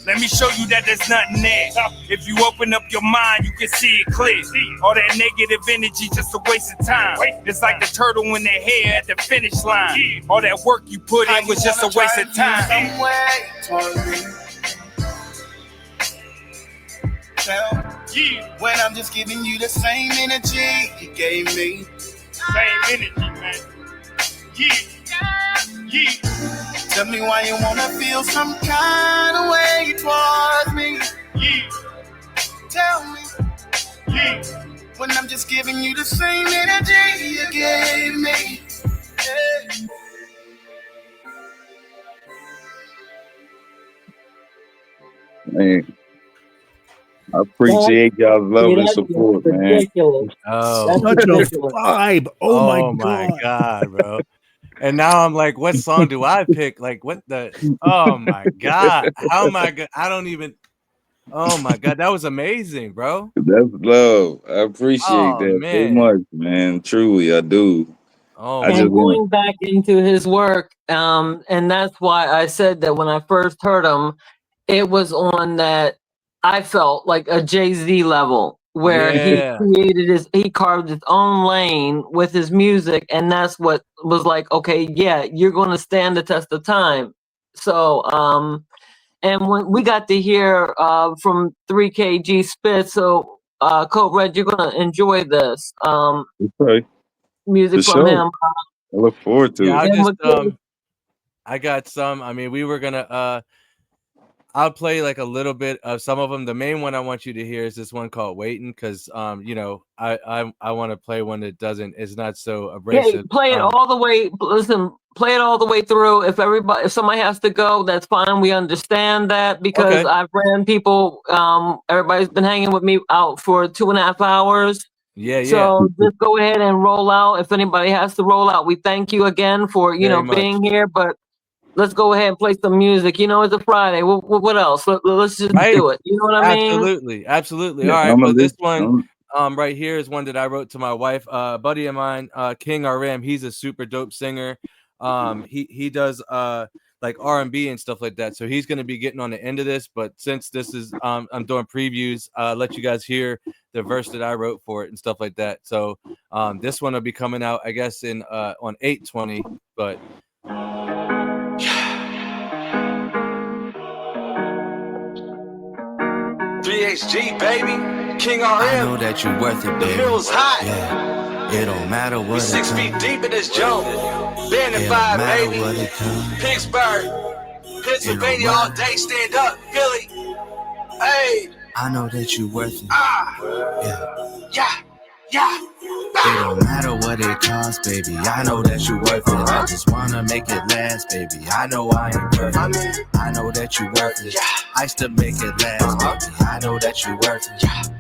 Let me show you that there's nothing there. If you open up your mind, you can see it clear. All that negative energy, just a waste of time. It's like the turtle in their hair at the finish line. All that work you put in was just a waste of time. Some way toward me. When I'm just giving you the same energy you gave me. Same energy, man. Yeah. Tell me why you wanna feel some kind of way towards me. Tell me, when I'm just giving you the same energy you gave me. Man, I appreciate y'all's love and support, man. Oh, Such a vibe. Oh my god, bro. And now I'm like, what song do I pick? Like, what the? Oh my god! How am I good? I don't even. Oh my god, that was amazing, bro. That's love. I appreciate Oh that so man. much, man. Truly, I do. Oh I my. just And want going back into his work, and that's why I said that when I first heard him, it was on that I felt like a Jay-Z level where Yeah. he carved his own lane with his music, and that's what was like, okay, yeah, you're going to stand the test of time. So, and when we got to hear from 3KG Spit, so Code Red, you're going to enjoy this okay. For music from sure. him. I look forward Yeah, to I'll it. And just with I got some. I mean, we were gonna I'll play like a little bit of some of them. The main one I want you to hear is this one called "Waiting" because you know, I want to play one that doesn't is not so Okay, abrasive. play it all the way. Listen, play it all the way through. If somebody has to go, that's fine. We understand that because Okay. I've ran people. Everybody's been hanging with me out for 2.5 hours. Yeah, yeah. So just go ahead and roll out. If anybody has to roll out, we thank you again for Very being much. here. But let's go ahead and play some music. It's a Friday. What else? Let's just Right? do it. You know what I mean? Absolutely, absolutely. Yeah, All right. I'm a Well, this list. one right here is one that I wrote to my wife. A buddy of mine, King RM. He's a super dope singer. He does like R&B and stuff like that. So he's going to be getting on the end of this. But since this is I'm doing previews, let you guys hear the verse that I wrote for it and stuff like that. So this one will be coming out, I guess, in on 8/20. But 3HG, baby. King RM. I know that you worth it, baby. The mill's hot. Yeah. It don't matter what. We 6 feet deep in this joint. Band and Fire, baby. Pittsburgh, Pennsylvania all day. Stand up, Philly. Hey. I know that you worth it. Yeah. It don't matter what it costs, baby. I know that you worth it. I just wanna make it last, baby. I know I ain't perfect. I know that you worth it. I still make it last, baby. I know that you worth it.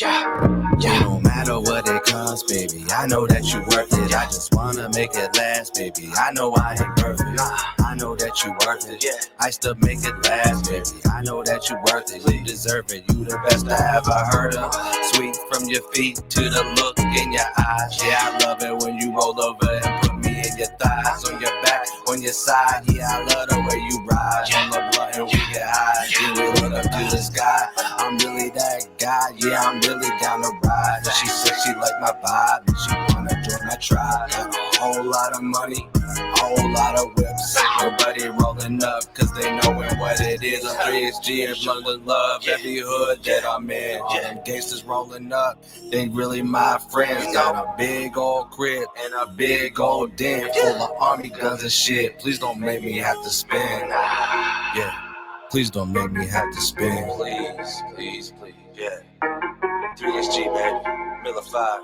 It don't matter what it costs, baby. I know that you worth it. I just wanna make it last, baby. I know I ain't perfect. I know that you worth it. I still make it last, baby. I know that you worth it. You deserve it. You the best I ever heard of. Sweet from your feet to the look in your eyes. Yeah, I love it when you roll over and put me in your thighs. On your back, on your side. Yeah, I love the way you ride. On the blunt and we get high. Yeah, we look up to the sky. I'm really that guy. Yeah, I'm really down to ride. She said she like my vibe and she wanna join my tribe. Got a whole lot of money, a whole lot of whips. Nobody rolling up cause they knowin' what it is. I'm 3HG and blood of love. Every hood that I'm in, all them gangsters rolling up. They really my friends. Got a big old crib and a big old den full of army guns and shit. Please don't make me have to spin. Yeah. Please don't make me have to spin. Please, yeah. 3SG, baby. Miller 5.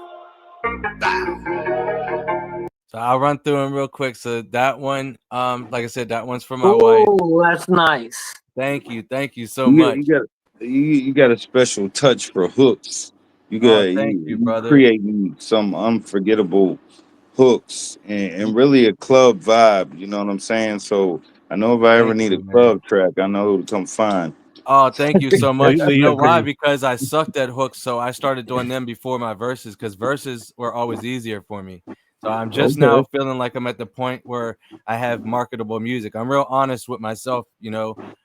so I'll run through them real quick. So that one, like I said, that one's for my wife. Oh, that's nice. Thank you so much. You got a special touch for hooks. You got Thank you, brother. creating some unforgettable hooks and really a club vibe. You know what I'm saying? So I know if I ever Thank need a you, man. club track, I know who to come find. Oh, thank you so much. Completely You know why? agree. Because I sucked at hooks, so I started doing them before my verses because verses were always easier for me. So I'm just now feeling like I'm at the point where I have marketable music. I'm real honest with myself,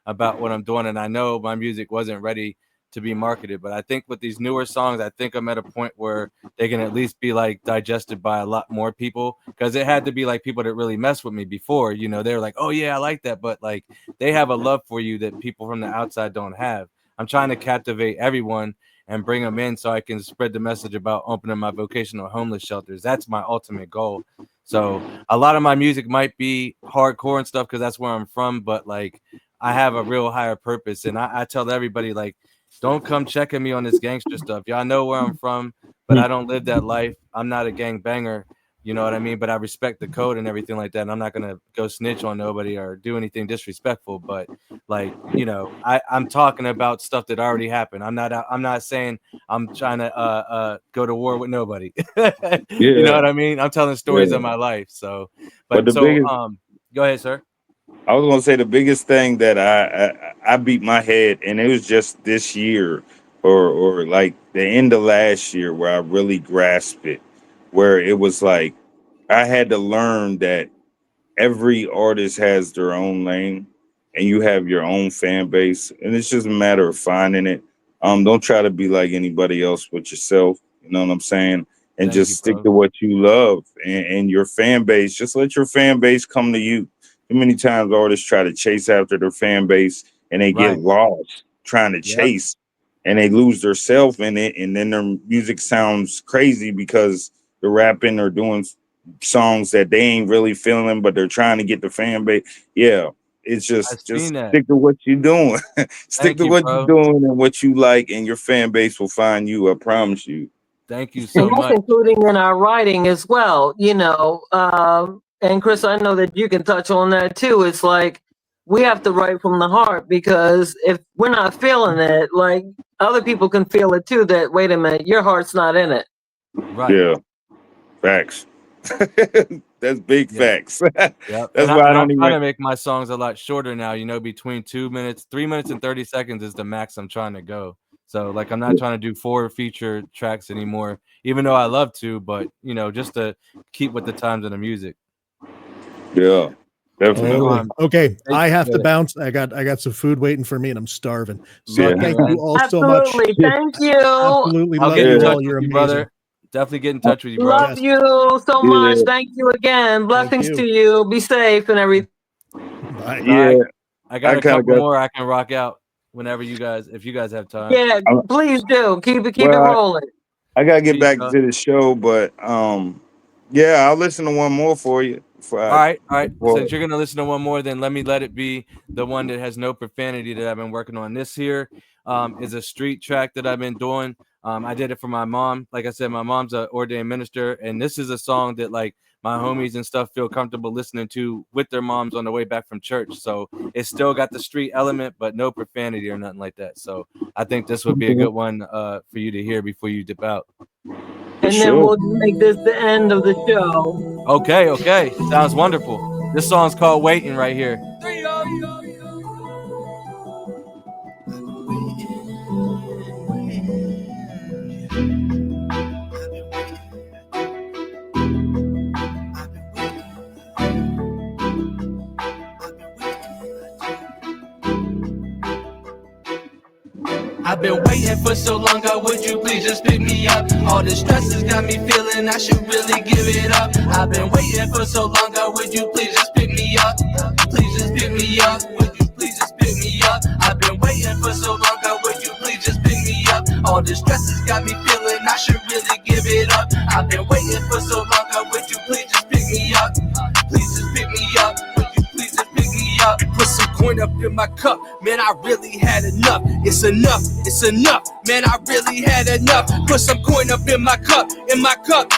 about what I'm doing, and I know my music wasn't ready to be marketed. But I think with these newer songs, I think I'm at a point where they can at least be like digested by a lot more people, because it had to be like people that really mess with me before, they're like, oh yeah, I like that, but like they have a love for you that people from the outside don't have. I'm trying to captivate everyone and bring them in so I can spread the message about opening my vocational homeless shelters. That's my ultimate goal. So a lot of my music might be hardcore and stuff because that's where I'm from, but like I have a real higher purpose, and I tell everybody, like, don't come checking me on this gangster stuff. Y'all know where I'm from, but I don't live that life. I'm not a gang banger, You know what I mean? But I respect the code and everything like that. And I'm not gonna go snitch on nobody or do anything disrespectful. But like, you know, I'm talking about stuff that already happened. I'm not saying I'm trying to go to war with nobody. You know what I mean? I'm telling stories of my life. So, but the so biggest, go ahead, sir. I was gonna say the biggest thing that I beat my head, and it was just this year or like the end of last year where I really grasped it, where it was like I had to learn that every artist has their own lane and you have your own fan base, and it's just a matter of finding it. Don't try to be like anybody else but yourself, you know what I'm saying? And Thank just you, stick bro. to what you love and your fan base. Just let your fan base come to you. Too many times artists try to chase after their fan base and they get Right. lost trying to Yep. chase, and they lose their self in it, and then their music sounds crazy because they're rapping or doing songs that they ain't really feeling, but they're trying to get the fan base. Yeah, it's I've just seen that. stick to what you're doing. Stick Thank to you, what bro. you're doing and what you like, and your fan base will find you. I promise you. Thank you so And that's much. including in our writing as well, you know. And Chris, I know that you can touch on that too. It's like we have to write from the heart, because if we're not feeling it, like other people can feel it too, that wait a minute, your heart's not in it. Right. Yeah, facts. That's big Yeah. facts. Yep. That's And why I I'm don't trying to even. make my songs a lot shorter now, you know, between 2 minutes, 3 minutes and 30 seconds is the max I'm trying to go. So like I'm not trying to do 4 feature tracks anymore, even though I love to, but you know, just to keep with the times of the music. Yeah, definitely. Totally. Okay, I have to Yeah. bounce. I got some food waiting for me, and I'm starving. So Yeah. thank man. you all so much. Absolutely. Thank you. Absolutely I'll love get in you touch all. with You're you, amazing. brother. Definitely get in touch with you, bro. Love Yes. you so much. Yeah. Thank you again. Blessings you. to you. Be safe and everything. Bye. Yeah, I got I a kinda couple got- more I can rock out whenever if you guys have time. Yeah, please do. Keep it Well, rolling. I gotta get Peace, back huh? to the show, but yeah, I'll listen to one more for you. All right. Since you're gonna listen to one more, then let it be the one that has no profanity that I've been working on. This here is a street track that I've been doing. I did it for my mom. Like I said, my mom's an ordained minister, and this is a song that like my homies and stuff feel comfortable listening to with their moms on the way back from church. So it's still got the street element, but no profanity or nothing like that. So I think this would be a good one for you to hear before you dip out. And then we'll make this the end of the show. Okay. Sounds wonderful. This song's called Waiting right here. I've been waiting for so long, God, would you please just pick me up? All the stress has got me feeling I should really give it up. I've been waiting for so long, God, would you please just pick me up? Please just pick me up, would you please just pick me up? I've been waiting for so long, God, would you please just pick me up? All the stress has got me feeling I should really give it up. I've been waiting for so long, God, would you please just pick me up? Please just pick me up, would you please just pick me up? Put some coin up in my cup, man, I really had enough. It's enough, man, I really had enough. Put some coin up in my cup, in my cup.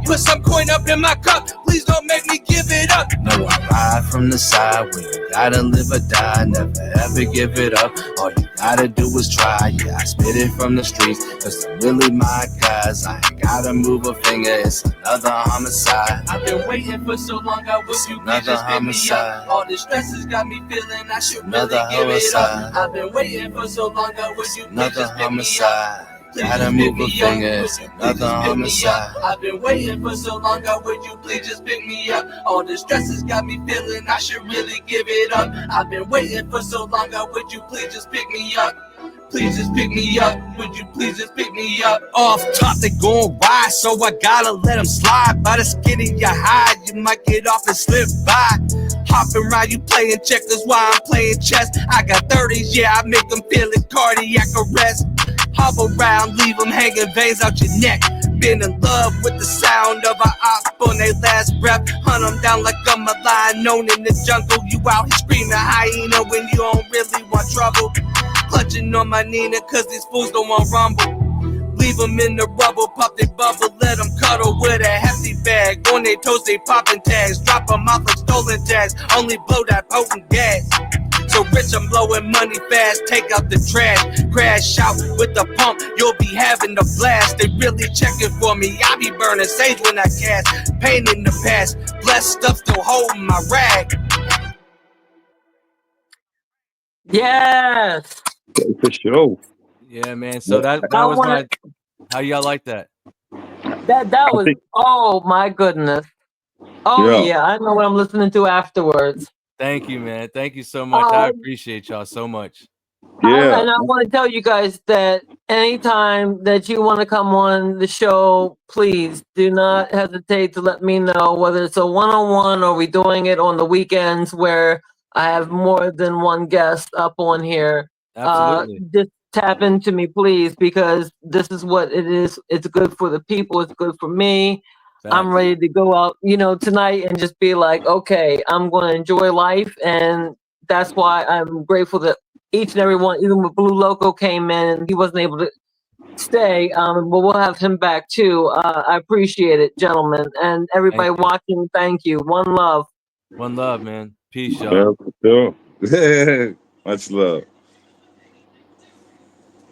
Put some coin up in my cup, please don't make me give it up. No, I ride from the side where you gotta live or die, never ever give it up. All you gotta do is try, yeah, I spit it from the streets, cause they're really my guys. I ain't gotta move a finger, it's another homicide. I've been waiting for so long, I wish you could just pick me up. All the stress has got me feeling I should really give it up. I've been waiting for so long, I wish you could just pick me up. Gotta move a finger, it's another homicide. I've been waiting for so long, God, would you please just pick me up? All the stress has got me feeling I should really give it up. I've been waiting for so long, God, would you please just pick me up? Please just pick me up, would you please just pick me up? Off top, they gon' ride, so I gotta let them slide. By the skin of your hide, you might get off and slip by. Hopping around, you playing checkers while I'm playing chess. I got 30s, yeah, I make them feel it, cardiac arrest. Hop around, leave them hanging veins out your neck. Been in love with the sound of an op on their last breath. Hunt them down like I'm a lion known in the jungle. You out here screaming hyena when you don't really want trouble. Clutching on my Nina cause these fools don't want rumble. Leave them in the rubble, pop they bubble, let them cuddle with a hefty bag. On they toes, they popping tags, drop them off like stolen tags, only blow that potent gas. So rich, I'm blowing money fast, take out the trash, crash out with the pump, you'll be having the blast. They really checking for me, I be burning sage when I cast, pain in the past, blessed stuff still holding my rag. Yes. For sure. Yeah, man. So that I was wanna- how y'all like that? That was, oh my goodness. Oh Yeah. yeah, I know what I'm listening to afterwards. Thank you, man. Thank you so much. I Um, appreciate y'all so much. Yeah. And I want to tell you guys that anytime that you want to come on the show, please do not hesitate to let me know, whether it's a one-on-one or we doing it on the weekends where I have more than one guest up on here. Absolutely. Just tap into me, please, because this is what it is. It's good for the people. It's good for me. I'm Facts. ready to go out, tonight and just be like, okay, I'm going to enjoy life. And that's why I'm grateful that each and every one, even when Blue Loco came in and he wasn't able to stay, but we'll have him back too. I appreciate it, gentlemen. And everybody Thank you. watching, thank you. One love. One love, man. Peace, y'all. Yeah, for sure. Much love.